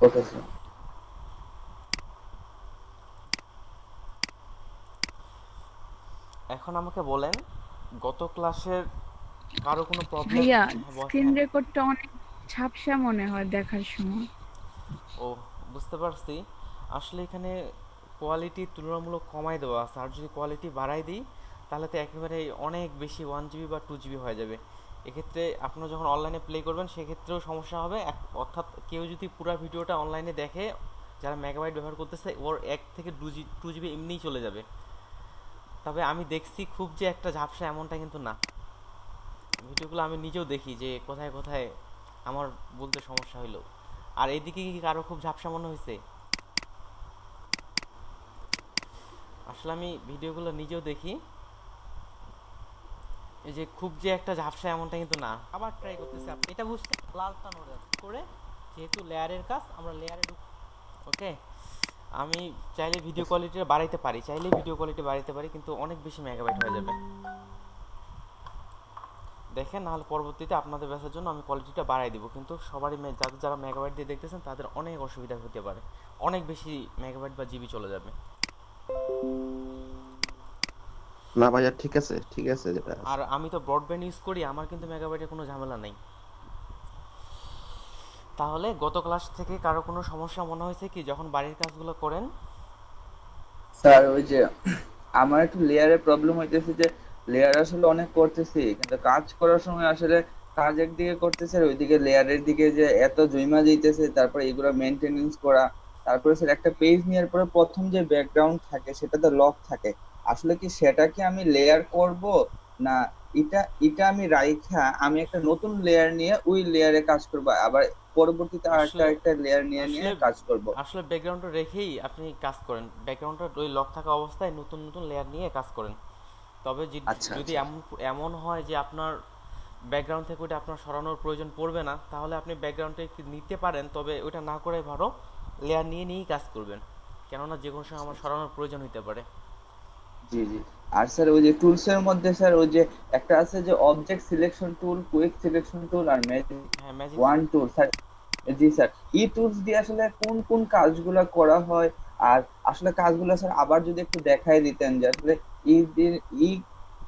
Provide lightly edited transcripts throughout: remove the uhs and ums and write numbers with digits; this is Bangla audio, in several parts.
Okay sir. এখন আমাকে বলেন, গত ক্লাসের কারো কোনো প্রবলেম? ভাইয়া, হ্যাঁ স্ক্রিন হ্যাঁ। রেকর্ডটা অনেক ঝাপসা মনে হয় দেখার সময়। ও, বুঝতে পারছি। আসলে এখানে কোয়ালিটি তুলনামূলক কমাই দেওয়া আছে, আর যদি কোয়ালিটি বাড়াই দিই তাহলে তো একেবারে অনেক বেশি 1 জিবি বা 2 জিবি হয়ে যাবে। এক্ষেত্রে আপনারা যখন অনলাইনে প্লে করবেন সেক্ষেত্রেও সমস্যা হবে। অর্থাৎ কেউ যদি পুরো ভিডিওটা অনলাইনে দেখে, যারা মেগাবাইট ব্যবহার করতেছে, ওর 1 থেকে 2 জিবি এমনিই চলে যাবে। তবে আমি দেখছি খুব যে একটা ঝাপসা এমনটা কিন্তু না। ভিডিওগুলো আমি নিজেও দেখি যে কোথায় কোথায় আমার বলতে সমস্যা হইলো। আর এইদিকে কি কারো খুব ঝাপসা মনে হয়েছে? আসলে আমি ভিডিওগুলো নিজেও দেখি, এই যে খুব যে একটা ঝাপসা এমনটা কিন্তু না। আবার ট্রাই করতেছি। আপনি এটা বুঝতে লালটা নড়ে করে, যেহেতু লেয়ারের কাজ আমরা লেয়ারে ওকে। আমি চাইলে ভিডিও কোয়ালিটি বাড়াইতে পারি, চাইলে ভিডিও কোয়ালিটি বাড়াইতে পারি, কিন্তু অনেক বেশি মেগাবাইট হয়ে যাবে। দেখেন, নাহলে পরবর্তীতে আপনাদের ব্যাসের জন্য আমি কোয়ালিটিটা বাড়াই দিব, কিন্তু সবারই যাদের যারা মেগাবাইট দিয়ে দেখতেছেন তাদের অনেক অসুবিধা হতে পারে, অনেক বেশি মেগাবাইট বা জিবি চলে যাবে। না ভাইয়া, ঠিক আছে ঠিক আছে যেটা আর আছে। আমি তো ব্রডব্যান্ড ইউজ করি, আমার কিন্তু মেগাবাইটের কোনো ঝামেলা নেই। তাহলে গত ক্লাস থেকে কারো কোনো সমস্যা মনে হয়েছে কি যখন বাড়ির কাজগুলো করেন? স্যার ওই যে আমার একটু লেয়ারের প্রবলেম হইতেছে যে লেয়ার আসলে অনেক করতেছি, কিন্তু কাজ করার সময় আসলে কাজ একদিকে করতেছে আর ওইদিকে লেয়ারের দিকে যে এত জুইমা যাইতেছে, তারপরে এগুলো মেনটেনেন্স করা। তারপরে স্যার একটা পেজ নেওয়ার পরে প্রথম যে ব্যাকগ্রাউন্ড থাকে সেটাতে লক থাকে। আসলে কি সেটা কি আমি লেয়ার করব, না এটা এটা আমি রাইখা আমি একটা নতুন লেয়ার নিয়ে ওই লেয়ারে কাজ করব, আবার পরবর্তীতে আরেকটা আসলে একটা লেয়ার নিয়ে নিয়ে আসলে কাজ করব? আসলে ব্যাকগ্রাউন্ডটা রেখেই আপনি কাজ করেন, ব্যাকগ্রাউন্ডটা ওই লক থাকা অবস্থায় নতুন নতুন লেয়ার নিয়ে কাজ করেন। তবে আচ্ছা যদি আচ্ছা। এমন এমন হয় যে আপনার ব্যাকগ্রাউন্ড থেকে ওইটা আপনার সরানোর প্রয়োজন পড়বে না, তাহলে আপনি ব্যাকগ্রাউন্ডটা নিতে পারেন, তবে ওইটা না করে ভালো লেয়ার নিয়ে নিয়েই কাজ করবেন, কেননা যে কোনো সময় আমার সরানোর প্রয়োজন হতে পারে। জি জি। আর স্যার ওই যে টুলস এর মধ্যে স্যার ওই যে একটা আছে যে object selection tool, quick selection tool আর ম্যাজিক হ্যাঁ, ম্যাজিক। One tool sir. জি স্যার। এই টুলস দিয়ে আসলে কোন কোন কাজগুলো করা হয়, আর আসলে কাজগুলো স্যার আবার যদি একটু দেখাই দিতেন যে আসলে এই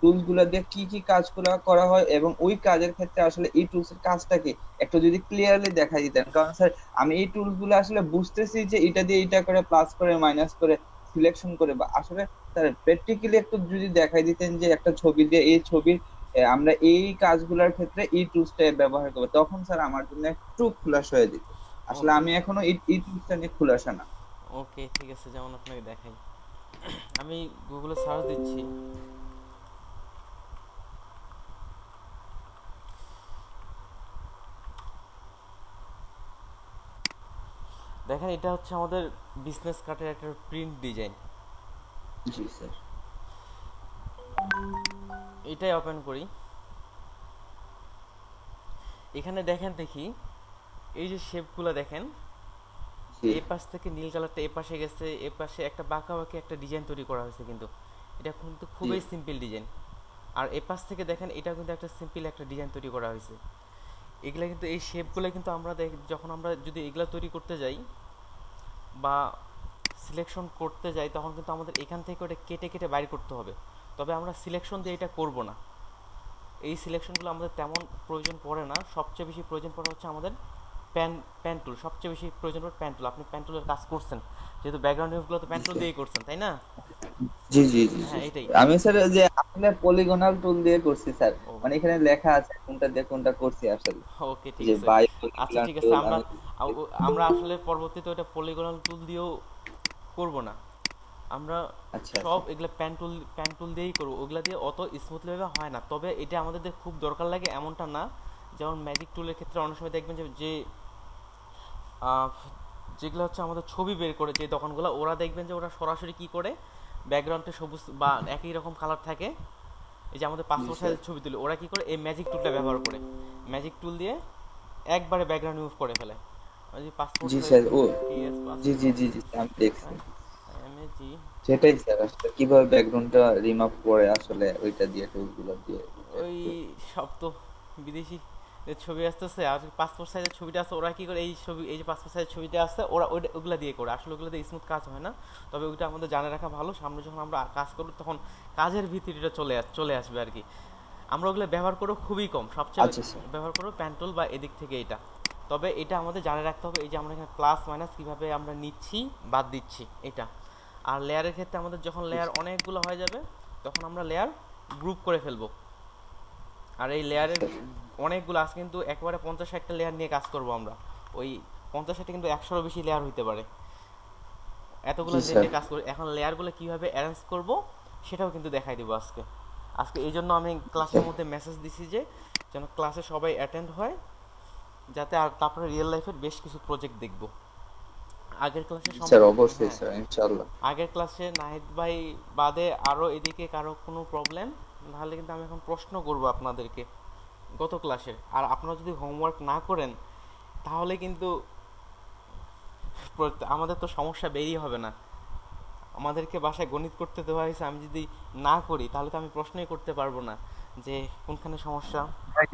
টুলস গুলো দিয়ে কি কি কাজগুলো করা হয় এবং ওই কাজের ক্ষেত্রে আসলে এই টুলস এর কাজটা কি একটু যদি ক্লিয়ারলি দেখাই দিতেন। কারণ স্যার আমি এই টুলস গুলো আসলে বুঝতেছি যে এটা দিয়ে এটা করে, প্লাস করে মাইনাস করে সিলেকশন করে, বা আসলে স্যার প্র্যাকটিক্যালি একটু যদি দেখাই দিতেন যে একটা ছবি দিয়ে এই ছবির আমরা এই কাজগুলোর ক্ষেত্রে এই টুলসটা ব্যবহার করবো, তখন স্যার আমার জন্য একটু খোলাসা হয়ে যেত। আসলে ওকে আমি এখনো এই টুলসটা নিয়ে খোলাসা না। ওকে, ঠিক আছে, যেমন আপনাকে দেখাই। আমি গুগলে সার্চ দিচ্ছি। দেখেন, এটা হচ্ছে আমাদের বিজনেস কার্ডের একটা প্রিন্ট ডিজাইন। জি স্যার। এটাই ওপেন করি। এখানে দেখেন দেখি, এই যে শেপগুলো দেখেন, জি এই পাশ থেকে নীল কালারটা এ পাশে গেছে, এ পাশে একটা বাঁকা বাঁকি একটা ডিজাইন তৈরি করা হয়েছে, কিন্তু এটা কিন্তু জি। খুবই সিম্পল ডিজাইন। আর এ পাশ থেকে দেখেন, এটা কিন্তু একটা সিম্পল একটা ডিজাইন তৈরি করা হয়েছে। এগুলা কিন্তু, এই শেপগুলো কিন্তু আমরা যখন আমরা যদি এগুলা তৈরি করতে যাই বা সিলেকশন করতে যাই, তখন কিন্তু আমাদের এখান থেকে ওটা কেটে কেটে বাইর করতে হবে। তবে আমরা সিলেকশন দিয়ে এটা করব না, এই সিলেকশনগুলো আমাদের তেমন প্রয়োজন পড়ে না। সবচেয়ে বেশি প্রয়োজন পড়ে হচ্ছে আমাদের প্যান প্যান টুল, সবচেয়ে বেশি প্রয়োজন পড়ে প্যান টুল। আপনি প্যান টুলের কাজ করছেন, যেহেতু ব্যাকগ্রাউন্ড ইমেজগুলো তো জি প্যান টুল স্যার। দিয়েই করছেন, তাই না? জি জি জি জি। হ্যাঁ, এটাই। আমি স্যার ওই যে আসলে পলিগনাল টুল দিয়ে করছি স্যার, ও, মানে এখানে লেখা আছে কোনটা দিয়ে কোনটা করছি আসলে। ওকে, ঠিক যে আছে। বাই আচ্ছা, পলিগনাল ঠিক আছে, টুল আমরা আমি। আমরা আসলে পরবর্তীতে ওটা পলিগনাল টুল দিয়েও করব না। আমরা আচ্ছা সব আচ্ছা। এগুলা প্যান টুল দিয়েই করবো, ওগুলা দিয়ে অত স্মুথলি ভাবে হয় না। তবে এটা আমাদের যে খুব দরকার লাগে এমনটা না। যেমন ম্যাজিক টুলের ক্ষেত্রে অনেক সময় দেখবেন যে যে আহ, যেগুলো হচ্ছে আমাদের ছবি বের করে যে দোকানগুলো, ওরা দেখবেন যে ওরা সরাসরি কি করে, ব্যাকগ্রাউন্ডে সবুজ বা একই রকম কালার থাকে, এই যে আমাদের জি পাসপোর্ট স্যার। সাইজের ছবি তুলে, ওরা কি করে, এই ম্যাজিক টুলটা ব্যবহার করে, ম্যাজিক টুল দিয়ে একবারে ব্যাকগ্রাউন্ড রিমুভ করে ফেলে। ওই যে পাসপোর্ট জি সাইজ স্যার। ও পিএস জি জি পাসপোর্ট, জি জি, আমি দেখছি। এমএজি। সেটাই স্যার, আসলে কিভাবে ব্যাকগ্রাউন্ডটা রিমাপ করে আসলে ওইটা দিয়ে টুল গুলো দিয়ে এটা ওই একটু। সব তো বিদেশি যে ছবি আসতেছে আর পাসপোর্ট সাইজের ছবিটা আছে, ওরা কি করে এই ছবি, এই যে পাসপোর্ট সাইজের ছবিটা আছে ওরা ওগুলা দিয়ে করে, আসলে ওগুলো দিয়ে স্মুথ কাজ হয় না। তবে ওইটা আমাদের জানা রাখা ভালো, সামনে যখন আমরা কাজ করব তখন কাজের ভিত্তিটা চলে আসবে আর কি। আমরা ওগুলো ব্যবহার করবো খুবই কম, সবচেয়ে আচ্ছা স্যার। ব্যবহার করবো প্যান্টুল বা এদিক থেকে এটা। তবে এটা আমাদের জানা রাখতে হবে, এই যে আমরা এখানে প্লাস মাইনাস কীভাবে আমরা নিচ্ছি বাদ দিচ্ছি এটা। আর লেয়ারের ক্ষেত্রে আমাদের যখন লেয়ার অনেকগুলো হয়ে যাবে তখন আমরা লেয়ার গ্রুপ করে ফেলবো। আর এই লেয়ারের অনেকগুলো আজ কিন্তু একবারে 50-60টা লেয়ার নিয়ে কাজ করব আমরা। ওই 50-60টা কিন্তু 100-এরও বেশি লেয়ার হইতে পারে, এতগুলো জি লেয়ার স্যার। নিয়ে কাজ করি। এখন লেয়ারগুলো কীভাবে অ্যারেঞ্জ করব সেটাও কিন্তু দেখাই দেবো আজকে। আজকে এই জন্য আমি ক্লাসের মধ্যে মেসেজ দিছি যে যেন ক্লাসে সবাই অ্যাটেন্ড হয়, যাতে আর তারপরে রিয়েল লাইফের বেশ কিছু প্রজেক্ট দেখব। আগের ক্লাসে স্যার অবশ্যই হ্যাঁ, স্যার, ইনশাআল্লাহ। আগের ক্লাসে নাহিদ ভাই বাদে আরও এদিকে কারো কোনো প্রবলেম নাহলে কিন্তু আমি এখন প্রশ্ন করব আপনাদেরকে গত ক্লাসের। আর আপনারা যদি হোমওয়ার্ক না করেন তাহলে কিন্তু আমাদের তো সমস্যা বেরিয়ে হবে না। আমাদেরকে বাসায় গণিত করতে দেওয়া হয়েছে, আমি যদি না করি তাহলে তো আমি প্রশ্নই করতে পারবো না যে কোনখানে সমস্যা। ভাই,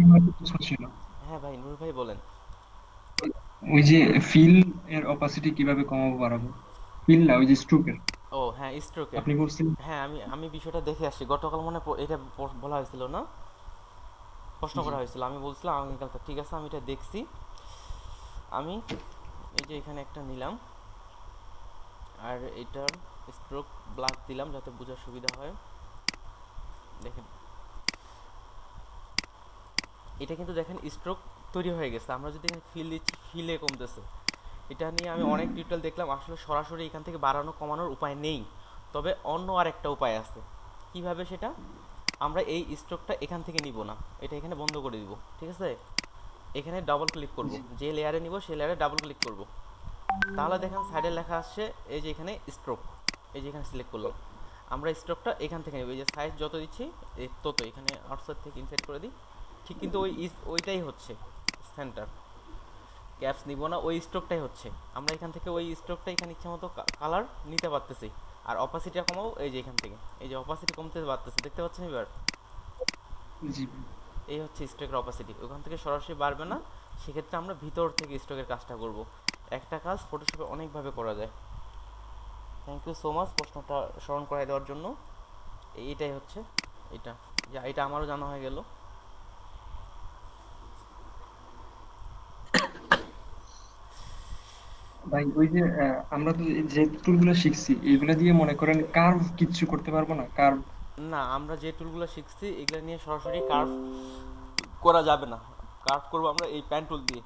আমার একটা প্রশ্ন ছিল। হ্যাঁ ভাই, নূর ভাই বলেন। ওই যে ফিল এর অপাসিটি কিভাবে কমাবো বাড়াবো? ফিল না, ওই যে স্ট্রোকের ও হ্যাঁ, স্ট্রোকের। আপনি বলছেন। হ্যাঁ, আমি আমি বিষয়টা দেখে আসছি গতকাল, এটা বলা হয়েছিল না, প্রশ্ন জি। করা হয়েছিল, আমি বলছিলাম আগামীকাল। ঠিক আছে, আমি এটা দেখছি। আমি এই যে এখানে একটা নিলাম আর এটার স্ট্রোক ব্লাক দিলাম যাতে বোঝার সুবিধা হয়। দেখেন এটা কিন্তু দেখেন স্ট্রোক তৈরি হয়ে গেছে। আমরা যদি এখানে ফিল দিচ্ছি, ফিলে কমতেছে। এটা নিয়ে আমি অনেক টিউটোরিয়াল দেখলাম, আসলে সরাসরি এখান থেকে বাড়ানো কমানোর উপায় নেই। তবে অন্য আরেকটা উপায় আছে। কিভাবে সেটা? আমরা এই স্ট্রোকটা এখান থেকে নিব না, এটা এখানে বন্ধ করে দিব। ঠিক আছে, এখানে ডাবল ক্লিক করব, যে লেয়ারে নিব সেই লেয়ারে ডাবল ক্লিক করব। তাহলে দেখেন সাইডে লেখা আসছে এই যে এখানে স্ট্রোক, এই যে এখানে সিলেক্ট করলাম। আমরা স্ট্রোকটা এখান থেকে নেব, এই যে সাইজ যত দিচ্ছি তত এখানে আউটসাইড থেকে ইনসাইড করে দিই। ঠিক কিন্তু ওইটাই হচ্ছে সেন্টার, ক্যাপস নিব না, ওই স্ট্রোকটাই হচ্ছে। আমরা এখান থেকে ওই স্ট্রোকটা এখানে ইচ্ছা মতো কালার নিতে পারতেছি। আর অপাসিটিটা কমাও, এই যে এখান থেকে এই যে অপাসিটি কমতে পারতেছে, দেখতে পাচ্ছেন এবার? জি। এই হচ্ছে স্ট্রোকের অপাসিটি, ওখান থেকে সরাসরি বাড়বে না। সেক্ষেত্রে আমরা ভিতর থেকে স্ট্রোকের কাজটা করব। একটা কাজ ফটোশপে অনেকভাবে করা যায়। থ্যাংক ইউ সো মাচ প্রশ্নটা স্মরণ করাই দেওয়ার জন্য। এইটাই হচ্ছে এটা, যা এটা আমারও জানা হয়ে গেল। ভাই, ওই যে আমরা তো যে টুলগুলো শিখছি এগুলা দিয়ে মনে করেন কার্ভ কিচ্ছু করতে পারবো না, কার্ভ। না, আমরা যে টুলগুলো শিখছি এগুলো নিয়ে সরাসরি কার্ভ করা যাবে না। কার্ভ করব আমরা এই প্যান টুল দিয়ে।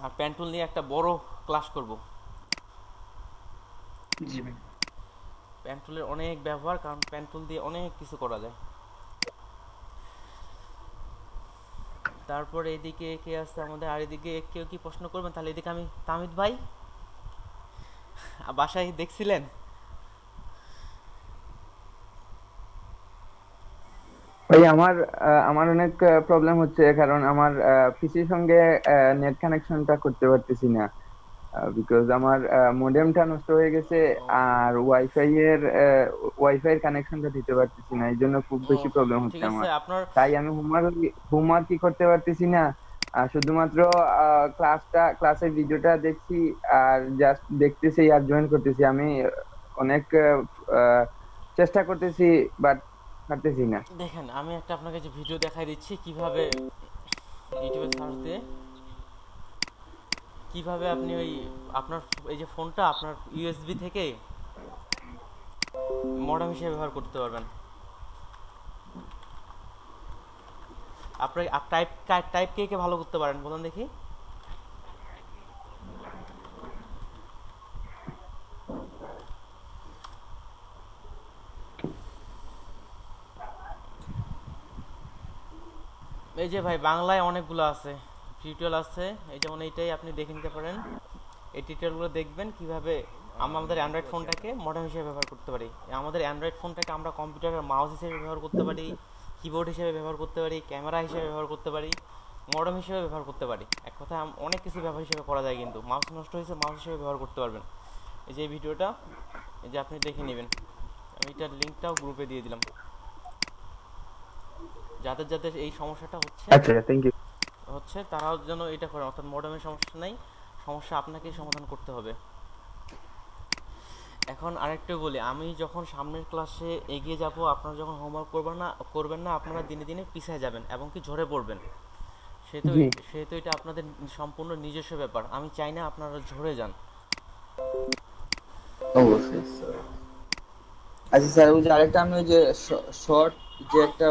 আর প্যান টুল নিয়ে একটা বড় ক্লাস করব। জি ভাই। প্যান টুলের অনেক ব্যবহার, কারণ প্যান টুল দিয়ে অনেক কিছু করা যায়। তারপরে এদিকে কে আছে আমাদের, আর এদিকে কেউ কি প্রশ্ন করবেন? তাহলে এদিকে আমি, তামিদ ভাই বাসায় দেখছিলেন? ভাই আমার অনেক প্রবলেম হচ্ছে, কারণ আমার পিসির সঙ্গে নেট কানেকশনটা করতে পারতেছি না, বিকজ আমার মোডেমটা নষ্ট হয়ে গেছে। ও আর ওয়াইফাই এর কানেকশনটা দিতে পারতেছি না, এই জন্য খুব ও বেশি প্রবলেম ঠিক হচ্ছে আছে আমার। আপনার। তাই আমি হোমওয়ার্কই করতে পারতেছি না। শুধুমাত্র ক্লাসের ভিডিওটা দেখছি আর জাস্ট দেখতেছি আর জয়েন করতেছি। আমি অনেক আহ, চেষ্টা করতেছি, বাট পারতেছি না। দেখেন আমি একটা আপনাকে যে ভিডিও দেখাই দিচ্ছি কিভাবে ইউটিউবে সার্চ দিয়ে কিভাবে আপনি ওই আপনার এই যে ফোনটা আপনার ইউএসবি থেকে মডেম হিসেবে ব্যবহার করতে পারবেন। আপনার টাইপ টাইপ কে কে ভালো করতে পারেন বলুন দেখি? এই যে ভাই বাংলায় অনেকগুলো আছে, টিউটোরিয়াল আছে। এই যেমন এইটাই আপনি দেখে নিতে পারেন। এই টিউটোরিয়ালগুলো দেখবেন কিভাবে আমরা আমাদের অ্যান্ড্রয়েড ফোনটাকে মডেম হিসেবে ব্যবহার করতে পারি। আমাদের অ্যান্ড্রয়েড ফোনটাকে আমরা কম্পিউটারের মাউস হিসেবে ব্যবহার করতে পারি, কিবোর্ড হিসেবে ব্যবহার করতে পারি, ক্যামেরা হিসেবে ব্যবহার করতে পারি, মডেম হিসেবে ব্যবহার করতে পারি। এক কথায় অনেক কিছু ব্যবহার হিসেবে করা যায়। কিন্তু মাউস নষ্ট হয়েছে, মাউস হিসেবে ব্যবহার করতে পারবেন। এই যে এই ভিডিওটা, এই যে আপনি দেখে নেবেন। আমি এটার লিঙ্কটাও গ্রুপে দিয়ে দিলাম, যাদের যাদের এই সমস্যাটা হচ্ছে আচ্ছা, থ্যাংক ইউ। হচ্ছে তারাও যেন এটা করে, অর্থাৎ মডেমের সমস্যা নেই, সমস্যা আপনাকেই সমাধান করতে হবে। এখন আরেকটু বলি, আমি যখন সামনের ক্লাসে এগিয়ে যাব, আপনারা যখন হোমওয়ার্ক করবেন না আপনারা দিনে দিনে পিছিয়ে যাবেন এবং কি ঝরে পড়বেন। সেহেতু জি সেহেতু এটা আপনাদের সম্পূর্ণ নিজস্ব ব্যাপার, আমি চাই না আপনারা ঝরে যান। অবশ্যই স্যার। আচ্ছা স্যার, ওই যে আরেকটা আমি ওই যে শর্ট যে একটা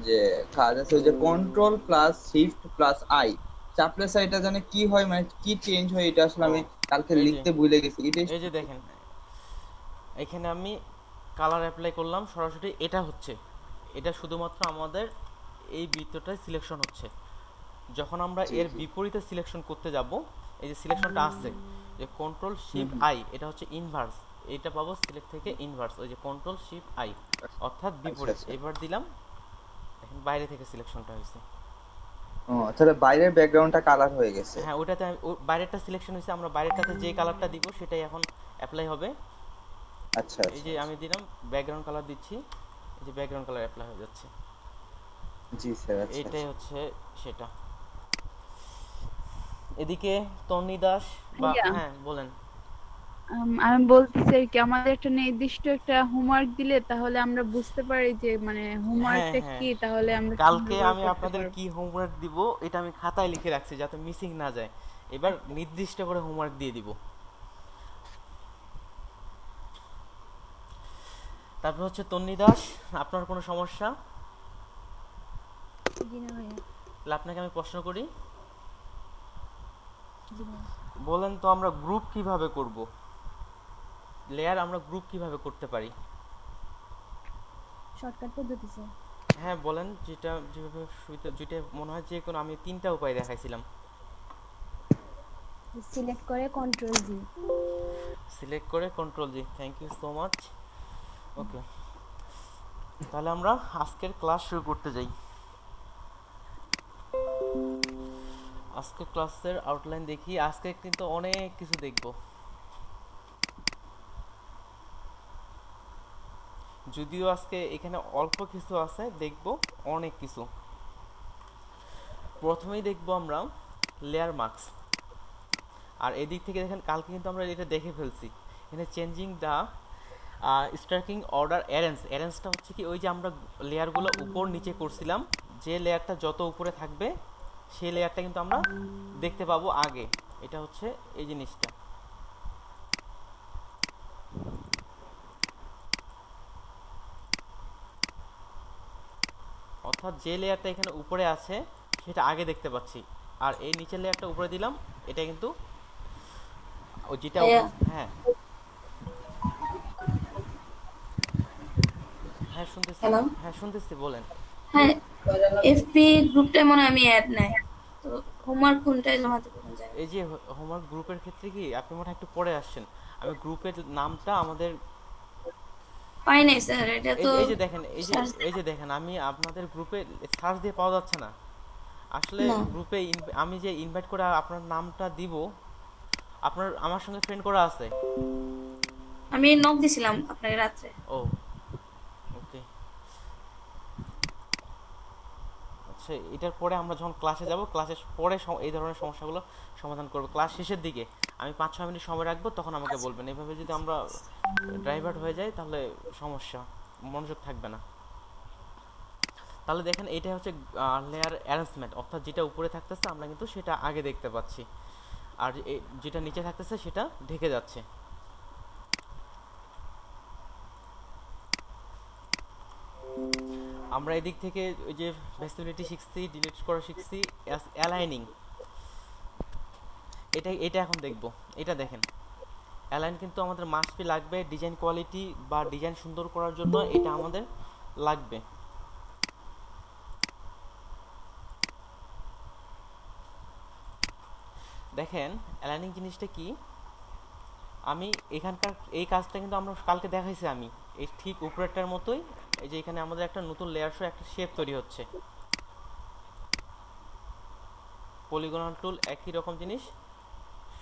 যে কাজ আছে, ওই যে control plus shift plus I চাপলে স্যার এটা জানে কি হয়, মানে কি চেঞ্জ হয়, এটা আসলে ও আমি কালকে এই যে লিখতে ভুলে গেছি, এটা এই যে দেখেন, এখানে আমি কালার অ্যাপ্লাই করলাম সরাসরি, এটা হচ্ছে, এটা শুধুমাত্র আমাদের এই বৃত্তটাই সিলেকশন হচ্ছে। যখন আমরা জি এর জি। বিপরীতে সিলেকশন করতে যাব, এই যে সিলেকশনটা আছে, যে কন্ট্রোল শিফট হুম। আই, এটা হচ্ছে ইনভার্স, এটা পাবো সিলেক্ট থেকে ইনভার্স, ওই যে কন্ট্রোল শিফট আই অর্থাৎ আচ্ছা বিপরীত। আচ্ছা। এবার দিলাম, এখন বাইরে থেকে সিলেকশনটা হয়েছে। ও তাহলে বাইরের ব্যাকগ্রাউন্ডটা কালার হয়ে গেছে। হ্যাঁ, ওইটাতে বাইরেরটা সিলেকশন হয়েছে, আমরা বাইরেরটাতে যে কালারটা দিব সেটাই এখন অ্যাপ্লাই হবে। আচ্ছা এই আচ্ছা যে আচ্ছা। আমি দিলাম ব্যাকগ্রাউন্ড কালার দিচ্ছি, এই যে ব্যাকগ্রাউন্ড কালার অ্যাপ্লাই হয়ে যাচ্ছে। জি স্যার। আচ্ছা এইটাই আচ্ছা। হচ্ছে সেটা। এদিকে তন্নি দাস বা ভাইয়া, হ্যাঁ বলেন। আমি বলতেছি আর কি, আমাদের একটা নির্দিষ্ট একটা হোমওয়ার্ক দিলে তাহলে আমরা বুঝতে পারি যে মানে হ্যাঁ হোমওয়ার্কটা হ্যাঁ, কি, তাহলে আমরা কালকে সুন্দরভাবে আমি করতে আপনাদের পারবো। কি হোমওয়ার্ক দিব এটা আমি খাতায় লিখে রাখছি যাতে মিসিং না যায়। এবার নির্দিষ্ট করে হোমওয়ার্ক দিয়ে দিব। তারপর হচ্ছে তন্নি দাস, আপনার কোনো সমস্যা? জি না ভাইয়া। তাহলে আপনাকে আমি প্রশ্ন করি, জি ভাইয়া। বলেন তো আমরা গ্রুপ কিভাবে করব, লেয়ার আমরা গ্রুপ কিভাবে করতে পারি? শর্টকাট পদ্ধতি স্যার। হ্যাঁ বলেন, যেটা যেভাবে সুবিধা, যেটা মনে হয়, যে কোনো, আমি তিনটা উপায় দেখাইছিলাম। সিলেক্ট করে কন্ট্রোল জি। সিলেক্ট করে control G, thank you so much. Okay, তাহলে আমরা আজকের ক্লাস শুরু করতে যাই। আজকের ক্লাসের আউটলাইন দেখি, আজকে কিন্তু অনেক কিছু দেখব, যদিও আজকে এখানে অল্প কিছু আছে, দেখব অনেক কিছু। প্রথমেই দেখব আমরা লেয়ার মার্কস। আর এদিক থেকে দেখেন, কালকে কিন্তু আমরা এটা দেখে ফেলছি, এখানে চেঞ্জিং দ্য স্ট্রাকিং অর্ডার অ্যারেঞ্জটা হচ্ছে কি, ওই যে আমরা লেয়ারগুলো উপর নিচে করছিলাম, যে লেয়ারটা যত উপরে থাকবে সেই লেয়ারটা কিন্তু আমরা দেখতে পাবো আগে, এটা হচ্ছে এই জিনিসটা। অর্থাৎ যে লেয়ারটা এখানে উপরে আছে সেটা আগে দেখতে পাচ্ছি, আর এই নিচের লেয়ারটা উপরে দিলাম, এটা কিন্তু ওই যেটা ভাইয়া, হ্যাঁ হ্যাঁ শুনতেছি, হ্যালো। হ্যাঁ শুনতেছি, বলেন। হ্যাঁ, এফপি গ্রুপটায় মনে হয় আমি অ্যাড নাই। তো হোমওয়ার্ক কোনটায় জমাতে পারবেন জানেন? এই যে হোমওয়ার্ক গ্রুপের ক্ষেত্রে কি আপনি মনে হয় একটু পরে আসছেন, আমি গ্রুপের নামটা আমাদের পাই নাই স্যার, এটা এই তো এই যে দেখেন, সার্চ এই যে দেখেন, আমি আপনাদের গ্রুপে সার্চ দিয়ে পাওয়া যাচ্ছে না আসলে। না। গ্রুপে আমি যে ইনভাইট করে আপনার নামটা দিব, আপনার আমার সঙ্গে ফ্রেন্ড করা আছে। আমি নক দিছিলাম আপনাকে রাত্রে। ও ওকে, আচ্ছা এটার পরে আমরা যখন ক্লাসে যাব, ক্লাসের পরে এই ধরনের সমস্যাগুলো সমাধান করব। ক্লাস শেষের দিকে আমি 5-6 মিনিট সময় রাখবো, তখন আমাকে বলবেন। এভাবে যদি আমরা ড্রাইভার্ট হয়ে যাই তাহলে সমস্যা, মনোযোগ থাকবে না। তাহলে দেখেন, এইটা হচ্ছে লেয়ার অ্যারেঞ্জমেন্ট, অর্থাৎ যেটা উপরে থাকতেছে আমরা কিন্তু সেটা আগে দেখতে পাচ্ছি, আর যেটা নিচে থাকতেছে সেটা ঢেকে যাচ্ছে। আমরা এদিক থেকে ওই যে ভেসিবিলিটি শিখছি, ডিলিট করা শিখছি, অ্যালাইনিং, এটা এখন দেখব। এটা দেখেন, অ্যালাইন কিন্তু আমাদের মাস্ট বি লাগবে, ডিজাইন কোয়ালিটি বা ডিজাইন সুন্দর করার জন্য এটা আমাদের লাগবে। দেখেন অ্যালাইনিং জিনিসটা কি, আমি এখানকার এই কাজটা কিন্তু আমরা কালকে দেখাইছি, আমি এই ঠিক উপরেরটার মতোই, এই যে এখানে আমাদের একটা নতুন লেয়ার সহ একটা শেপ তৈরি হচ্ছে, পলিগনাল টুল একই রকম জিনিস,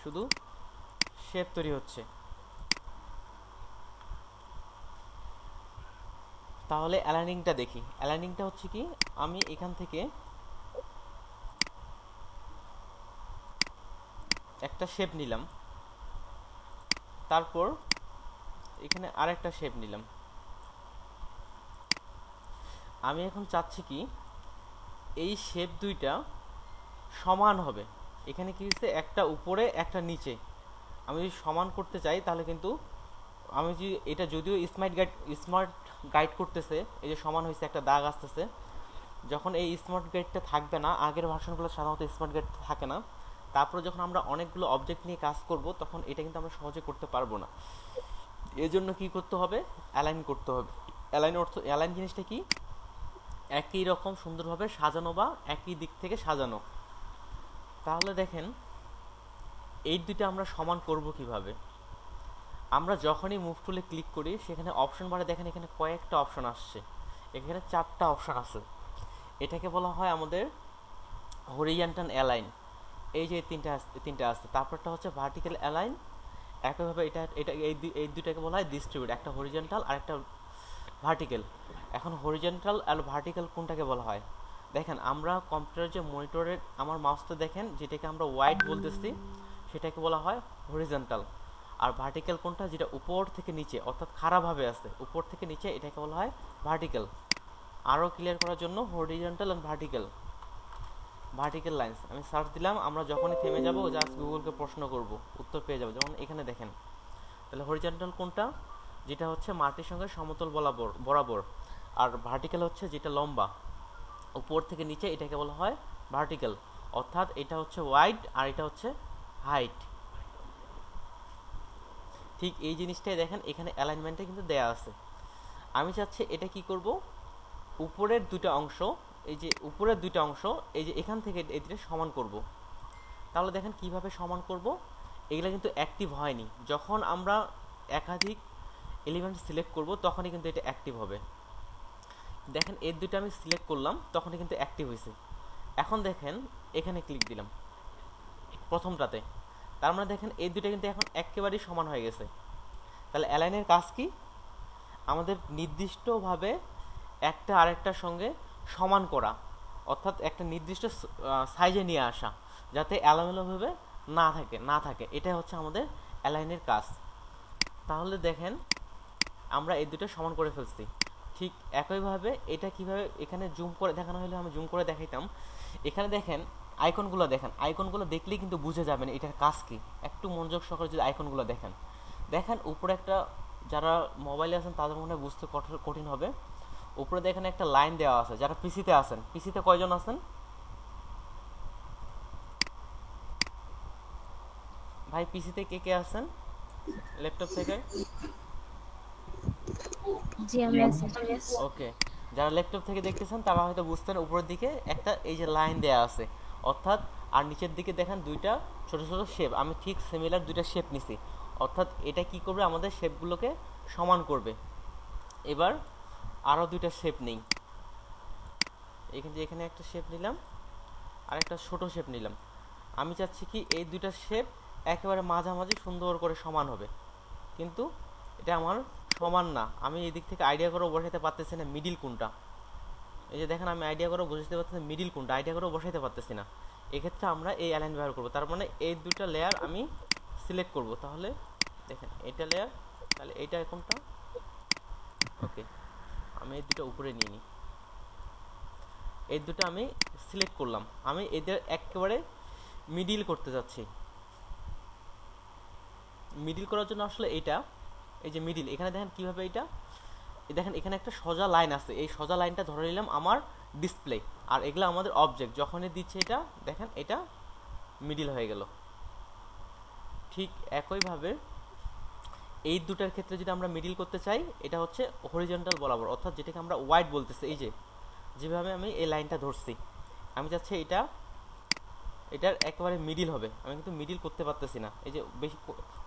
শুধু শেপ তৈরি হচ্ছে। তাহলে অ্যালাইনিংটা দেখি। অ্যালাইনিংটা হচ্ছে কি, আমি এখান থেকে একটা শেপ নিলাম, তারপর এখানে আরেকটা শেপ নিলাম। আমি এখন চাচ্ছি কি এই শেপ দুইটা সমান হবে। এখানে কি হচ্ছে, একটা উপরে একটা নিচে। আমি যদি সমান করতে চাই তাহলে কিন্তু আমি যদি এটা, যদিও স্মার্ট গাইড করতেছে, এই যে সমান হয়েছে একটা দাগ আসতেছে, যখন এই স্মার্ট গাইডটা থাকবে না, আগের ভার্সনগুলো সাধারণত স্মার্ট গাইড থাকে না, তারপরে যখন আমরা অনেকগুলো অবজেক্ট নিয়ে কাজ করব তখন এটা কিন্তু আমরা সহজে করতে পারবো না। এর জন্য কি করতে হবে, অ্যালাইন করতে হবে। অ্যালাইন জিনিসটা কি, একই রকম সুন্দরভাবে সাজানো বা একই দিক থেকে সাজানো। তাহলে দেখেন এই দুইটা আমরা সমান করব কিভাবে। আমরা যখনই মুভ টুলে ক্লিক করি সেখানে অপশন বারে দেখেন এখানে কয়েকটা অপশন আসছে, এখানে 4টা অপশন আছে। এটাকে বলা হয় আমাদের হরিজন্টাল অ্যালাইন। এই যে তিনটা আছে, তারপরটা হচ্ছে ভার্টিক্যাল অ্যালাইন। একইভাবে এটা এই দুইটাকে বলা হয় ডিস্ট্রিবিউট, একটা হরিজন্টাল আর একটা ভার্টিক্যাল। এখন হরিজন্টাল আর ভার্টিক্যাল কোনটাকে বলা হয়, দেখেন আমরা কম্পিউটার যে মনিটরের আমার মাউসটা দেখেন যেটাকে আমরা ওয়াইড বলতেছি সেটাকে বলা হয় হরিজন্টাল। আর ভার্টিক্যাল কোনটা, যেটা উপর থেকে নিচে অর্থাৎ খাড়াভাবে আছে উপর থেকে নিচে, এটাকে বলা হয় ভার্টিক্যাল। আরও ক্লিয়ার করার জন্য হরিজন্টাল অ্যান্ড ভার্টিক্যাল লাইন্স আমি সার্চ দিলাম। আমরা যখনই থেমে যাব জাস্ট গুগলকে প্রশ্ন করব, উত্তর পেয়ে যাবো। যেমন এখানে দেখেন, তাহলে হরিজন্টাল কোনটা, যেটা হচ্ছে মাটির সঙ্গে সমতল বরাবর। আর ভার্টিক্যাল হচ্ছে যেটা লম্বা উপর থেকে নিচে, এটাকে বলা হয় ভার্টিক্যাল। অর্থাৎ এটা হচ্ছে ওয়াইড আর এটা হচ্ছে হাইট। ঠিক এই জিনিসটাই দেখেন এখানে অ্যালাইনমেন্টে কিন্তু দেয়া আছে। আমি চাচ্ছি এটা কি করব, উপরের দুটো অংশ, এই যে উপরের দুটো অংশ এই যে এখান থেকে এই দুটো সমান করব। তাহলে দেখেন কিভাবে সমান করব, এগুলো কিন্তু অ্যাক্টিভ হয়নি। যখন আমরা একাধিক এলিমেন্ট সিলেক্ট করব তখনই কিন্তু এটা অ্যাক্টিভ হবে। দেখেন এর দুটো আমি সিলেক্ট করলাম তখনই কিন্তু অ্যাক্টিভ হয়েছে। এখন দেখেন এখানে ক্লিক দিলাম প্রথমটাতে, তার মানে দেখেন এই দুটো কিন্তু এখন একেবারেই সমান হয়ে গেছে। তাহলে অ্যালাইনের কাজ কি, আমাদের নির্দিষ্টভাবে একটা আরেকটার সঙ্গে সমান করা, অর্থাৎ একটা নির্দিষ্ট সাইজে নিয়ে আসা যাতে এলোমেলোভাবে না থাকে এটাই হচ্ছে আমাদের অ্যালাইনের কাজ। তাহলে দেখেন আমরা এই দুটো সমান করে ফেলছি। ঠিক একইভাবে এটা কিভাবে এখানে জুম করে দেখানো হলে আমি জুম করে দেখাইতাম। এখানে দেখেন আইকনগুলো দেখলেই কিন্তু বুঝে যাবেন এটার কাজ কি। একটু মনোযোগ সহকারে যদি আইকনগুলো দেখেন উপরে একটা, যারা মোবাইলে আছেন তাদের মনে বুঝতে কঠিন হবে। উপরে দেখেন একটা লাইন দেওয়া আছে, যারা পিসিতে আছেন, পিসিতে কয়জন আছেন ভাই, পিসিতে কে আছেন ল্যাপটপ থেকে? জি আমি আছি। ওকে, যারা ল্যাপটপ থেকে দেখতেছেন তারা হয়তো বুঝতেন উপরের দিকে একটা এই যে লাইন দেয়া আছে অর্থাৎ, আর নিচের দিকে দেখেন দুইটা ছোট ছোট শেপ। আমি ঠিক সিমিলার দুইটা শেপ নিছি, অর্থাৎ এটা কি করবে, আমাদের শেপগুলোকে সমান করবে। এবার আরও দুইটা শেপ নেই, এখানে একটা শেপ নিলাম আর একটা ছোট শেপ নিলাম। আমি চাচ্ছি কি এই দুইটা শেপ একেবারে মাঝামাঝি সুন্দর করে সমান হবে, কিন্তু এটা আমার সমান না। আমি এই দিক থেকে আইডিয়া করে বসাইতে পারতেছি না মিডিল কোনটা। এই যে দেখেন আমি আইডিয়া করে বুঝতে পারতেছি মিডিল কোনটা, আইডিয়া করে বসাইতে পারতেছি না। এক্ষেত্রে আমরা এই অ্যালাইন ব্যবহার করব। তার মানে এই দুইটা লেয়ার আমি সিলেক্ট করব। তাহলে দেখেন এটা লেয়ার, তাহলে এইটা কোনটা, ওকে আমি এই দুটো উপরে নিয়ে নিই। এই দুটো আমি সিলেক্ট করলাম, আমি এদের একেবারে মিডিল করতে যাচ্ছি। মিডিল করার জন্য আসলে এইটা, এই যে মিডিল, এখানে দেখেন কিভাবে এইটা, দেখেন এখানে একটা সোজা লাইন আছে, এই সোজা লাইনটা ধরে নিলাম আমার ডিসপ্লে, আর এগুলো আমাদের অবজেক্ট। যখনই দিচ্ছে এটা দেখেন এটা মিডিল হয়ে গেল। ঠিক একইভাবে এই দুটার ক্ষেত্রে যদি আমরা মিডিল করতে চাই, এটা হচ্ছে হরিজন্টাল বরাবর, অর্থাৎ যেটাকে আমরা ওয়াইড বলতেছি। এই যে যেভাবে আমি এই লাইনটা ধরছি, আমি চাচ্ছি এটার একেবারে মিডিল হবে। আমি কিন্তু মিডিল করতে পারতেছি না, এই যে বেশি,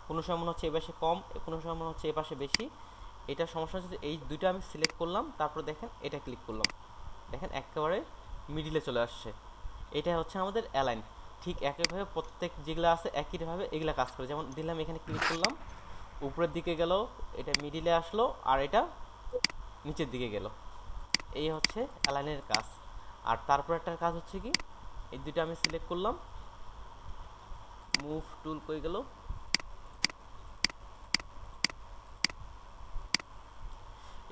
কোনো সময় মনে হচ্ছে এ পাশে কম, কোনো সময় মনে হচ্ছে এ পাশে বেশি। এটা সমস্যা হচ্ছে এই দুইটা আমি সিলেক্ট করলাম, তারপর দেখেন এটা ক্লিক করলাম, দেখেন একেবারে মিডিলে চলে আসছে। এটা হচ্ছে আমাদের অ্যালাইন। ঠিক একইভাবে প্রত্যেক যেগুলো আছে একইভাবে এগুলা কাজ করে। যেমন দিলাম, এখানে ক্লিক করলাম, উপরের দিকে গেল, এটা মিডিলে আসলো, আর এটা নিচের দিকে গেল। এই হচ্ছে অ্যালাইনের কাজ। আর তারপর একটা কাজ হচ্ছে কি, এই দুটো আমি সিলেক্ট করলাম, মুভ টুল কই গেল,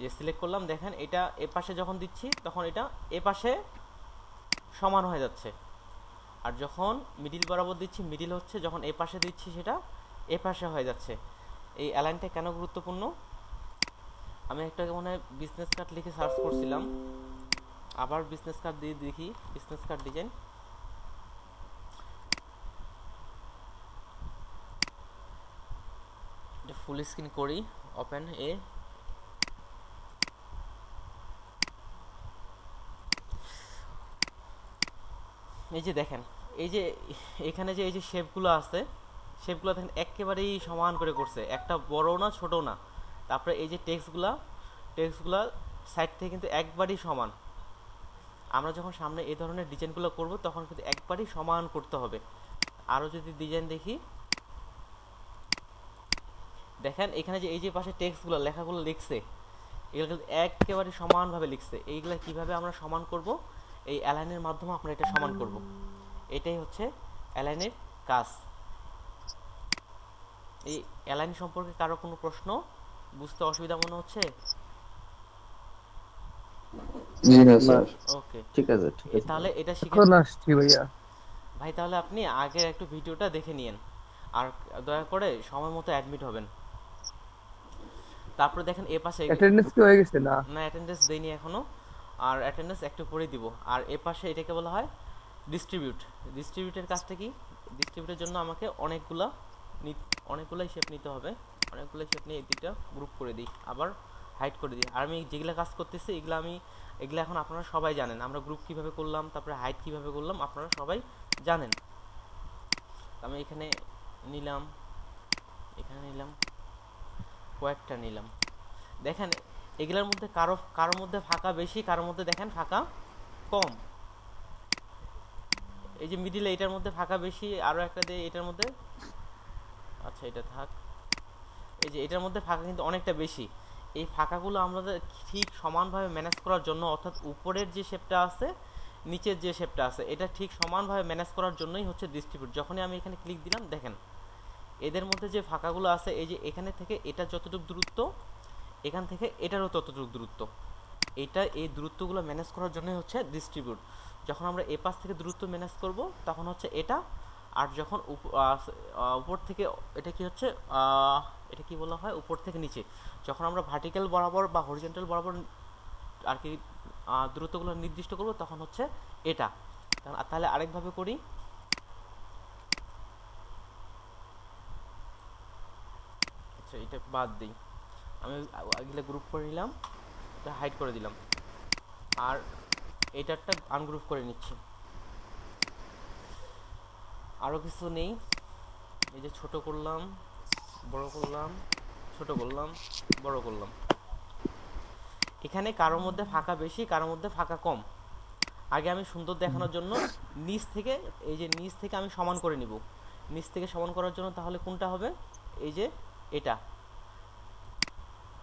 এই সিলেক্ট করলাম, দেখেন এটা এ পাশে যখন দিচ্ছি তখন এটা এ পাশে সমান হয়ে যাচ্ছে, আর যখন মিডিল বরাবর দিচ্ছি মিডিল হচ্ছে, যখন এ পাশে দিচ্ছি সেটা এ পাশে হয়ে যাচ্ছে। এই অ্যালাইনটা কেন গুরুত্বপূর্ণ, আমি একটা মনে হয় বিজনেস কার্ড লিখে সার্চ করছিলাম, আবার বিজনেস কার্ড দিয়ে দেখি, বিজনেস কার্ড ডিজাইন, এটা ফুল স্ক্রিন করি, ওপেন এ, এই যে দেখেন, এই যে এখানে যে এই যে শেপগুলো আছে, শেপগুলো দেখেন একেবারেই সমান করে করছে, একটা বড় না ছোট না। তারপরে এই যে টেক্সটগুলা সাইড থেকে কিন্তু একবারই সমান। আমরা যখন সামনে এই ধরনের ডিজাইনগুলো করব তখন কিন্তু একবারই সমান করতে হবে। আরও যদি ডিজাইন দেখি, দেখেন এখানে যে এই যে পাশে টেক্সটগুলো লেখাগুলো লিখছে, এগুলো কিন্তু একেবারে সমানভাবে লিখছে। এইগুলা কিভাবে আমরা সমান করব, এই অ্যালাইনের মাধ্যমে আমরা এটা সমান করব। এটাই হচ্ছে অ্যালাইনের কাজ। এই অ্যালাইন সম্পর্কে কারো কোনো প্রশ্ন, বুঝতে অসুবিধা মনে হচ্ছে? জি না স্যার। ওকে, ঠিক আছে ঠিক আছে তাহলে এটা শিখে এখন আসছি ভাইয়া। ভাই, তাহলে আপনি আগে একটু ভিডিওটা দেখে নিয়েন, আর দয়া করে সময় মতো অ্যাডমিট হবেন। তারপরে দেখেন এ পাশে, অ্যাটেন্ডেন্স কি হয়ে গেছে? না না অ্যাটেন্ডেন্স দেইনি এখনো, আর অ্যাটেন্ডেন্স একটু পরে দিব। আর এ পাশে এটাকে বলা হয় ডিস্ট্রিবিউট। ডিস্ট্রিবিউটের কাজটা কি, ডিস্ট্রিবিউটের জন্য আমাকে অনেকগুলা শেপ নিতে হবে, অনেকগুলো শেপ নিয়ে এই দুইটা গ্রুপ করে দিই, আবার হাইড করে দিই। আর আমি যেগুলো কাজ করতেছি এগুলো এখন আপনারা সবাই জানেন, আমরা গ্রুপ কিভাবে করলাম, তারপরে হাইড কিভাবে করলাম আপনারা সবাই জানেন। আমি এখানে নিলাম, এখানে নিলাম, কয়েকটা নিলাম। দেখেন এগুলোর মধ্যে কারোর মধ্যে ফাঁকা বেশি, কারোর মধ্যে দেখেন ফাঁকা কম। এই যে মিডিলে এটার মধ্যে ফাঁকা বেশি, আরও একটা দিয়ে এটার মধ্যে, আচ্ছা এটা থাক, এই যে এটার মধ্যে ফাঁকা কিন্তু অনেকটা বেশি। এই ফাঁকাগুলো আমাদের ঠিক সমানভাবে ম্যানেজ করার জন্য, অর্থাৎ উপরের যে শেপটা আছে নিচের যে শেপটা আছে এটা ঠিক সমানভাবে ম্যানেজ করার জন্যই হচ্ছে ডিস্ট্রিবিউট। যখনই আমি এখানে ক্লিক দিলাম, দেখেন এদের মধ্যে যে ফাঁকাগুলো আছে, এই যে এখানে থেকে এটা যতটুকু দূরত্ব, এখান থেকে এটারও ততটুকু দূরত্ব, এই দূরত্বগুলো ম্যানেজ করার জন্যই হচ্ছে ডিস্ট্রিবিউট। যখন আমরা এ পাশ থেকে দূরত্ব ম্যানেজ করব তখন হচ্ছে এটা, আর যখন উপর থেকে এটা কি হচ্ছে, এটা কি বলা হয়, উপর থেকে নিচে যখন আমরা ভার্টিক্যাল বরাবর বা হরিজন্টাল বরাবর আর কি দূরত্বগুলো নির্দিষ্ট করব তখন হচ্ছে এটা। তাহলে আরেকভাবে করি, আচ্ছা এটা বাদ দিই, আমি এগুলো গ্রুপ করে নিলাম, এটা হাইড করে দিলাম, আর এটারটা আনগ্রুপ করে নিচ্ছি। আরও কিছু নেই, এই যে ছোট করলাম, বড় করলাম, ছোট করলাম, বড় করলাম। এখানে কারোর মধ্যে ফাঁকা বেশি, কারোর মধ্যে ফাঁকা কম। আগে আমি সুন্দর দেখানোর জন্য নিচ থেকে, এই যে নিচ থেকে আমি সমান করে নিব। নিচ থেকে সমান করার জন্য তাহলে কোনটা হবে, এই যে এটা,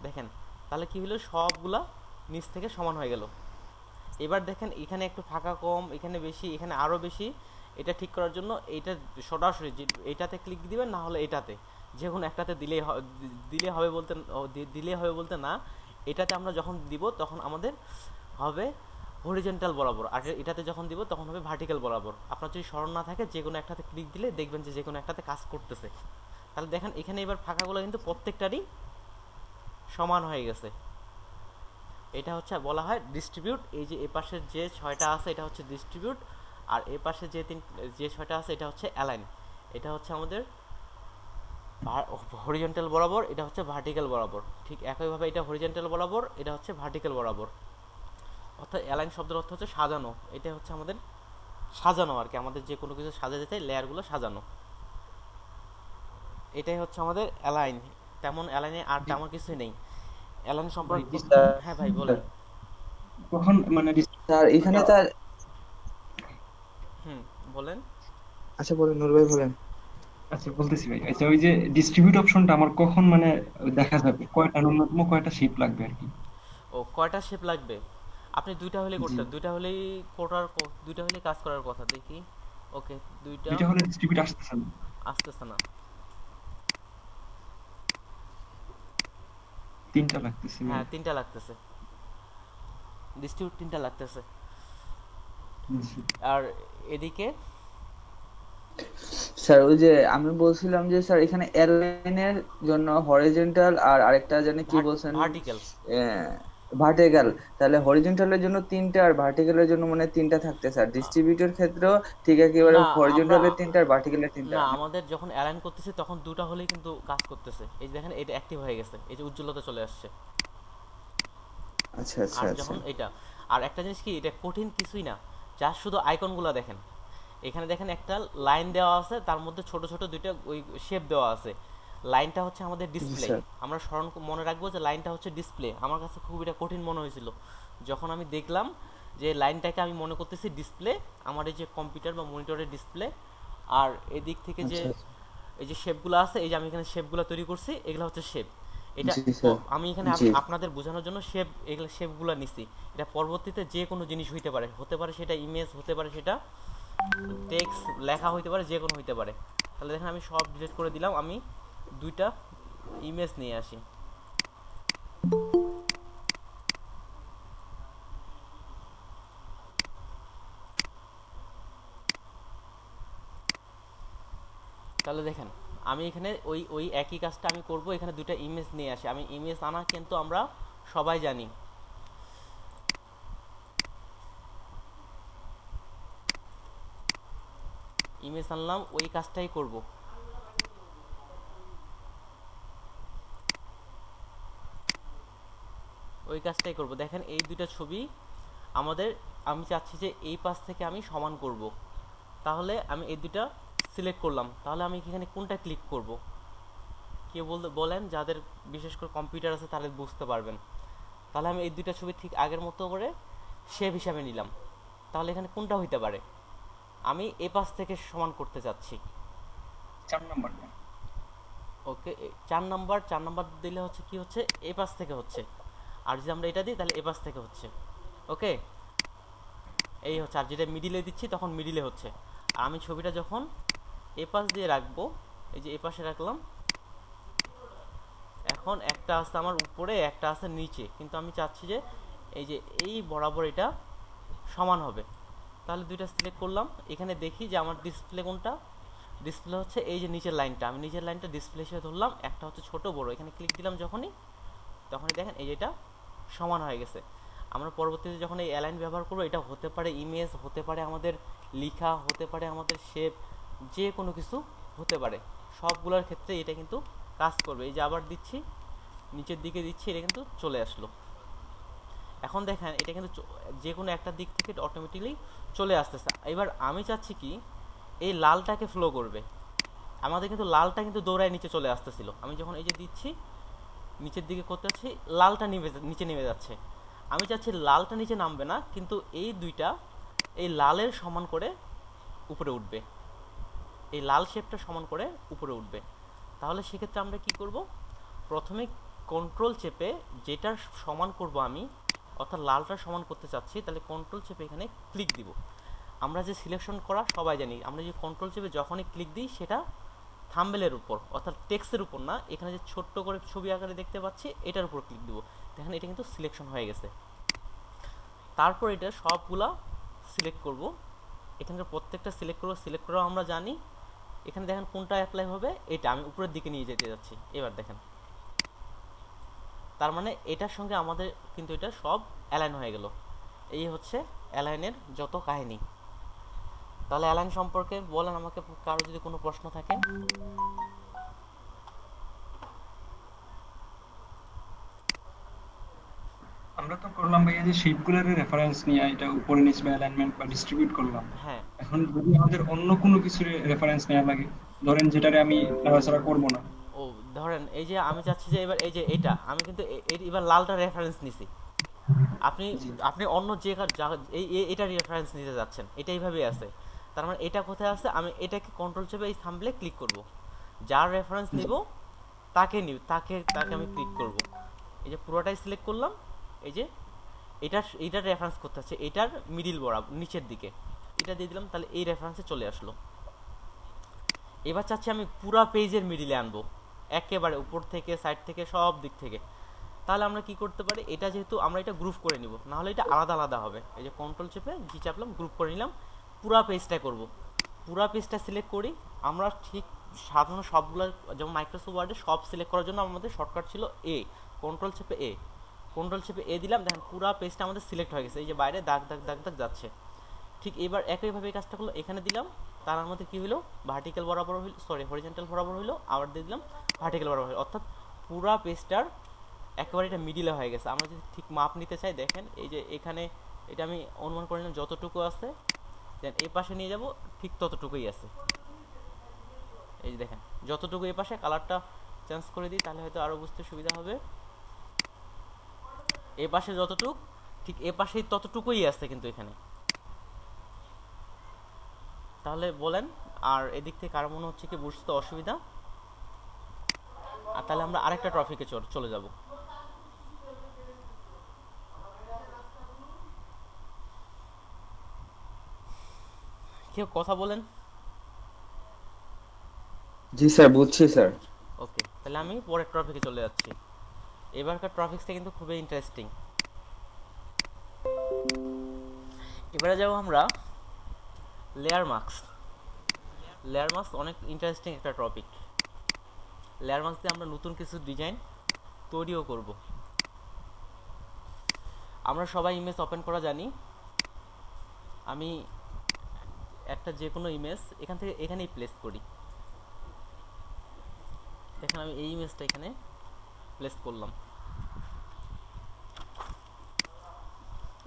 দেখেন তাহলে কি হলো, সবগুলা নিচ থেকে সমান হয়ে গেল। এবার দেখেন এখানে একটু ফাঁকা কম, এখানে বেশি, এখানে আরও বেশি। এটা ঠিক করার জন্য এইটা সরাসরি এটাতে ক্লিক দিবেন, না হলে এটাতে, যে কোনো একটাতে দিলে হবে বলতে না, এটাতে আমরা যখন দিব তখন আমাদের হবে হরিজন্টাল বরাবর, আর এটাতে যখন দিব তখন হবে ভার্টিক্যাল বরাবর। আপনার যদি স্মরণ না থাকে যে কোনো একটাতে ক্লিক দিলে দেখবেন যে কোনো একটাতে কাজ করতেছে। তাহলে দেখেন এখানে এবার ফাঁকাগুলো কিন্তু প্রত্যেকটারই সমান হয়ে গেছে। এটা হচ্ছে বলা হয় ডিস্ট্রিবিউট। এই যে এপাশের যে 6টা আছে এটা হচ্ছে ডিস্ট্রিবিউট, আর এপাশে যে 6টা আছে এটা হচ্ছে অ্যালাইন। এটা হচ্ছে আমাদের হরিজন্টাল বরাবর, এটা হচ্ছে ভার্টিক্যাল বরাবর। ঠিক একইভাবে এটা হরিজন্টাল বরাবর, এটা হচ্ছে ভার্টিক্যাল বরাবর। অর্থাৎ অ্যালাইন শব্দের অর্থ হচ্ছে সাজানো। এটা হচ্ছে আমাদের সাজানো আর কি, আমাদের যে কোনো কিছু সাজাতে চাই লেয়ারগুলো সাজানো। এটাই হচ্ছে আমাদের অ্যালাইন। তেমন অ্যালাইনে আর তেমন কিছু নেই অ্যালাইন সম্পর্কে। হ্যাঁ ভাই বলেন। কখন মানে স্যার এখানে তার, বলেন। আচ্ছা বলেন নূর ভাই বলেন। আচ্ছা বলতেছি ভাই, আচ্ছা ওই যে ডিস্ট্রিবিউট অপশনটা আমার কখন মানে দেখা যাবে, কয়টা ন্যূনতম কয়টা শিপ লাগবে আর কি? ও কয়টা শেপ লাগবে? আপনি দুইটা হলেই জি, করতেন, দুইটা হলেই কাজ করার কথা। দেখি, ওকে, দুইটা দুইটা হলে ডিস্ট্রিবিউট আসতেছে না। আসতেছে না। তিনটা লাগতেছে হ্যাঁ, ভাইয়া। তিনটা লাগতেছে, ডিস্ট্রিবিউট তিনটা লাগতেছে। জি আর এদিকে স্যার ওই যে আমি বলছিলাম যে স্যার এখানে এয়ারলাইনের জন্য হরিজন্টাল আর আরেকটা জানি কি বলছেন, ভার্টিক্যাল। ভার্টিক্যাল। তাহলে হরিজন্টালের জন্য তিনটা আর ভার্টিক্যালের জন্য মানে তিনটা থাকতে স্যার, ডিস্ট্রিবিউটের ক্ষেত্রেও ঠিক একেবারে না, আমরা হরিজন্টালের তিনটা আর ভার্টিক্যালের তিনটা। না, আমাদের যখন অ্যালাইন করতেছি তখন দুটো হলেই কিন্তু কাজ করতেছে। এই যে দেখেন, এটা অ্যাক্টিভ হয়ে গেছে, এই যে উজ্জ্বলতা চলে আসছে। আচ্ছা আচ্ছা আর আচ্ছা। যখন এটা, আর একটা জিনিস কি, এটা কঠিন কিছুই না, যা শুধু আইকনগুলো দেখেন। এখানে দেখেন একটা লাইন দেওয়া আছে, তার মধ্যে ছোট ছোট দুইটা ওই শেপ দেওয়া আছে। লাইনটা হচ্ছে আমাদের জি ডিসপ্লে। স্যার। আমরা মনে রাখবো যে লাইনটা হচ্ছে ডিসপ্লে। আমার কাছে খুব এটা কঠিন মনে হয়েছিল যখন আমি দেখলাম যে লাইনটাকে আমি মনে করতেছি ডিসপ্লে, আমার এই যে কম্পিউটার বা মনিটরের ডিসপ্লে। আর এদিক থেকে যে আচ্ছা আচ্ছা। এই যে শেপগুলো আছে, এই যে আমি এখানে শেপগুলো তৈরি করছি, এগুলো হচ্ছে শেপ। এটা জি স্যার। আমি এখানে জি আপনাদের বোঝানোর জন্য এগুলো শেপগুলো নিছি। এটা পরবর্তীতে যে কোনো জিনিস হতে পারে সেটা ইমেজ, হতে পারে সেটা টেক্সট লেখা, হইতে পারে যে কোনো হইতে পারে। তাহলে দেখেন আমি সব ডিলিট করে দিলাম, আমি দুইটা ইমেজ নিয়ে আসি। তাহলে দেখেন, আমি এখানে ওই ওই একই কাজটা আমি করব, এখানে দুইটা ইমেজ নিয়ে আসি। আমি ইমেজ আনা কিন্তু আমরা সবাই জানি। ইমেজ আনলাম, ওই কাজটাই করব। দেখেন এই দুইটা ছবি আমাদের, আমি চাচ্ছি যে এই পাশ থেকে আমি সমান করব। তাহলে আমি এই দুইটা সিলেক্ট করলাম, তাহলে আমি এখানে কোনটা ক্লিক করব? কেউ বলেন, যাদের বিশেষ করে কম্পিউটার আছে তাহলে বুঝতে পারবেন। তাহলে আমি এই দুইটা ছবি ঠিক আগের মতো করে শেপ হিসাবে নিলাম। তাহলে এখানে কোনটা হইতে পারে? আমি এ পাশ থেকে সমান করতে চাচ্ছি। 4 নাম্বারটা। ওকে, 4 নাম্বার দিলে হচ্ছে কি হচ্ছে, এ পাশ থেকে হচ্ছে। আর যদি আমরা এটা দিই তাহলে এ পাশ থেকে হচ্ছে। ওকে, এই হচ্ছে। আর যেটা মিডিলে দিচ্ছি তখন মিডিলে হচ্ছে। আর আমি ছবিটা যখন এ পাশ দিয়ে রাখবো, এই যে এ পাশে রাখলাম, এখন একটা আছে আমার উপরে, একটা আছে নিচে, কিন্তু আমি চাচ্ছি যে এই যে এই বরাবর এটা সমান হবে। তাহলে দুইটা সিলেক্ট করলাম, এখানে দেখি যে আমার ডিসপ্লে কোনটা। ডিসপ্লে হচ্ছে এই যে নিচের লাইনটা, আমি নিচের লাইনটা ডিসপ্লে হিসেবে ধরলাম। একটা হচ্ছে ছোট বড়, এখানে ক্লিক দিলাম তখনই দেখেন এই যেটা সমান হয়ে গেছে। আমরা পরবর্তীতে যখন এই অ্যালাইন ব্যবহার করবো, এটা হতে পারে ইমেজ, হতে পারে আমাদের লেখা, হতে পারে আমাদের শেপ, যে কোনো কিছু হতে পারে। সবগুলোর ক্ষেত্রে এটা কিন্তু কাজ করবে। এই যে আবার দিচ্ছি, নিচের দিকে দিচ্ছি, এটা কিন্তু চলে আসলো। এখন দেখেন এটা কিন্তু যে কোনো একটা দিক থেকে অটোমেটিকলি চলে আসতেছে। এবার আমি চাচ্ছি কি, এই লালটাকে ফ্লো করবে। আমাদের কিন্তু লালটা কিন্তু দৌড়ায় নিচে চলে আসতেছিল, আমি যখন এই যে দিচ্ছি নিচের দিকে করতে যাচ্ছি, লালটা নিচে নেমে যাচ্ছে। আমি চাচ্ছি লালটা নিচে নামবে না, কিন্তু এই দুইটা এই লালের সমান করে উপরে উঠবে, এই লাল শেপটা সমান করে উপরে উঠবে। তাহলে সেক্ষেত্রে আমরা কি করব, প্রথমে কন্ট্রোল চেপে যেটা সমান করব আমি, অর্থাৎ লালটা সমান করতে চাচ্ছি, তাহলে কন্ট্রোল চেপে এখানে ক্লিক দিব। আমরা যে সিলেকশন করা সবাই জানি, আমরা যে কন্ট্রোল চেপে যখনই ক্লিক দিই সেটা থাম্বনেলের উপর, অর্থাৎ টেক্সটের উপর না, এখানে যে ছোট্ট করে ছবি আকারে দেখতে পাচ্ছি এটার উপর ক্লিক দিব। দেখেন এটা কিন্তু সিলেকশন হয়ে গেছে। তারপর এটা সবগুলা সিলেক্ট করব, এখানকার প্রত্যেকটা সিলেক্ট করা আমরা জানি। এখানে দেখেন কোনটা অ্যাপ্লাই হবে, এটা আমি উপরের দিকে নিয়ে যেতে যাচ্ছি। এবার দেখেন, তার মানে এটার সঙ্গে আমাদের কিন্তু এটা সব অ্যালাইন হয়ে গেল। এই হচ্ছে অ্যালাইনের যত কাহিনী। তাহলে অ্যালাইন সম্পর্কে বলেন আমাকে, কারো যদি কোনো প্রশ্ন থাকে। আমরা তো করলাম ভাইয়া যে শেপগুলোর রেফারেন্স নিয়ে এটা উপরে নিচে বা অ্যালাইনমেন্ট বা ডিস্ট্রিবিউট করলাম। হ্যাঁ, এখন যদি আমাদের অন্য কোনো কিছুর রেফারেন্স নেওয়া লাগে, ধরেন যেটারে আমি নাড়াচাড়া করবো না। ও ধরেন এই যে আমি চাচ্ছি যে এবার এই যে এটা আমি কিন্তু এবার লালটা রেফারেন্স নিছি। আপনি জি আপনি অন্য এটা রেফারেন্স নিতে যাচ্ছেন, এটা এইভাবেই আছে। তার মানে এটা কোথায় আছে, আমি এটাকে কন্ট্রোল চেপে এই থাম্বলে ক্লিক করব, যার রেফারেন্স নিব তাকে আমি ক্লিক করব। এই যে পুরোটাই সিলেক্ট করলাম, এই যে এটার রেফারেন্স করতে হচ্ছে, এটার মিডিল বরাবর নিচের দিকে, এটা দিয়ে দিলাম, তাহলে এই রেফারেন্সে চলে আসলো। এবার চাচ্ছি আমি পুরা পেজের মিডিলে আনবো, একেবারে উপর থেকে, সাইড থেকে, সব দিক থেকে। তাহলে আমরা কি করতে পারি, এটা যেহেতু আমরা এটা গ্রুপ করে নিব, নাহলে এটা আলাদা আলাদা হবে। এই যে কন্ট্রোল চেপে জি চাপলাম, গ্রুপ করে নিলাম, পুরা পেজটা করব। পুরা পেজটা সিলেক্ট করি আমরা, ঠিক সাধারণ সবগুলো যেমন মাইক্রোসফট ওয়ার্ডে সব সিলেক্ট করার জন্য আমাদের শর্টকাট ছিল এ, কন্ট্রোল চেপে এ দিলাম, দেখেন পুরা পেজটা আমাদের সিলেক্ট হয়ে গেছে। এই যে বাইরে দাগ দাগ দাগ দাগ যাচ্ছে। ঠিক এবার একইভাবে এই কাজটা করলো, এখানে দিলাম, তার মধ্যে কি হলো, ভার্টিক্যাল বরাবর হইল, সরি হরিজন্টাল বরাবর হইলো, আবার দিয়ে দিলাম ভার্টিক্যাল বরাবর হইলো, অর্থাৎ পুরা পেজটার একেবারে এটা মিডিলে হয়ে গেছে। আমরা যদি ঠিক মাপ নিতে চাই, দেখেন এই যে এখানে এটা আমি অনুমান করে নিলাম যতটুকু আছে, দেন এই পাশে নিয়ে যাব, ঠিক ততটুকুই আছে। এই যে দেখেন যতটুকু এই পাশে, কালারটা চেঞ্জ করে দিই তাহলে হয়তো আরো বুঝতে সুবিধা হবে। এই পাশে যতটুকু, ঠিক এই পাশেই ততটুকুই আছে কিন্তু এখানে। তাহলে বলেন, আর এদিক থেকে কারো মনে হচ্ছে কি বুঝতে অসুবিধা? আর তাহলে আমরা আরেকটা টপিকে চলে যাব। কেউ কথা বলেন? জি স্যার, বুঝছি স্যার। ওকে, তাহলে আমি পরের টপিকে চলে যাচ্ছি। এবারকার টপিকসটা কিন্তু খুবই ইন্টারেস্টিং। এবারে যাব আমরা লেয়ার মাস্ক। লেয়ার মাস্ক অনেক ইন্টারেস্টিং একটা টপিক। লেয়ার মাস্ক দিয়ে আমরা নতুন কিছু ডিজাইন তৈরিও করব। আমরা সবাই ইমেজ ওপেন করা জানি। আমি একটা যে কোনো ইমেজ এখান থেকে এখানেই প্লেস করি। দেখেন আমি এই ইমেজটা এখানে প্লেস করলাম,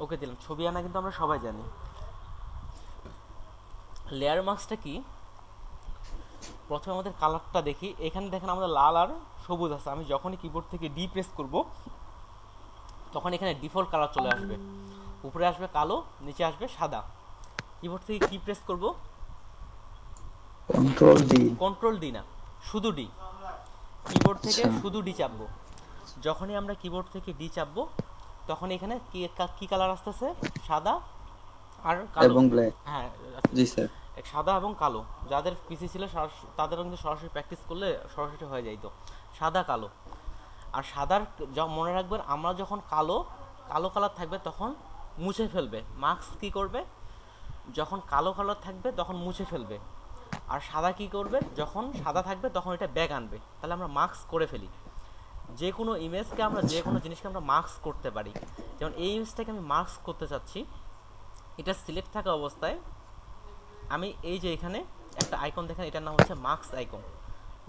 ওকে দিলাম। ছবি আনা কিন্তু আমরা সবাই জানি। লেয়ার মাস্কটা কি, প্রথমে আমাদের কালারটা দেখি। এখানে দেখেন আমাদের লাল আর সবুজ আছে। আমি যখনই কিবোর্ড থেকে ডি প্রেস করব তখন এখানে ডিফল্ট কালার চলে আসবে, উপরে আসবে কালো, নিচে আসবে সাদা। কিবোর্ড থেকে কি প্রেস করব, কন্ট্রোল ডি না, শুধু ডি। কিবোর্ড থেকে শুধু ডি চাপবো। যখনই আমরা কিবোর্ড থেকে ডি চাপবো তখন এখানে কি কালার আসতেছে, সাদা আর কালো এবং ব্ল্যাক। হ্যাঁ জি স্যার। সাদা এবং কালো। যাদের পিসি ছিল তাদের কিন্তু সরাসরি প্র্যাকটিস করলে সরাসরি হয়ে যাইতো সাদা কালো। আর সাদার মনে রাখবেন, আমরা যখন কালো কালার থাকবে তখন মুছে ফেলবে। মাস্ক কি করবে, যখন কালো কালার থাকবে তখন মুছে ফেলবে। আর সাদা কি করবে, যখন সাদা থাকবে তখন এটা ব্যাক আনবে। তাহলে আমরা মাস্ক করে ফেলি। যে কোনো ইমেজকে আমরা, যে কোনো জিনিসকে আমরা মাস্ক করতে পারি। যেমন এই ইমেজটাকে আমি মাস্ক করতে চাচ্ছি, এটা সিলেক্ট থাকা অবস্থায় আমি এই যে এখানে একটা আইকন দেখেন, এটার নাম হচ্ছে mask icon,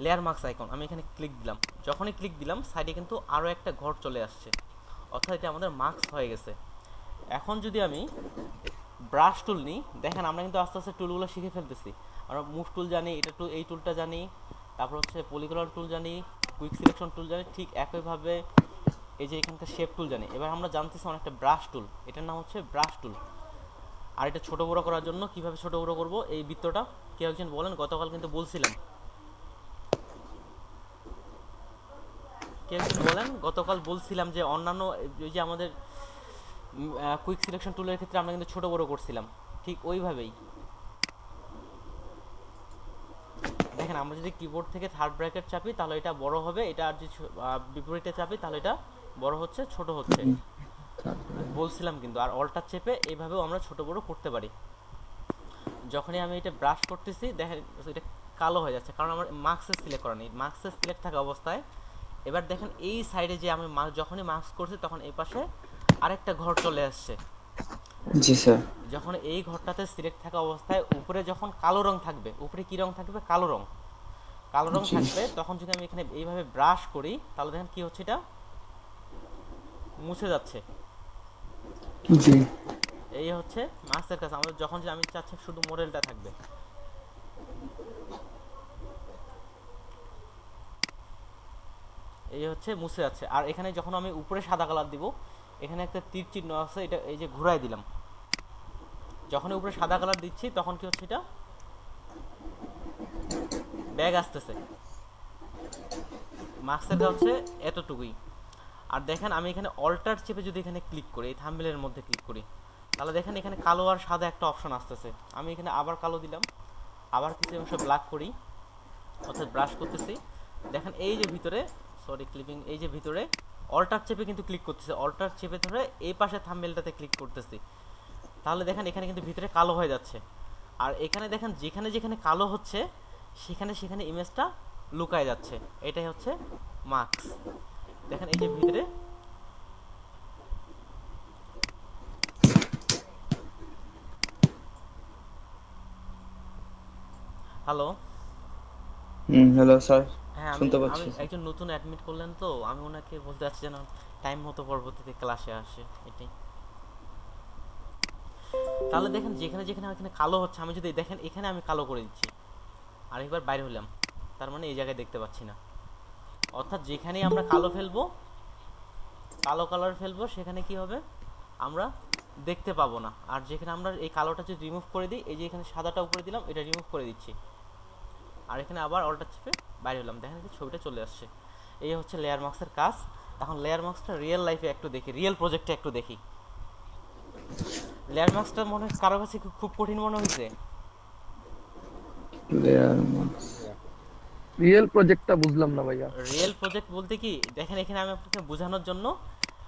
layer mask icon. আমি এখানে ক্লিক দিলাম, যখনই ক্লিক দিলাম সাইডে কিন্তু আরও একটা ঘর চলে আসছে, অর্থাৎ এটা আমাদের মাস্ক হয়ে গেছে। এখন যদি আমি ব্রাশ টুল নিই, দেখেন আমরা কিন্তু আস্তে আস্তে টুলগুলো শিখে ফেলতেছি। আমরা মুভ টুল জানি, এটা টুল, এই টুলটা জানি, তারপর হচ্ছে পলিগন টুল জানি, কুইক সিলেকশন টুল জানি, ঠিক একইভাবে এই যে এখানকার শেপ টুল জানি। এবার আমরা জানতেছি অনেকটা ব্রাশ টুল, এটার নাম হচ্ছে ব্রাশ টুল। আর এটা ছোটো বড়ো করার জন্য কিভাবে ছোটো বড়ো করবো, এই বৃত্তটা কেউ একজন বলেন, গতকাল কিন্তু বলছিলাম। কেউ একজন বলেন, গতকাল বলছিলাম যে অন্যান্য ওই যে আমাদের কুইক সিলেকশন টুলের ক্ষেত্রে আমরা কিন্তু ছোটো বড়ো করছিলাম, ঠিক ওইভাবেই। দেখেন আমরা যদি কিবোর্ড থেকে থার্ড ব্র্যাকেট চাপি তাহলে এটা বড় হবে, এটা আর যদি বিপরীতে চাপি তাহলে এটা বড় হচ্ছে, ছোট হচ্ছে, বলছিলাম কিন্তু। আর অল্টার চেপে এইভাবেও আমরা ছোট বড় করতে পারি। যখনই আমি এটা ব্রাশ করতেছি দেখেন এটা কালো হয়ে যাচ্ছে, কারণ আমার মাস্ক সিলেক্ট করা নেই। মাস্ক সিলেক্ট থাকা অবস্থায় এবার দেখেন এই সাইডে যে আমি যখনই মাস্ক করছি তখন এই পাশে আরেকটা ঘর চলে আসছে। জি স্যার। যখন এই ঘরটাতে সিলেক্ট থাকা অবস্থায় উপরে যখন কালো রং থাকবে, উপরে কি রং থাকবে, কালো রং থাকবে, তখন যদি আমি এখানে এইভাবে ব্রাশ করি তাহলে দেখেন কি হচ্ছে, এটা মুছে যাচ্ছে। জি। এই হচ্ছে মাস্কের কাজ। আমাদের যখন আমি চাচ্ছি শুধু মডেলটা থাকবে, এই হচ্ছে মুছে যাচ্ছে। আর এখানে যখন আমি উপরে সাদা কালার দিব, এখানে একটা তীর চিহ্ন আছে, এটা এই যে ঘুরাই দিলাম, যখন উপরে সাদা কালার দিচ্ছি তখন কি হচ্ছে, এটা ব্যাগ আসতেছে। মাস্কের কাজ হচ্ছে এতটুকুই। আর দেখেন আমি এখানে অল্টার চেপে যদি এখানে ক্লিক করি, এই থাম্বনেলের মধ্যে ক্লিক করি, তাহলে দেখেন এখানে কালো আর সাদা একটা অপশন আসতেছে। আমি এখানে আবার কালো দিলাম, আবার কিছু অংশ ব্ল্যাক করি, অর্থাৎ ব্রাশ করতেছি। দেখেন এই যে ভিতরে, সরি ক্লিপিং, এই যে ভিতরে অল্টার চেপে কিন্তু ক্লিক করতেছে, অল্টার চেপে ধরে এই পাশে থাম্বনেলটাতে ক্লিক করতেছি, তাহলে দেখেন এখানে কিন্তু ভিতরে কালো হয়ে যাচ্ছে। আর এখানে দেখেন যেখানে যেখানে কালো হচ্ছে সেখানে সেখানে ইমেজটা লুকায় যাচ্ছে, এটাই হচ্ছে মার্কস। দেখেন এই যে ভিতরে হ্যালো হ্যালো স্যার, হ্যাঁ, আমি শুনতে আমি পাচ্ছি স্যার। একজন নতুন অ্যাডমিট করলেন, তো আমি ওনাকে বলতে চাচ্ছি যেন টাইম মতো পরবর্তীতে ক্লাসে আসে, এটাই। তাহলে দেখেন যেখানে যেখানে এখানে কালো হচ্ছে, আমি যদি দেখেন এখানে আমি কালো করে দিচ্ছি, আরেকবার বাইরে হলাম, তার মানে এই জায়গায় দেখতে পাচ্ছি না। অর্থাৎ যেখানেই আমরা কালো ফেলবো, কালো কালার ফেলবো, সেখানে কি হবে আমরা দেখতে পাবো না। আর যেখানে আমরা এই কালোটা যদি রিমুভ করে দিই, এই যে এখানে সাদাটা উপরে দিলাম, এটা রিমুভ করে দিচ্ছি, আর এখানে আবার অল্টার চেপে বাইরে হলাম, দেখেন কি ছবিটা চলে আসছে। এই হচ্ছে লেয়ার মার্কসের কাজ। এখন লেয়ার মার্কসটা রিয়েল লাইফে একটু দেখি, রিয়েল প্রজেক্টে একটু দেখি। লেয়ার মার্কসটা মনে হয় কারো কাছে খুব কঠিন মনে হয়েছে? লেয়ার মার্কস, রিয়েল প্রজেক্টটা বুঝলাম না ভাইয়া। রিয়েল প্রজেক্ট বলতে কি, দেখেন এখানে আমি আপনাকে বোঝানোর জন্য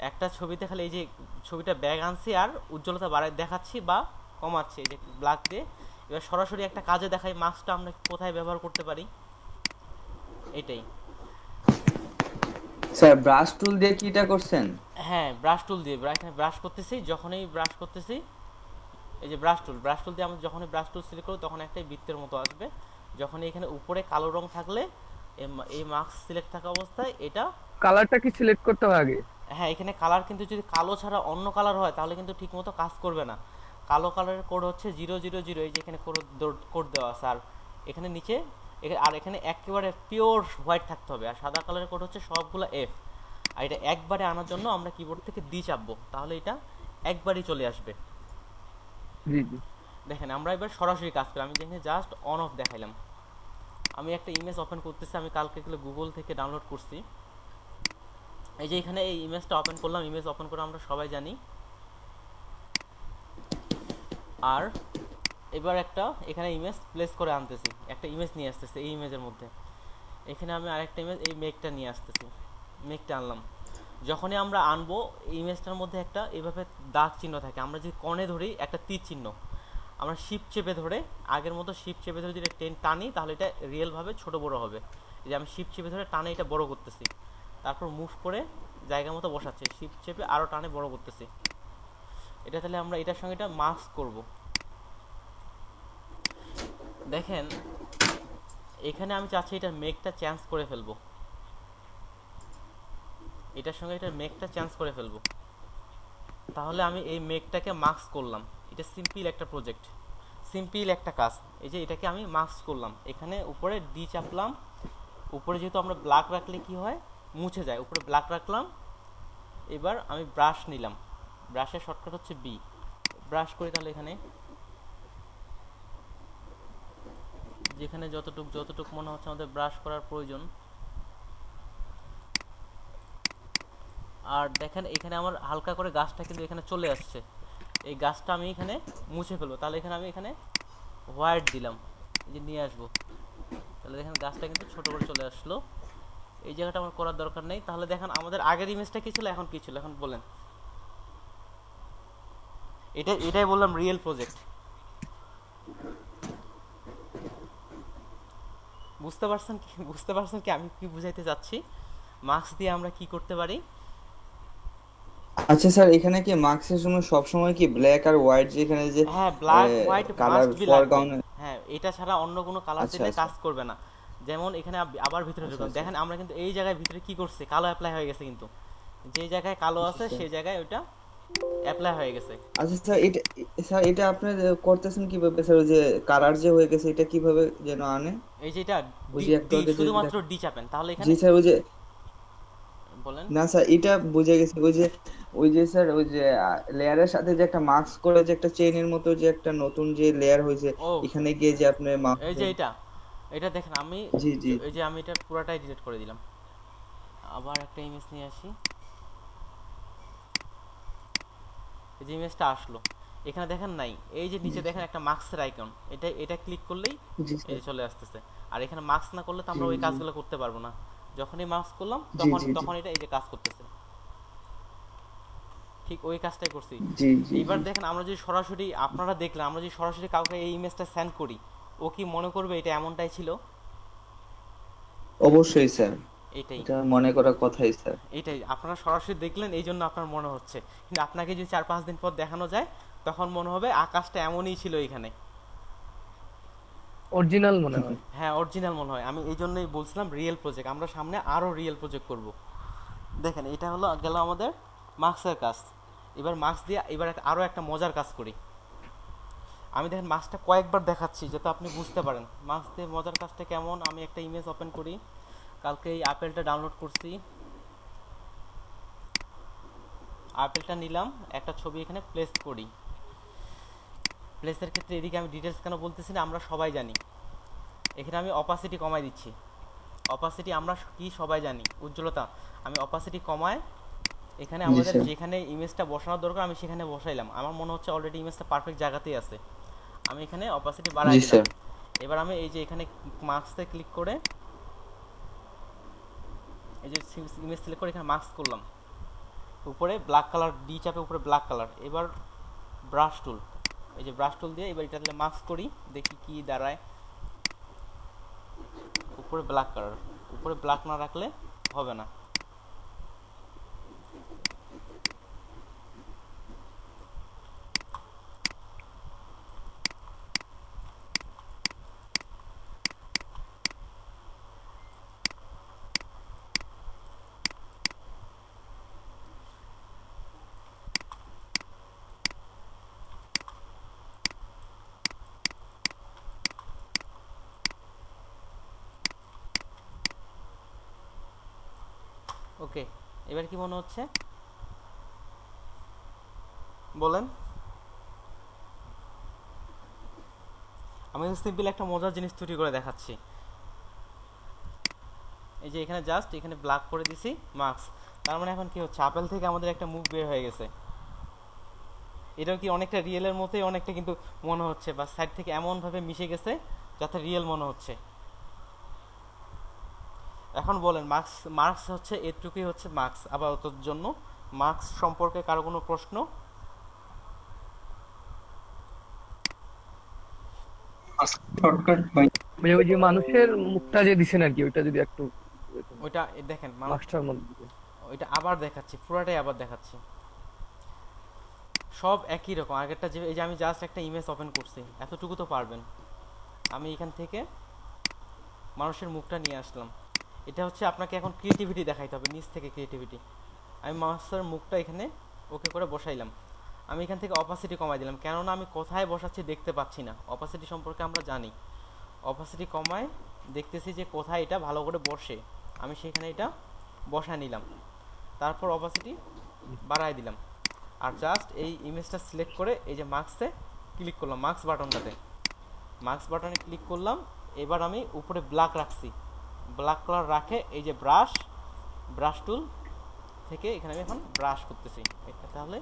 একটা ছবিতে খালি এই যে ছবিটা ব্যাগ আনছি আর উজ্জ্বলতা বাড়ায় দেখাচ্ছি বা কমাচ্ছি, এই যে ব্ল্যাক দিয়ে। এবার সরাসরি একটা কাজে দেখাই মার্কসটা আমরা কোথায় ব্যবহার করতে পারি, এটাই। স্যার ব্রাশ টুল দিয়ে কি এটা করছেন? হ্যাঁ, ব্রাশ টুল দিয়ে এখানে ব্রাশ করতেছি, যখনই ব্রাশ করতেছি এই যে ব্রাশ টুল দিয়ে আমরা যখনই ব্রাশ টুল সিলেক্ট করব তখন একটা বৃত্তের মতো আসবে। যখন এখানে উপরে কালো রং থাকলে এই মার্কস সিলেক্ট থাকা অবস্থায় এটা, কালারটা কি সিলেক্ট করতে হবে আগে? হ্যাঁ এখানে কালার কিন্তু যদি কালো ছাড়া অন্য কালার হয় তাহলে কিন্তু ঠিকমতো কাজ করবে না। কালো কালারের কোড হচ্ছে 000, এই যে এখানে কোড দেওয়া আছে, আর এখানে নিচে আর এখানে একেবারে পিওর হোয়াইট থাকতে হবে, আর সাদা কালারের কোড হচ্ছে সবগুলো এফ। আর এটা একবারে আনার জন্য আমরা কিবোর্ড থেকে ডি চাপবো, তাহলে এটা একবারই চলে আসবে। জি জি। দেখেন আমরা এবার সরাসরি কাজ করি, আমি যেখানে জাস্ট অন অফ দেখাইলাম। আমি একটা ইমেজ ওপেন করতেছি, আমি কালকে এগুলো গুগল থেকে ডাউনলোড করছি। এই যে এখানে এই ইমেজটা ওপেন করলাম, ইমেজ ওপেন করে আমরা সবাই জানি। আর এবার একটা এখানে ইমেজ প্লেস করে আনতেছি, একটা ইমেজ নিয়ে আসতেছি এই ইমেজের মধ্যে। এখানে আমি আরেকটা ইমেজ, এই মেঘটা নিয়ে আসতেছি, মেঘটা আনলাম। যখনই আমরা আনবো এই ইমেজটার মধ্যে একটা এইভাবে দাগ চিহ্ন থাকে, আমরা যদি কর্নে ধরি একটা তীর চিহ্ন, আমরা শিপ চেপে ধরে আগের মতো শিপ চেপে ধরে যদি টানি তাহলে এটা রিয়েলভাবে ছোট বড় হবে। এই যে আমি শিপ চেপে ধরে টানে এটা বড় করতেছি, তারপর মুভ করে জায়গা মতো বসাচ্ছি, শিপ চেপে আরও টানে বড় করতেছি। এটা তাহলে আমরা এটার সঙ্গে এটা মাস্ক করব। দেখেন এখানে আমি চাচ্ছি এটার মেঘটা চেঞ্জ করে ফেলবো, এটার সঙ্গে এটার মেঘটা চেঞ্জ করে ফেলবো। তাহলে আমি এই মেঘটাকে মাস্ক করলাম। এটা সিম্পল একটা প্রজেক্ট, সিম্পল একটা কাজ। এই যে এটাকে আমি মাস্ক করলাম, এখানে উপরে ডি চাপলাম, উপরে যেহেতু আমরা ব্ল্যাক রাখলে কি হয় মুছে যায়, উপরে ব্ল্যাক রাখলাম। এবার আমি ব্রাশ নিলাম, ব্রাশের শর্টকাট হচ্ছে বি, ব্রাশ করি। তাহলে এখানে যেখানে যতটুক মনে হচ্ছে আমাদের ব্রাশ করার প্রয়োজন। আর দেখেন এখানে আমার হালকা করে গাছটা কিন্তু এখানে চলে আসছে, এই গাছটা আমি এখানে মুছে ফেলবো। তাহলে এখানে আমি এখানে হোয়াইট দিলাম, এই যে নিয়ে আসবো, তাহলে দেখেন গাছটা কিন্তু ছোট করে চলে আসলো। এই জায়গাটা আমার করার দরকার নেই। তাহলে দেখেন আমাদের আগের ইমেজটা কি ছিল, এখন কি ছিল, এখন বলেন। এটাই বললাম রিয়েল প্রজেক্ট। বুঝতে পারছেন কি আমি কি বুঝাইতে চাচ্ছি, মার্কস দিয়ে আমরা কি করতে পারি। আচ্ছা স্যার, এখানে কি মার্কসের জন্য সব সময় কি ব্ল্যাক আর হোয়াইট, যেখানে যে হ্যাঁ black white colour must be foreground, লাগবে। হ্যাঁ এটা ছাড়া অন্য কোনো কালার আচ্ছা দিলে আচ্ছা কাজ করবে না। যেমন এখানে আবার ভিতরে আচ্ছা ঢুকলাম, আচ্ছা দেখেন আমরা কিন্তু এই জায়গায় ভিতরে কি করছি, কালো অ্যাপ্লাই হয়ে গেছে, কিন্তু যে জায়গায় কালো আচ্ছা আছে স্যার। সেই জায়গায় ওইটা অ্যাপ্লাই হয়ে গেছে। আচ্ছা স্যার এটা আপনি করতেছেন কিভাবে স্যার? ওই যে কালার যে হয়ে গেছে এটা কিভাবে যেন আনে? এই যে এটা ওই ডি যে একটু ডি আগে যে শুধুমাত্র ডি চাপেন, তাহলে এখানে জি স্যার, ওই যে বলেন। না স্যার এটা বুঝে গেছি, ওই যে স্যার ওই যে লেয়ারের সাথে যে একটা মাস্ক করে যে একটা চেইনের মতো যে একটা নতুন যে লেয়ার হয়েছে, ও এখানে গিয়ে যে আপনি এই যে এটা দেখেন জি জি এই যে আমি এটা পুরাটাই ডিলিট করে দিলাম। আবার একটা ইমেজ নিয়ে আসি, এই যে ইমেজটা আসলো, এখানে দেখেন নাই, এই যে নিচে জি দেখেন স্যার। একটা মার্কসের আইকন, এটা ক্লিক করলেই জি এই স্যার। যে চলে আসতেছে। আর এখানে মার্কস না করলে তো জি আমরা ওই জি কাজগুলো করতে পারবো না। যখনই মার্কস করলাম জি তখন জি জি তখন এটা এই যে কাজ করতেছে, ঠিক ওই কাজটাই করছি। জি জি এইবার জি। দেখেন আমরা যদি সরাসরি, আপনারা দেখলেন, আমরা যদি সরাসরি কাউকে এই ইমেজটা সেন্ড করি, ও কি মনে করবে এটা এমনটাই ছিল? অবশ্যই স্যার, এটাই, এটা মনে করার কথাই স্যার। এটাই আপনারা সরাসরি দেখলেন এই জন্য আপনার মনে হচ্ছে, কিন্তু আপনাকে যদি 4-5 দিন পর দেখানো যায় তখন মনে হবে আকাশটা এমনই ছিল এখানে। অরিজিনাল মনে হয়। হ্যাঁ অরিজিনাল মনে হয়। আমি এই জন্যই বলছিলাম রিয়েল প্রজেক্ট, আমরা সামনে আরও রিয়েল প্রজেক্ট করব। দেখেন এটা হলো গেল আমাদের মার্কসের কাজ। এবার মার্কস দিয়ে এবার আরও একটা মজার কাজ করি। আমি দেখেন মার্কসটা কয়েকবার দেখাচ্ছি যাতে আপনি বুঝতে পারেন মার্কস দিয়ে মজার কাজটা কেমন। আমি একটা ইমেজ ওপেন করি, কালকে এই আপেলটা ডাউনলোড করছি, আপেলটা নিলাম, একটা ছবি এখানে প্লেস করি। প্লেসের ক্ষেত্রে এদিকে আমি ডিটেলস কেন বলতেছি না, আমরা সবাই জানি। এখানে আমি অপাসিটি কমাই দিচ্ছি। অপাসিটি আমরা কি সবাই জানি, উজ্জ্বলতা। আমি অপাসিটি কমায় এখানে জি আমাদের স্যার। যেখানে ইমেজটা বসানোর দরকার আমি সেখানে বসাইলাম। আমার মনে হচ্ছে অলরেডি ইমেজটা পারফেক্ট জায়গাতেই আছে, আমি এখানে অপাসিটি বাড়াই জি দিলাম। স্যার। এবার আমি এই যে এখানে মার্কসে ক্লিক করে, এই যে ইমেজ সিলেক্ট করে এখানে মার্কস করলাম, উপরে ব্ল্যাক কালার, ডি চাপে উপরে ব্ল্যাক কালার। এবার ব্রাশ টুল, এই যে ব্রাশ টুল দিয়ে এবার এটা দিলে মার্কস করি, দেখি কি দাঁড়ায়। উপরে ব্ল্যাক কালার, উপরে ব্ল্যাক না রাখলে হবে না। ওকে, এবার কি মনে হচ্ছে বলেন? আমি সিম্পল একটা মজার জিনিস তৈরি করে দেখাচ্ছি। এই যে এখানে জাস্ট এখানে ব্ল্যাক করে দিছি মার্কস, তার মানে এখন কি হচ্ছে, আপেল থেকে আমাদের একটা মুখ বের হয়ে গেছে। এটাও কি অনেকটা রিয়েলের মতোই অনেকটা কিন্তু মনে হচ্ছে, বা সাইড থেকে এমনভাবে মিশে গেছে যাতে রিয়েল মনে হচ্ছে। এখন বলেন মার্কস, মার্কস হচ্ছে এটুকুই হচ্ছে মার্কস আপাততর জন্য। মার্কস সম্পর্কে কারো কোনো প্রশ্ন? শর্টকাট ভাই। মানে ওই যে মানুষের মুখটা যে দিছেন আর কি, ওইটা যদি একটু ওইটা দেখেন মানুষ, মাস্টার মধ্যে। ওইটা আবার দেখাচ্ছি, পুরাটাই আবার দেখাচ্ছি। সব একই রকম আগেরটা, যে এই যে আমি জাস্ট একটা ইমেজ ওপেন করছি, এতটুকু তো পারবেন। আমি এখান থেকে মানুষের মুখটা নিয়ে আসলাম। এটা হচ্ছে আপনাকে এখন ক্রিয়েটিভিটি দেখাইতে হবে, নিচ থেকে ক্রিয়েটিভিটি। আমি মানুষের মুখটা এখানে ওকে করে বসাইলাম। আমি এখান থেকে অপাসিটি কমাই দিলাম, কেননা আমি কোথায় বসাচ্ছি দেখতে পাচ্ছি না। অপাসিটি সম্পর্কে আমরা জানি, অপাসিটি কমায় দেখতেছি যে কোথায় এটা ভালো করে বসে, আমি সেখানে এটা বসায় নিলাম। তারপর অপাসিটি বাড়ায় দিলাম, আর জাস্ট এই ইমেজটা সিলেক্ট করে এই যে মার্কসে ক্লিক করলাম, মার্কস বাটনটাতে, মার্কস বাটনে ক্লিক করলাম। এবার আমি উপরে ব্ল্যাক রাখছি, ব্ল্যাক কালার রাখে এই যে ব্রাশ টুল থেকে এখানে আমি এখন ব্রাশ করতেছি এটা। তাহলে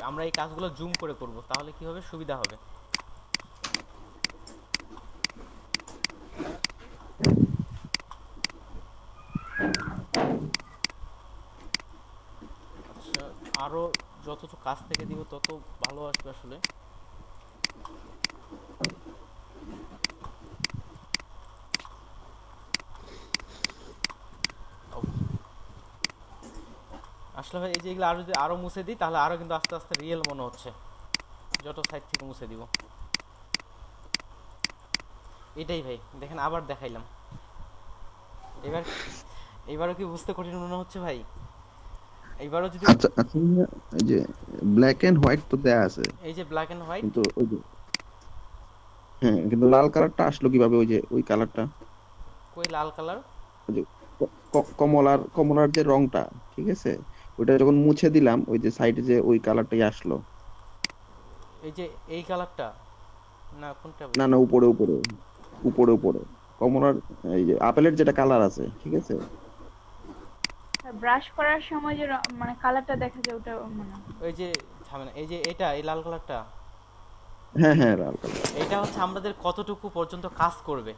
আমরা এই কাজগুলো জুম করে করব, তাহলে কি হবে, সুবিধা হবে। আচ্ছা, আরো যত কাছ থেকে দিব তত ভালো আসবে আসলে। ও, আসলে ভাই এই যে এগুলো আরো যদি আরো মুছে দিই তাহলে আরো কিন্তু আস্তে আস্তে রিয়েল মনে হচ্ছে, যত সাইড থেকে মুছে দিব। এটাই ভাই দেখেন আবার দেখাইলাম। এবার এবারও কি বুঝতে কঠিন মনে হচ্ছে ভাই? এবারও যদি আচ্ছা আচ্ছা, এই যে ব্ল্যাক এন্ড হোয়াইট তো দেয়া আছে, এই যে ব্ল্যাক এন্ড হোয়াইট, কিন্তু ওই যে হ্যাঁ, কিন্তু লাল কালারটা আসলো কিভাবে? ওই যে ওই কালারটা, কই লাল কালার? ওই যে কমলার কমলার যে রংটা, ঠিক আছে, ওইটা যখন মুছে দিলাম ওই যে সাইডে যে ওই কালারটাই আসলো। এই যে এই কালারটা, না কোনটা ভাই? না না, উপরে উপরে উপরে উপরে কমলার এই যে আপেলের যেটা কালার আছে, ঠিক আছে? ব্রাশ করার সময় যে মানে কালারটা দেখা যায় ওটা মানে ওই যে ঝামেলা, এই যে এটা এই লাল কালারটা, হ্যাঁ হ্যাঁ, লাল কালার। এটা হচ্ছে আমাদের কতটুকু পর্যন্ত কাজ করবে।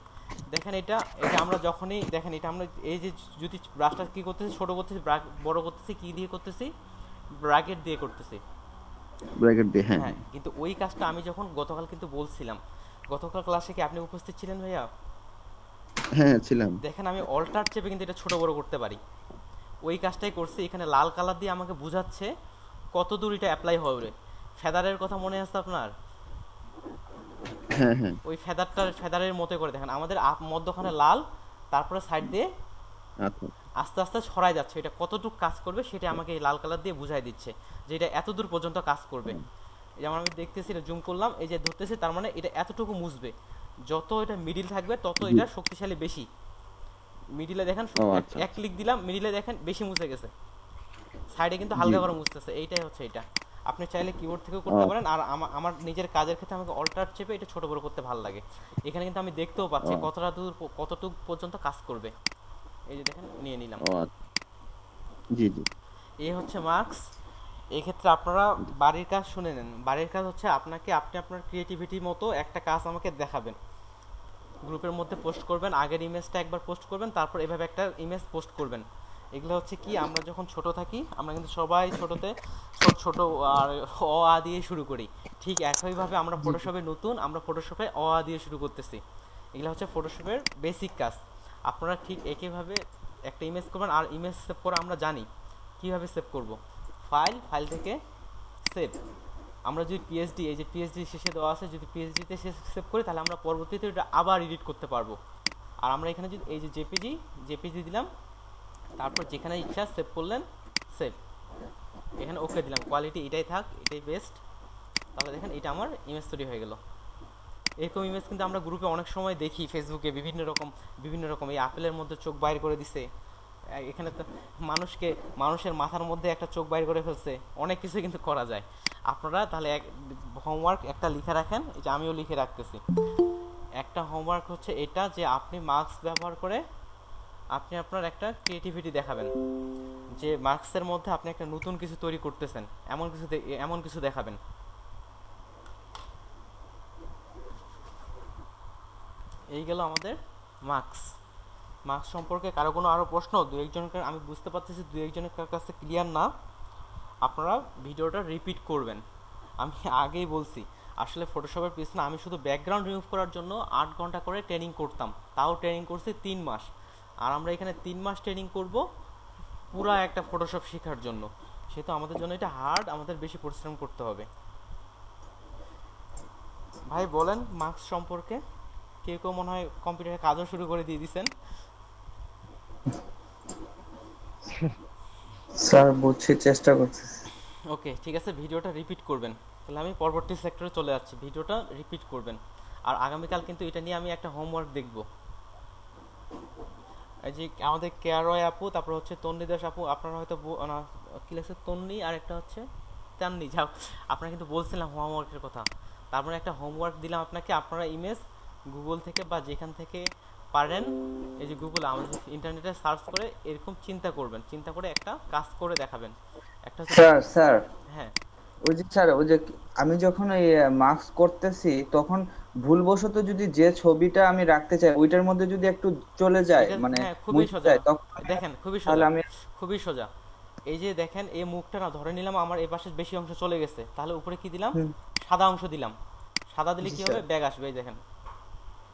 দেখেন এটা এটা আমরা যখনই দেখেন এটা আমরা এই যে যদি ব্রাশটা কি করতেছি, ছোট করতেছি, বড় করতেছি, কি দিয়ে করতেছি, ব্র্যাকেট দিয়ে করতেছি। ব্র্যাকেট দিয়ে, হ্যাঁ হ্যাঁ, কিন্তু ওই কাজটা আমি যখন গতকাল কিন্তু বলছিলাম, গতকাল ক্লাসে কি আপনি উপস্থিত ছিলেন ভাইয়া? হ্যাঁ ছিলাম। দেখেন আমি অল্টার চেপে কিন্তু এটা ছোট বড় করতে পারি। ওই কাজটাই করছি। এখানে লাল কালার দিয়ে আমাকে বোঝাচ্ছে কত দূর এটা অ্যাপ্লাই হবে। ফেদারের কথা মনে আছে আপনার? হ্যাঁ হ্যাঁ, ওই ফেদারের মতো করে দেখেন আমাদের মধ্যখানে লাল, তারপরে সাইড দিয়ে আচ্ছা আস্তে আস্তে ছড়ায় যাচ্ছে। এটা কতটুকু কাজ করবে সেটা আমাকে এই লাল কালার দিয়ে বুঝাই দিচ্ছে যে এটা এত দূর পর্যন্ত কাজ করবে। যেমন আমি দেখতেছি, এটা জুম করলাম, এই যে ধরতেছি, তার মানে এটা এতটুকু মুছবে। যত এটা মিডিল থাকবে তত জি। এটা শক্তিশালী বেশি। মিডিলে দেখেন ও আচ্ছা এক ক্লিক দিলাম, মিডিলে দেখেন বেশি মুছে গেছে, সাইডে কিন্তু জি হালকা জি। করে মুছতেছে। এইটাই হচ্ছে এটা। আপনি চাইলে কিবোর্ড থেকেও ও করতে পারেন, আর আমার নিজের কাজের ক্ষেত্রে আমাকে অল্টার চেপে এটা ছোট বড় করতে ভালো লাগে। এখানে কিন্তু আমি দেখতেও পাচ্ছি ও কতটা দূর কতটুকু পর্যন্ত কাজ করবে। এই যে দেখেন নিয়ে নিলাম। ও আচ্ছা, জি জি এই হচ্ছে মার্কস। এক্ষেত্রে আপনারা বাড়ির কাজ শুনে নেন। বাড়ির কাজ হচ্ছে আপনি আপনার ক্রিয়েটিভিটির মতো একটা কাজ আমাকে দেখাবেন, গ্রুপের মধ্যে পোস্ট করবেন, আগের ইমেজটা একবার পোস্ট করবেন, তারপর এভাবে একটা ইমেজ পোস্ট করবেন। এগুলো হচ্ছে কি, আমরা যখন ছোট থাকি আমরা কিন্তু সবাই ছোটতে ছোট ছোট আর অ আ দিয়ে শুরু করি। ঠিক একইভাবে আমরা জি জি। ফটোশপে নতুন, আমরা ফটোশপে অ আ দিয়ে শুরু করতেছি। এগুলো হচ্ছে ফটোশপের বেসিক কাজ। আপনারা ঠিক একইভাবে একটা ইমেজ করবেন। আর ইমেজ সেভ করা আমরা জানি কিভাবে সেভ করব। ফাইল থেকে সেভ। আমরা যদি পিএইচডি, এই যে পিএইচডি শেষে দেওয়া আছে, যদি পিএইচডিতে সেভ করি তাহলে আমরা পরবর্তীতে এটা আবার এডিট করতে পারবো। আর আমরা এখানে যদি এই যে জেপিজি দিলাম, তারপর যেখানে ইচ্ছা সেভ করলেন, সেভ, এখানে ওকে দিলাম, কোয়ালিটি এটাই থাক, এটাই বেস্ট। তাহলে দেখেন এটা আমার ইমেজ তৈরি হয়ে গেল। এরকম ইমেজ কিন্তু আমরা গ্রুপে অনেক সময় দেখি, ফেসবুকে বিভিন্ন রকম এই আপেলের মধ্যে চোখ বাইর করে দিছে, এখানে তো মানুষের মাথার মধ্যে একটা চোখ বাইর করে ফেলছে, অনেক কিছু কিন্তু করা যায়। আপনারা তাহলে হোমওয়ার্ক একটা লিখে রাখেন, এই যে আমিও লিখে রাখতেছি। একটা হোমওয়ার্ক হচ্ছে এটা, যে আপনি মার্কস ব্যবহার করে আপনি আপনার একটা ক্রিয়েটিভিটি দেখাবেন, যে মার্কসের মধ্যে আপনি একটা নতুন কিছু তৈরি করতেছেন, এমন কিছু দেখাবেন। এই গেল আমাদের মার্কস। মার্কস সম্পর্কে কারো কোনো আরও প্রশ্ন? দু একজনকে আমি বুঝতে পারতেছি দু একজনের কাছে ক্লিয়ার না। আপনারা ভিডিওটা রিপিট করবেন। আমি আগেই বলছি, আসলে ফটোশপের পিছনে আমি শুধু ব্যাকগ্রাউন্ড রিমুভ করার জন্য 8 ঘন্টা করে ট্রেনিং করতাম, তাও ট্রেনিং করছি 3 মাস। আর আমরা এখানে 3 মাস ট্রেনিং করব পুরা একটা ফটোশপ শেখার জন্য। সেহেতু আমাদের জন্য এটা হার্ড, আমাদের বেশি পরিশ্রম করতে হবে। ভাই বলেন মার্কস সম্পর্কে। কেউ কেউ মনে হয় কম্পিউটারে কাজও শুরু করে দিয়ে দিছেন। স্যার বুঝছি, চেষ্টা করতেছি। ওকে ঠিক আছে, ভিডিওটা রিপিট করবেন। তাহলে আমি পরবর্তী সেক্টরে চলে যাচ্ছি, ভিডিওটা রিপিট করবেন। আর আগামীকাল কিন্তু এটা নিয়ে আমি একটা হোমওয়ার্ক দেখব। এই যে আমাদের কেয়ারয় আপু, তারপর হচ্ছে তন্নি দাস আপু, আপনারা হয়তো কি লাগছে, তন্নি আর একটা হচ্ছে তেমনি, যাও আপনারা কিন্তু বলছিলাম হোমওয়ার্কের কথা। তারপরে একটা হোমওয়ার্ক দিলাম আপনাকে, আপনারা ইমেজ গুগল থেকে বা যেখান থেকে পারেন, এই যে গুগল আমাদের ইন্টারনেটে সার্চ করে এরকম চিন্তা করবেন, চিন্তা করে একটা কাজ করে দেখাবেন। একটা হচ্ছে স্যার হ্যাঁ ওই যে আমি যখন ওই মার্কস করতেছি তখন ভুলবশত যদি যে ছবিটা আমি রাখতে চাই ওইটার মধ্যে যদি একটু চলে যায়, এটা মানে হ্যাঁ খুবই মুছে সোজা। যায়, তখন দেখেন খুবই তাহলে সোজা, আমি খুবই সোজা। এই যে দেখেন এই মুখটা না ধরে নিলাম, আমার এই পাশে বেশি অংশ চলে গেছে, তাহলে উপরে কি দিলাম, হুম, সাদা অংশ দিলাম। সাদা দিলে জি কি স্যার। হবে, ব্যাগ আসবে, এই দেখেন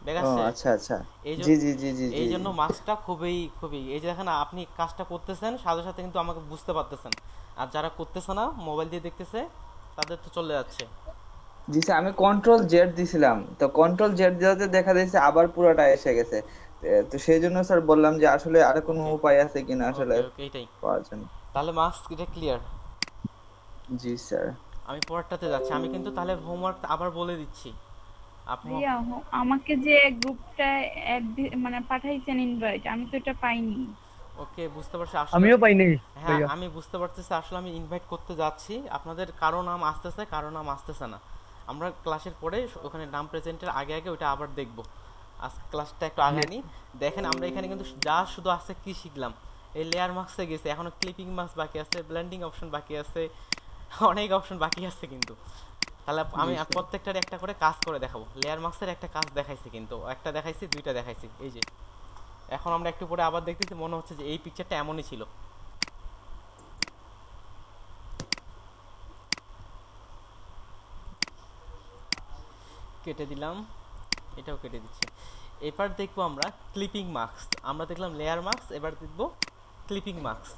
ব্যাগ ও আসছে। আচ্ছা আচ্ছা, এই জি জন্য জি জি জি জি এই জি। জন্য মাস্কটা খুবই খুবই, এই যে দেখেন আপনি কাজটা করতেছেন সাথে সাথে কিন্তু আমাকে বুঝতে পারতেছেন, আর যারা করতেছে না মোবাইল দিয়ে দেখতেছে তাদের তো চলে যাচ্ছে। জি স্যার, আমি কন্ট্রোল জেড দিছিলাম, তো কন্ট্রোল জেড দিতে দেখা যাচ্ছে আবার পুরোটা এসে গেছে। তো সেই জন্য স্যার বললাম যে আসলে আর কোনো ওকে উপায় আছে কিনা আসলে ওকে ওকে এইটাই। পাওয়ার জন্য। তাহলে মাস্ক এটা ক্লিয়ার। জি স্যার। আমি পরেরটাতে যাচ্ছি। আমি কিন্তু তাহলে হোমওয়ার্ক আবার বলে দিচ্ছি। আপনি ভাইয়া আমাকে যে গ্রুপটা অ্যাড মানে পাঠাইছেন ইনভাইট, আমি তো এটা পাইনি। ওকে বুঝতে পারছি আসলে। আমিও পাই নাই হ্যাঁ ভাইয়া। আমি বুঝতে পারতেছি, আসলে আমি ইনভাইট করতে যাচ্ছি, আপনাদের কারো নাম আসতেছে কারো নাম আসতেছে না। আমরা ক্লাসের পরে ওখানে নাম প্রেজেন্টের আগে আগে ওইটা আবার দেখব। আজকে ক্লাসটা একটু আগানি। দেখেন আমরা এখানে কিন্তু যা শুধু আজকে কি শিখলাম, এই লেয়ার মার্কসে গেছে, এখনো ক্লিপিং মার্কস বাকি আছে, ব্লেন্ডিং অপশন বাকি আছে, অনেক অপশন বাকি আছে কিন্তু। তাহলে আমি জি স্যার। প্রত্যেকটার একটা করে কাজ করে দেখাবো। লেয়ার মার্কসের একটা কাজ দেখাইছি, কিন্তু একটা দেখাইছি, দুইটা দেখাইছি। এই যে এখন আমরা একটু পরে আবার দেখতেছি, মনে হচ্ছে যে এই পিকচারটা এমনই ছিল। কেটে দিলাম, এটাও কেটে দিচ্ছি। এবার দেখবো আমরা ক্লিপিং মার্কস। আমরা দেখলাম লেয়ার মার্কস, এবার দেখবো ক্লিপিং মার্কস।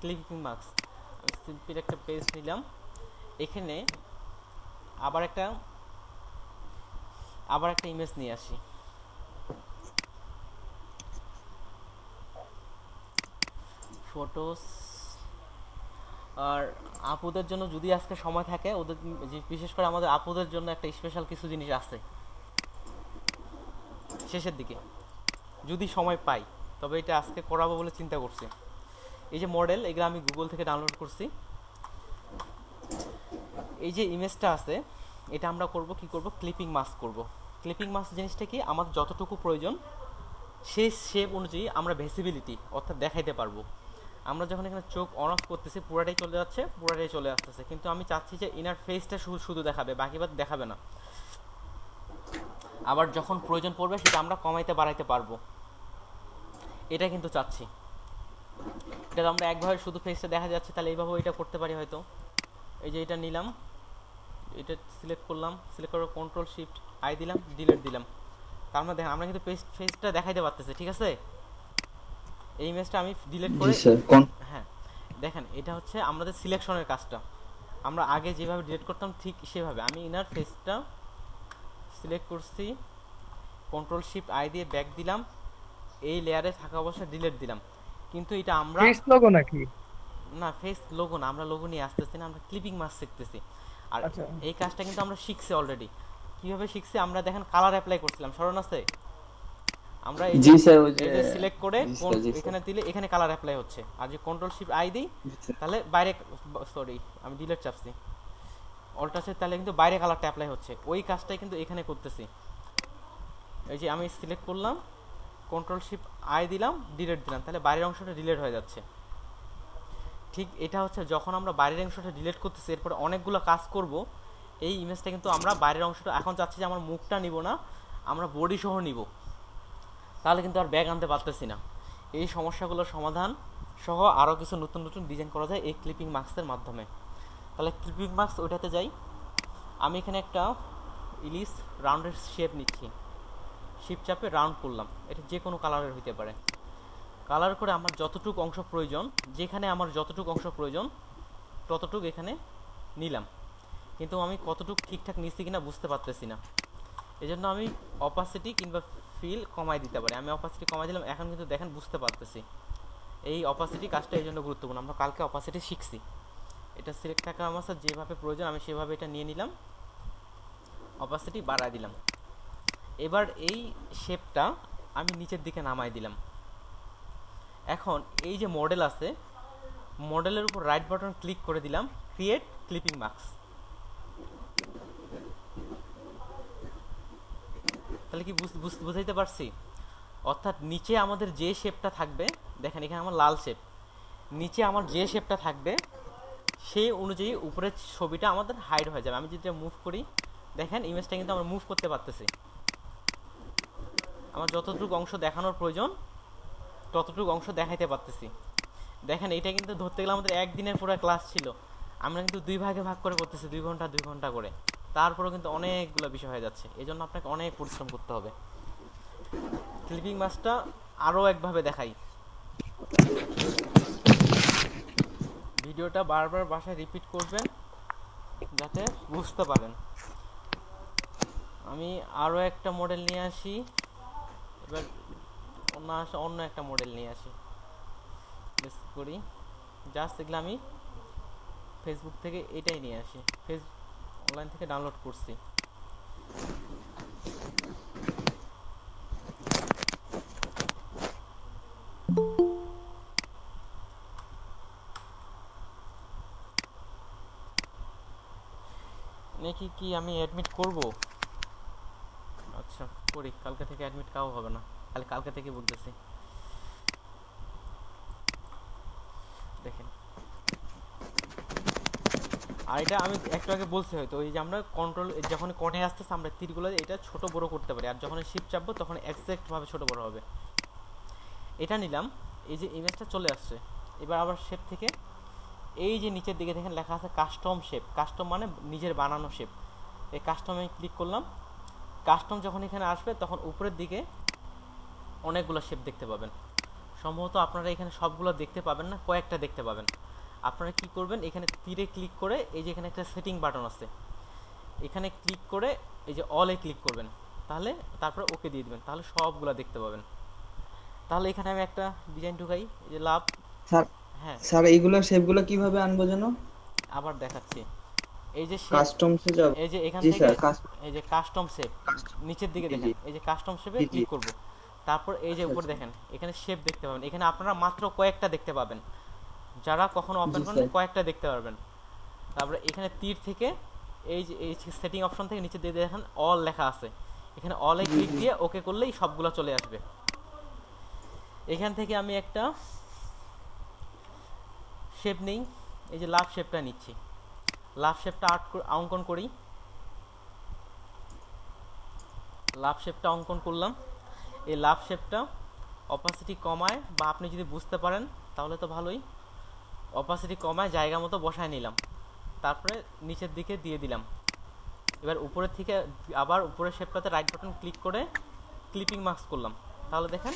ক্লিপিং মার্কস আমি সিম্পল একটা পেজ নিলাম, এখানে আবার একটা ইমেজ নিয়ে আসি। ফটোস। আর আপুদের জন্য যদি আজকে সময় থাকে, ওদের বিশেষ করে আমাদের আপুদের জন্য একটা স্পেশাল কিছু জিনিস আছে শেষের দিকে, যদি সময় পাই, তবে এটা আজকে করাবো বলে চিন্তা করছি। এই যে মডেল, এগুলো আমি গুগল থেকে ডাউনলোড করছি। এই যে ইমেজটা আছে, এটা আমরা কি করব, ক্লিপিং মাস্ক করব। ক্লিপিং মাস্ক জিনিসটা কি, আমার যতটুকু প্রয়োজন সেই শেপ অনুযায়ী আমরা ভিজিবিলিটি অর্থাৎ দেখাইতে পারবো। আমরা যখন এখানে চোখ অন অফ করতেছি, পুরাটাই চলে যাচ্ছে, পুরাটাই চলে আসতেছে, কিন্তু আমি চাচ্ছি যে ইনার ফেসটা শুধু দেখাবে, বাকি বাদ দেখাবে না। আবার যখন প্রয়োজন পড়বে সেটা আমরা কমাইতে বাড়াইতে পারবো, এটা কিন্তু চাচ্ছি। এটা আমরা একভাবে শুধু ফেসটা দেখা যাচ্ছে, তাহলে এইভাবে এটা করতে পারি হয়তো। এই যে এটা নিলাম, এটা সিলেক্ট করলাম, সিলেক্ট করে কন্ট্রোল শিফট আই দিলাম, ডিলিট দিলাম। তার মানে দেখেন আমরা কিন্তু ফেসটা দেখাইতে পারতেছি, ঠিক আছে। এই ইমেজটা আমি ডিলিট করে, হ্যাঁ দেখেন এটা হচ্ছে আমাদের সিলেকশনের কাজটা। আমরা আগে যেভাবে ডিলিট করতাম ঠিক সেভাবে আমি ইনার ফেসটা সিলেক্ট করছি, কন্ট্রোল শিফট আই দিয়ে ব্যাক দিলাম, এই লেয়ারে থাকা অবস্থায় ডিলিট দিলাম। কিন্তু এটা আমরা ফেস লোগো নাকি? না, ফেস লোগো না, আমরা লোগো নিয়ে আসতেছি না, আমরা ক্লিপিং মাস্ক শিখতেছি। আর আচ্ছা। এই কাজটা কিন্তু আমরা শিখছি অলরেডি। কিভাবে শিখছি, আমরা দেখেন কালার অ্যাপ্লাই করছিলাম, স্মরণ আছে? আমরা এই জি স্যার, ওই যে যে সিলেক্ট করে জি স্যার, জি স্যার। এখানে দিলে এখানে কালার অ্যাপ্লাই হচ্ছে, আর যে কন্ট্রোল শিফট আই দিই তাহলে বাইরে, সরি আমি ডিলিট চাপছি, অল্ট আছে, তাহলে কিন্তু বাইরে কালারটা অ্যাপ্লাই হচ্ছে। ওই কাজটাই কিন্তু এখানে করতেছি। এই যে আমি সিলেক্ট করলাম, কন্ট্রোল শিফট আই দিলাম, ডিলিট দিলাম, তাহলে বাইরের অংশটা ডিলিট হয়ে যাচ্ছে। ঠিক এটা হচ্ছে যখন আমরা বাইরের অংশটা ডিলিট করতেছি, এরপরে অনেকগুলো কাজ করব, এই ইমেজটা কিন্তু আমরা বাইরের অংশটা এখন চাচ্ছি যে আমার মুখটা নিব না, আমরা বডি সহ নিব, তাহলে কিন্তু আর ব্যাগ আনতে পারতেছি না। এই সমস্যাগুলোর সমাধান সহ আরও কিছু নতুন নতুন ডিজাইন করা যায় এই ক্লিপিং মাস্কের মাধ্যমে। তাহলে ক্লিপিং মাস্ক ওইটাতে যাই। আমি এখানে একটা ইলিশ রাউন্ডের শেপ নিচ্ছি, শিফট চাপে রাউন্ড করলাম, এটা যে কোনো কালারের হইতে পারে। কালার করে আমার যতটুকু অংশ প্রয়োজন, যেখানে আমার যতটুকু অংশ প্রয়োজন ততটুকু এখানে নিলাম, কিন্তু আমি কতটুকু ঠিকঠাক নিচ্ছি কিনা বুঝতে পারতেছি না। এই জন্য আমি অপাসিটি কিংবা ফিল কমাই দিতে পারি। আমি অপাসিটি কমাই দিলাম, এখন কিন্তু দেখেন বুঝতে পারতেছি। এই অপাসিটি কাজটা এই জন্য গুরুত্বপূর্ণ, আমরা কালকে অপাসিটি শিখছি। এটা সিলেক্ট থাকা আমার যেভাবে প্রয়োজন আমি সেভাবে এটা নিয়ে নিলাম, অপাসিটি বাড়াই দিলাম। এবার এই শেপটা আমি নিচের দিকে নামাই দিলাম। এখন এই যে মডেল আছে, মডেলের উপর রাইট বাটন ক্লিক করে দিলাম, ক্রিয়েট ক্লিপিং মাস্ক। তাহলে কি বুঝাইতে পারছি? অর্থাৎ নিচে আমাদের যে শেপটা থাকবে, দেখেন এখানে আমার লাল শেপ, নিচে আমার যে শেপটা থাকবে সেই অনুযায়ী উপরের ছবিটা আমাদের হাইড হয়ে যাবে। আমি যদি মুভ করি, দেখেন ইমেজটা কিন্তু আমরা মুভ করতে পারতেছি। আমার যতটুকু অংশ দেখানোর প্রয়োজন ততটুকু অংশ দেখাইতে পারতেছি। দেখেন এটা কিন্তু ধরতে গেলে আমাদের একদিনের পুরো ক্লাস ছিল, আমরা কিন্তু দুই ভাগে ভাগ করে করতেছি, 2 ঘন্টা 2 ঘন্টা করে, তারপরেও কিন্তু অনেকগুলো বিষয় হয়ে যাচ্ছে। এই জন্য আপনাকে অনেক পরিশ্রম করতে হবে। ক্লিপিং মাস্কটা আরও একভাবে দেখাই, ভিডিওটা বারবার বাসায় রিপিট করবেন যাতে বুঝতে পারেন। আমি আরও একটা মডেল নিয়ে আসি, এবার অন্য একটা মডেল নিয়ে আসি, বেস করি জাস্ট এগুলো আমি ফেসবুক থেকে এটাই নিয়ে আসি, অনলাইন থেকে ডাউনলোড করছি। নাকি কি আমি অ্যাডমিট করব? আচ্ছা করি, কালকে থেকে অ্যাডমিট কাও হবে না, খালি কালকে থেকে বলতেছি। দেখেন, আর এটা আমি একটু আগে বলছি হয়তো, ওই যে আমরা কন্ট্রোল যখন কোণে আসতেছে আমরা তীরগুলো এটা ছোট বড় করতে পারি, আর যখন শিফট চাপবো তখন এক্সাক্ট ভাবে ছোট বড় হবে। এটা নিলাম, এই যে ইমেজটা চলে আসছে। এবার আবার শেপ থেকে এই যে নিচের দিকে দেখেন লেখা আছে কাস্টম শেপ, কাস্টম মানে নিজের বানানো শেপ। এই কাস্টমে ক্লিক করলাম। কাস্টম যখন এখানে আসবে তখন উপরের দিকে অনেকগুলো শেপ দেখতে পাবেন। সম্ভবত আপনারা এখানে সবগুলো দেখতে পাবেন না, কয়েকটা দেখতে পাবেন। আপনারা কি করবেন, এখানে তীরে ক্লিক করে এই যে এখানে একটা সেটিং বাটন আছে, এখানে ক্লিক করে এই যে অলে ক্লিক করবেন, তাহলে তারপর ওকে দিয়ে দিবেন, তাহলে সবগুলো দেখতে পাবেন। তাহলে এখানে আমি একটা ডিজাইন ঢুকাই, এই যে লাভ। স্যার হ্যাঁ স্যার এইগুলো শেপগুলো কিভাবে আনবো যেন? আবার দেখাচ্ছি, এই যে শেপ, কাস্টমসে যাব। এই যে এখান জি থেকে স্যার, এই যে কাস্টম শেপ নিচের দিকে জি দেখেন, জি এই যে কাস্টম শেপে জি জি। ক্লিক করব। তারপর এই যে আচ্ছা উপরে আচ্ছা। দেখেন এখানে শেপ দেখতে পাবেন, এখানে আপনারা মাত্র কয়েকটা দেখতে পাবেন, যারা কখনো ওপেন জি করেন স্যার। কয়েকটা দেখতে পারবেন। তারপরে এখানে তীর থেকে এই যে এই সেটিং অপশন থেকে নিচে দিয়ে দেখেন অল লেখা আছে, এখানে অলে জি ক্লিক জি। দিয়ে ওকে করলেই সবগুলো চলে আসবে। এখান থেকে আমি একটা শেপ নেই, এই যে লাভ শেপটা নিচ্ছি, লাভ শেপটা অঙ্কন করি। লাভ শেপটা অঙ্কন করলাম। এই লাভ শেপটা অপাসিটি কমায়, বা আপনি যদি বুঝতে পারেন তাহলে তো ভালোই, অপাসিটি কমায় জায়গা মতো বসায় নিলাম, তারপরে নিচের দিকে দিয়ে দিলাম। এবার উপরের থেকে আবার উপরের শেপটাতে রাইট বাটন ক্লিক করে ক্লিপিং মার্কস করলাম, তাহলে দেখেন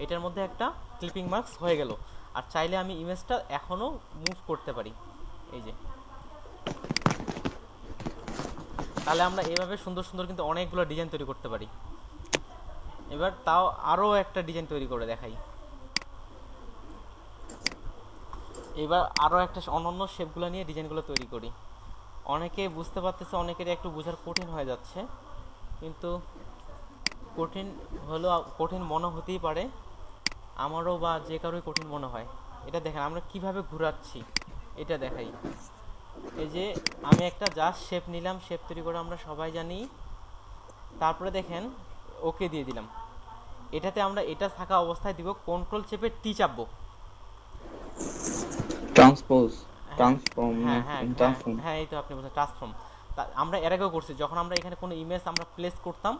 এটার মধ্যে একটা ক্লিপিং মার্কস হয়ে গেল। আর চাইলে আমি ইমেজটা এখনও মুভ করতে পারি, এই যে। তাহলে আমরা এইভাবে সুন্দর সুন্দর কিন্তু অনেকগুলো ডিজাইন তৈরি করতে পারি। এবার তাও আরও একটা ডিজাইন তৈরি করে দেখাই। এবার আরও একটা অন্যান্য শেপগুলো নিয়ে ডিজাইনগুলো তৈরি করি। অনেকে বুঝতে পারতেছে, অনেকেরই একটু বোঝার কঠিন হয়ে যাচ্ছে, কিন্তু কঠিন হলেও কঠিন মনে হতেই পারে, আমারও বা যে কারোই কঠিন মনে হয়। এটা দেখেন আমরা কিভাবে ঘোরাচ্ছি, এটা দেখাই। এই যে আমি একটা জাস্ট শেপ নিলাম, শেপ তৈরি করে আমরা সবাই জানি। তারপরে দেখেন ওকে দিয়ে দিলাম। এটাতে আমরা এটা থাকা অবস্থায় দিব, কন্ট্রোল চেপে টি চাপবো। ট্রান্সপোজ, হ্যাঁ ট্রান্সফর্ম, হ্যাঁ হ্যাঁ হ্যাঁ ট্রান্সফর্ম। হ্যাঁ, এই তো আপনি বলছেন ট্রান্সফর্ম। আমরা এর আগেও করছি, যখন আমরা এখানে কোনো ইমেজ আমরা প্লেস করতাম,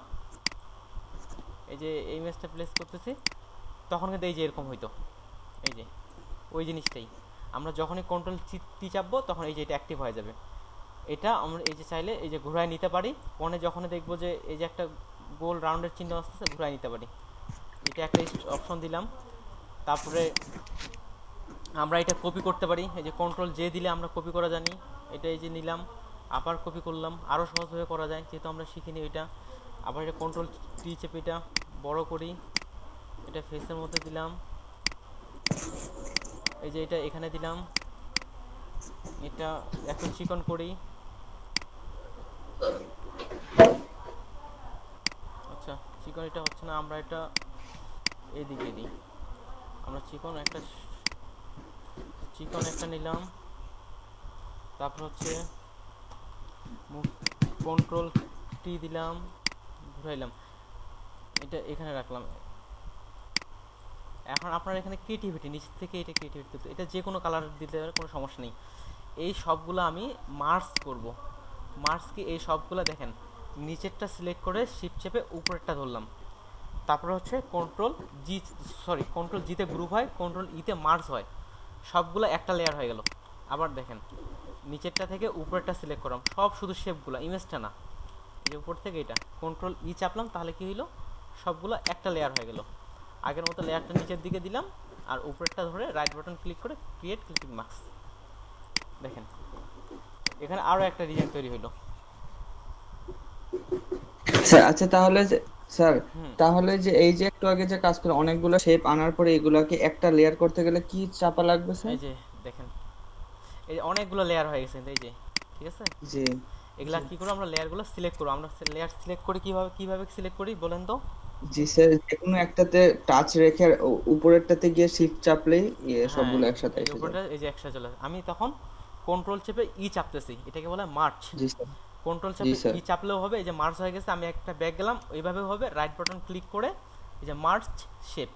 এই যে এই ইমেজটা প্লেস করতেছি, তখন কিন্তু এই যে এরকম হইতো, এই যে ওই জিনিসটাই। আমরা যখনই কন্ট্রোল টি চাপবো তখন এই যে এটা অ্যাক্টিভ হয়ে যাবে। এটা আমরা এই যে চাইলে এই যে ঘুরায় নিতে পারি, ফোনে যখনই দেখবো যে এই যে একটা গোল রাউন্ডের চিহ্ন আসতেছে, ঘুরায় নিতে পারি। এটা একটা অপশন দিলাম। তারপরে আমরা এটা কপি করতে পারি, এই যে কন্ট্রোল জে দিলে আমরা কপি করা জানি, এটা এই যে নিলাম, আবার কপি করলাম, আরও সহজভাবে করা যায় যেহেতু আমরা শিখিনি এটা। আবার এটা কন্ট্রোল টি চেপে এটা বড় করি, এটা ফেসের মধ্যে দিলাম, এই যে এটা এখানে দিলাম, এটা একটু চিকন করি। আচ্ছা চিকন এটা হচ্ছে না, আমরা এটা এইদিকে দিই, আমরা চিকন একটা নিলাম। তারপর হচ্ছে কন্ট্রোল টি দিলাম, ঘুরাইলাম, এটা এখানে রাখলাম। এখন আপনার এখানে ক্রিয়েটিভিটি নিচ থেকে এটা ক্রিয়েটিভিটি, এটা যে কোনো কালার দিতে পারে, কোনো সমস্যা নেই। এই সবগুলো আমি মার্জ করব। মার্জ কি, এই সবগুলো দেখেন নিচেরটা সিলেক্ট করে শিফট চেপে উপরেরটা ধরলাম, তারপরে হচ্ছে কন্ট্রোল জিতে গ্রুপ হয়, কন্ট্রোল ইতে মার্জ হয়, সবগুলো একটা লেয়ার হয়ে গেল। আবার দেখেন নিচেরটা থেকে উপরেরটা সিলেক্ট করলাম, সব শুধু শেপগুলো, ইমেজটা না। এই উপর থেকে এটা কন্ট্রোল ই চাপলাম, তাহলে কি হইলো, সবগুলো একটা লেয়ার হয়ে গেল। আগের মতো লেয়ারটা নিচের দিকে দিলাম, আর উপরেরটা ধরে রাইট বাটন ক্লিক করে ক্রিয়েট ক্লিপিং মার্কস। দেখেন এখানে আরও একটা ডিজাইন তৈরি হইলো। স্যার আচ্ছা তাহলে স্যার হুম, তাহলে যে এই যে একটু আগে যে কাজ করে অনেকগুলো শেপ আনার পরে এগুলাকে একটা লেয়ার করতে গেলে কি চাপা লাগবে স্যার? এই যে দেখেন এই যে অনেকগুলো লেয়ার হয়ে গেছে, এই যে ঠিক আছে। জি এগুলা কি করবো, আমরা লেয়ারগুলো সিলেক্ট করবো। আমরা লেয়ার সিলেক্ট করি কিভাবে সিলেক্ট করি বলেন তো? জি স্যার, যে কোনো একটাতে টাচ রেখে উপরেরটাতে গিয়ে শিফট চাপলেই হ্যাঁ, সবগুলো একসাথে এই যে এসে যাবে। উপরটা এই যে একসাথে চলে, আমি তখন কন্ট্রোল চেপে ই চাপতেছি, এটাকে বলে মার্চ। জি স্যার। কন্ট্রোল জি চাপে স্যার। ই চাপলেও হবে। এই যে মার্জ হয়ে গেছে, আমি একটা ব্যাক গেলাম, ওইভাবেও হবে। রাইট বাটন ক্লিক করে এই যে মার্জ শেপ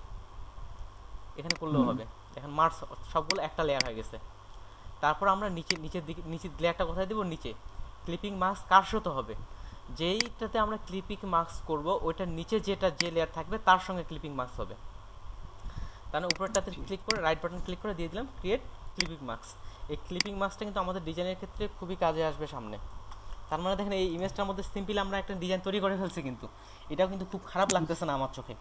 এখানে করলেও হবে। এখন মার্জ সবগুলো একটা লেয়ার হয়ে গেছে। তারপর আমরা নিচের লেয়ারটা কোথায় দেবো? নিচে। ক্লিপিং মাস্ক কার সাথে হবে? যেইটাতে আমরা ক্লিপিং মাস্ক করব ওইটার নিচে যে লেয়ার থাকবে তার সঙ্গে ক্লিপিং মাস্ক হবে। তাহলে উপরেরটাতে ক্লিক করে রাইট বাটন ক্লিক করে দিয়ে দিলাম ক্রিয়েট ক্লিপিং মাস্ক। এই ক্লিপিং মাস্কটা কিন্তু আমাদের ডিজাইনের ক্ষেত্রে খুবই কাজে আসবে সামনে। তার মানে দেখেন এই ইমেজটার মধ্যে সিম্পলি আমরা একটা ডিজাইন তৈরি করে ফেলছি, কিন্তু এটাও কিন্তু খুব খারাপ লাগতেছে না আমার চোখে।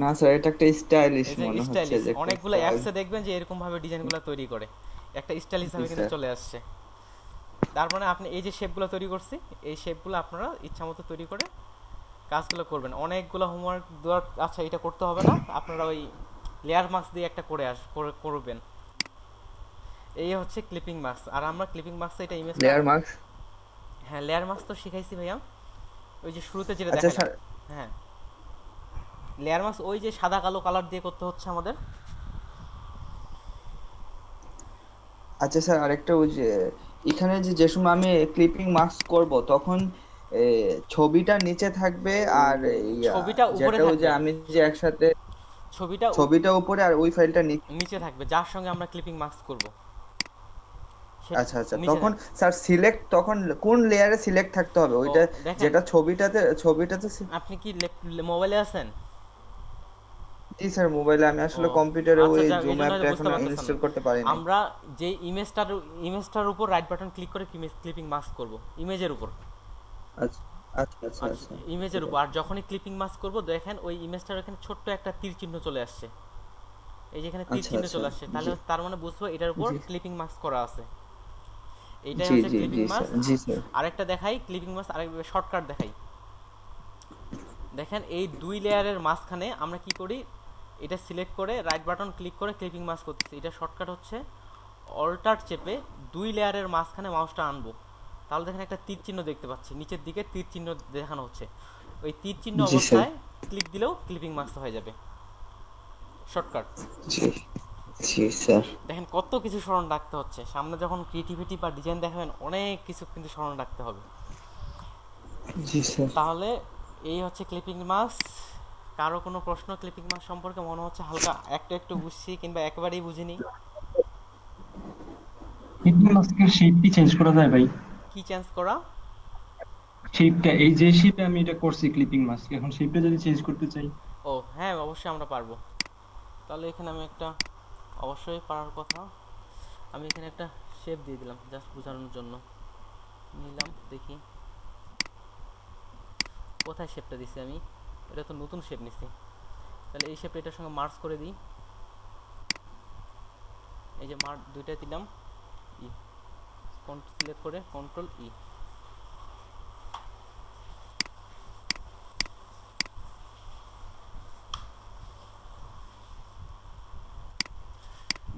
না স্যার, এটা একটা স্টাইলিশ এই যে মনে হচ্ছে, স্টাইলিশ, যে একটা অনেকগুলো style। অ্যাপসে দেখবেন যে এরকম ভাবে ডিজাইনগুলো তৈরি করে, একটা স্টাইলিশ ভাবে কিন্তু চলে আসছে। তার মানে আপনি এই যে শেপগুলো তৈরি করছি, এই শেপগুলো আপনারা ইচ্ছামতো তৈরি করে কাজগুলো করবেন। অনেকগুলো হোমওয়ার্ক দেওয়ার, আচ্ছা এটা করতে হবে না, আপনারা ওই লেয়ার মাস্ক দিয়ে একটা করবেন। এই হচ্ছে ক্লিপিং মাস্ক। আর আমরা ক্লিপিং মাস্ক এটা ইমেজ লেয়ার মার্কস। হ্যাঁ লেয়ার মাস্ক তো শিখাইছি ভাইয়া, ওই যে শুরুতে যেটা আচ্ছা দেখালাম। স্যার, হ্যাঁ লেয়ার মাস্ক ওই যে সাদা কালো কালার দিয়ে করতে হচ্ছে আমাদের। আচ্ছা স্যার, আরেকটা ওই যে এখানে যে সময় আমি ক্লিপিং মাস্ক করব তখন ছবিটা নিচে থাকবে আর ছবিটা উপরে যেটা ওই যে থাকবে, আমি যে একসাথে ছবিটা ছবিটা উপরে আর ওই ফাইলটা নিচে থাকবে, যার সঙ্গে আমরা ক্লিপিং মাস্ক করব। আচ্ছা আচ্ছা, নিচে তখন থাকবে। স্যার সিলেক্ট তখন কোন লেয়ারে সিলেক্ট থাকতে হবে? ওইটা দেখেন, যেটা ছবিটাতে আপনি কি মোবাইলে আছেন? জি স্যার, মোবাইলে। আমি আসলে ও, কম্পিউটারে আচ্ছা ওই যাক, এই জুম জন্য অ্যাপটা বুঝতে এখনো পারতেছেন ইনস্টল না। করতে পারিনি। আমরা যে ইমেজটার উপর রাইট বাটন ক্লিক করে ক্লিপিং মাস্ক করব, ইমেজের উপর। আচ্ছা আচ্ছা আচ্ছা আচ্ছা, ইমেজের উপর। আর যখনই ক্লিপিং মাস্ক করব দেখেন ওই ইমেজটার এখানে ছোট্ট একটা তীর চিহ্ন চলে আসছে, এই যে এখানে তীর আচ্ছা চিহ্ন আচ্ছা, চলে আসছে, তাহলে জি তার মানে বুঝবো এটার উপর জি ক্লিপিং মাস্ক করা আছে। এইটাই জি হচ্ছে জি ক্লিপিং জি স্যার, মাস্ক। জি স্যার। আরেকটা দেখাই ক্লিপিং মাস্ক, আরেকটা শর্টকাট দেখাই। দেখেন এই দুই লেয়ারের মাঝখানে আমরা কি করি, এটা সিলেক্ট করে রাইট বাটন ক্লিক করে ক্লিপিং মাস্ক করতেছি। এটা শর্টকাট হচ্ছে অল্টার চেপে দুই লেয়ারের মাঝখানে মাউসটা আনবো, তাহলে দেখেন একটা তীর চিহ্ন দেখতে পাচ্ছি, নিচের দিকে তীর চিহ্ন দেখানো হচ্ছে। ওই তীর চিহ্ন জি স্যার, অবস্থায় ক্লিক দিলেও ক্লিপিং মাস্ক হয়ে যাবে, শর্টকাট। জি জি স্যার। দেখেন কত কিছু স্মরণ রাখতে হচ্ছে, সামনে যখন ক্রিয়েটিভিটি বা ডিজাইন দেখাবেন অনেক কিছু কিন্তু স্মরণ রাখতে হবে। জি স্যার। তাহলে এই হচ্ছে ক্লিপিং মাস্ক। কারো কোনো প্রশ্ন ক্লিপিং মাস্ক সম্পর্কে? মনে হচ্ছে হালকা একটু বুঝছি কিংবা একেবারেই বুঝিনি। ক্লিপিং মাস্কের শেপটি চেঞ্জ করা যায় ভাই? কি চেঞ্জ করা? শেপটা, এই যে শেপে আমি এটা করছি ক্লিপিং মাস্ক, এখন শেপটা যদি চেঞ্জ করতে চাই? ও হ্যাঁ, অবশ্যই আমরা পারবো। তাহলে এখানে আমি একটা, অবশ্যই পারার কথা, আমি এখানে একটা শেপ দিয়ে দিলাম জাস্ট বোঝানোর জন্য। নিলাম, দেখি কোথায় শেপটা দিছি আমি। এটা তো নতুন শেপ নিছি, তাহলে এই শেপটা এটার সঙ্গে মার্জ করে দিই। এই যে দুইটাই দিলাম, ই সিলেক্ট করে কন্ট্রোল ই।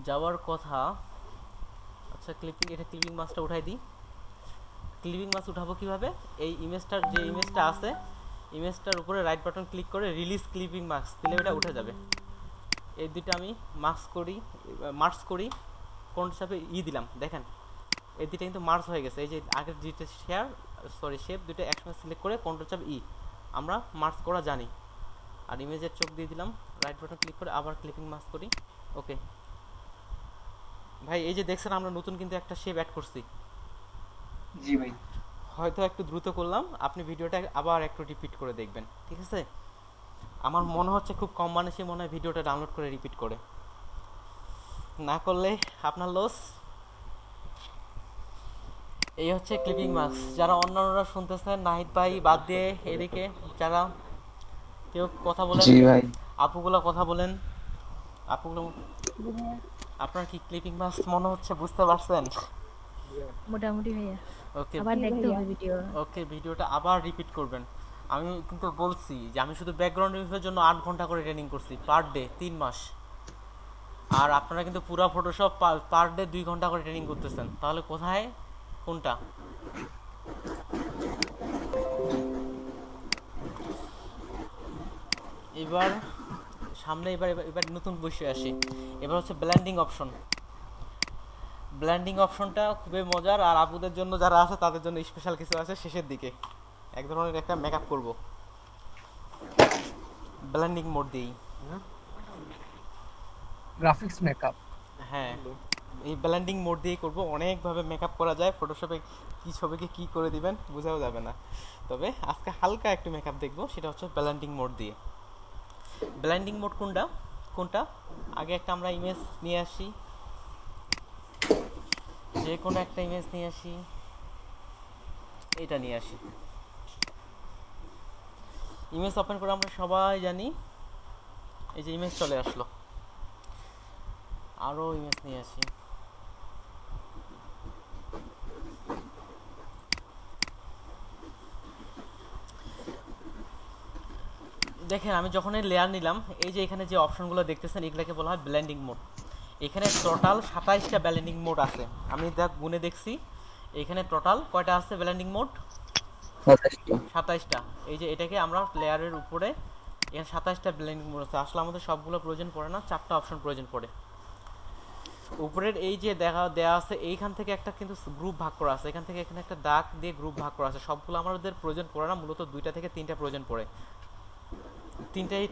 যাওয়ার কথা। আচ্ছা এটা ক্লিপিং মাস্কটা উঠাই দিই। ক্লিপিং মাস্ক উঠাবো কিভাবে? এই ইমেজটার যে ইমেজটা আছে, ইমেজটার উপরে রাইট বাটন ক্লিক করে রিলিজ ক্লিপিং মাস্ক দিলে ওটা উঠে যাবে। এই দুইটা আমি মার্জ করি, কোন হিসাবে ই দিলাম, দেখেন এই দুইটা কিন্তু মার্জ হয়ে গেছে। এই যে আগের দুইটা শেপ দুইটা একসঙ্গে সিলেক্ট করে কন্ট্রোল চাপ ই আমরা মার্জ করা জানি। আর ইমেজের চোখ দিয়ে দিলাম, রাইট বাটন ক্লিক করে আবার ক্লিপিং মাস্ক করি। ওকে ভাই, এই যে দেখছেন আমরা নতুন কিন্তু একটা শেপ অ্যাড করছি। জি ভাই। হয়তো একটু দ্রুত করলাম, আপনি ভিডিওটা আবার একটু রিপিট করে দেখবেন, ঠিক আছে? আমার মনে হচ্ছে খুব কম মানুষই মনে হয় ভিডিওটা ডাউনলোড করে রিপিট করে, না করলে আপনার লস। এই হচ্ছে ক্লিপিং মাস্ক। যারা অন্যান্যরা শুনতেছেন, নাহিদ ভাই বাদ দিয়ে এদিকে যারা কেউ কথা বলেন, জি ভাই। আপুগুলো কথা বলেন। আপুগুলো, আপনার কি ক্লিপিং মাস্ক মনে হচ্ছে বুঝতে পারছেন? মোটামুটি ভাইয়া। ওকে আবার দেখতে হবে ভিডিও। ওকে, ভিডিওটা আবার রিপিট করবেন। আমি কিন্তু বলছি যে আমি শুধু ব্যাকগ্রাউন্ড রিভিউর জন্য 8 ঘন্টা করে ট্রেনিং করছি পার ডে 3 মাস। আর আপনারা কিন্তু পুরো ফটোশপ পার ডে 2 ঘন্টা করে ট্রেনিং করতেছেন, তাহলে কোথায় কোনটা? এবার সামনে এবার নতুন বিষয় আসি। এবার হচ্ছে ব্লেন্ডিং অপশন। ব্লেন্ডিং অপশনটা খুবই মজার, আর আপুদের জন্য যারা আছে তাদের জন্য স্পেশাল কিছু আছে শেষের দিকে, এক ধরনের একটা মেকআপ করব ব্লেন্ডিং মোড দিয়েই। Graphics makeup. হ্যাঁ, এই ব্লেন্ডিং মোড দিয়েই করব। অনেকভাবে মেকআপ করা যায়, ফটোশপে কি ছবিকে কি করে দিবেন বোঝাও যাবে না। তবে আজকে হালকা একটু মেকআপ দেখবো, সেটা হচ্ছে ব্লেন্ডিং মোড দিয়ে। ব্লেন্ডিং মোড কোনটা আগে একটা আমরা ইমেজ নিয়ে আসি, যে কোনো একটা ইমেজ নিয়ে আসি, এটা নিয়ে আসি। ইমেজ ওপেন করে আমরা সবাই জানি এই যে ইমেজ চলে আসলো। আরো ইমেজ নিয়ে আসি, দেখেন আমি যখন এই লেয়ার নিলাম, এই যে এখানে যে অপশনগুলো দেখতেছেন এগুলোকে বলা হয় ব্লেন্ডিং মোড। এখানে টোটাল 27টা ব্লেন্ডিং মোড আছে, আমি গুনে দেখছি। এখানে টোটাল কয়টা আছে ব্লেন্ডিং মোড? 27টা। এই যে এটাকে আমরা লেয়ারের উপরে, এখানে 27টা ব্লেন্ডিং মোড আছে। আসলে আমাদের সবগুলো প্রয়োজন পড়ে না, 4টা অপশন প্রয়োজন পড়ে। উপরের এই যে দেয়া আছে, এইখান থেকে একটা কিন্তু গ্রুপ ভাগ করা আছে, এখান থেকে এখানে একটা দাগ দিয়ে গ্রুপ ভাগ করা আছে। সবগুলো আমাদের প্রয়োজন পড়ে না, মূলত 2টা থেকে 3টা প্রয়োজন পড়ে।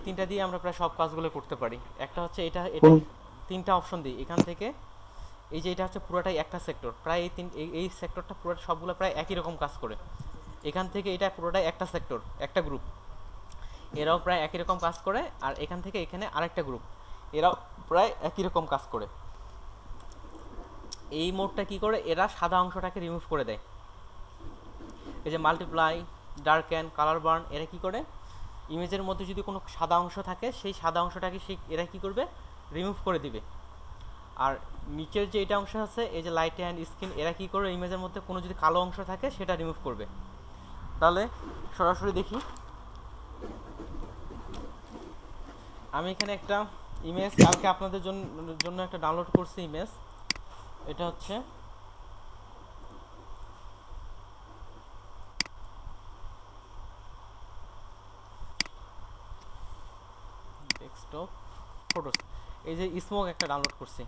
তিনটা দিয়ে আমরা প্রায় সব কাজগুলো করতে পারি। একটা হচ্ছে এটা 3টা অপশন দিই এখান থেকে। এই যে এটা হচ্ছে পুরোটাই একটা সেক্টর, প্রায় এই সেক্টরটা পুরো সবগুলো প্রায় একই রকম কাজ করে। এখান থেকে এটা পুরোটাই একটা সেক্টর, একটা গ্রুপ, এরাও প্রায় একই রকম কাজ করে। আর এখান থেকে এখানে আরেকটা গ্রুপ, এরাও প্রায় একই রকম কাজ করে। এই মোডটা কি করে, এরা সাদা অংশটাকে রিমুভ করে দেয়। এই যে মাল্টিপ্লাই, ডার্কেন, কালার বার্ন, এরা কি করে, ইমেজের মধ্যে যদি কোনো সাদা অংশ থাকে সেই সাদা অংশটাকে এরা কি করবে, রিমুভ করে দিবে। আর নিচের যে এটা অংশ আছে, এই যে লাইট অ্যান্ড স্কিন, এরা কি করে, ইমেজের মধ্যে কোনো যদি কালো অংশ থাকে সেটা রিমুভ করবে। তাহলে সরাসরি দেখি, আমি এখানে একটা ইমেজ কালকে আপনাদের জন্য একটা ডাউনলোড করছি ইমেজ। এটা হচ্ছে ডেস্কটপ ফটোস। এই যে স্মোক একটা ডাউনলোড করছি,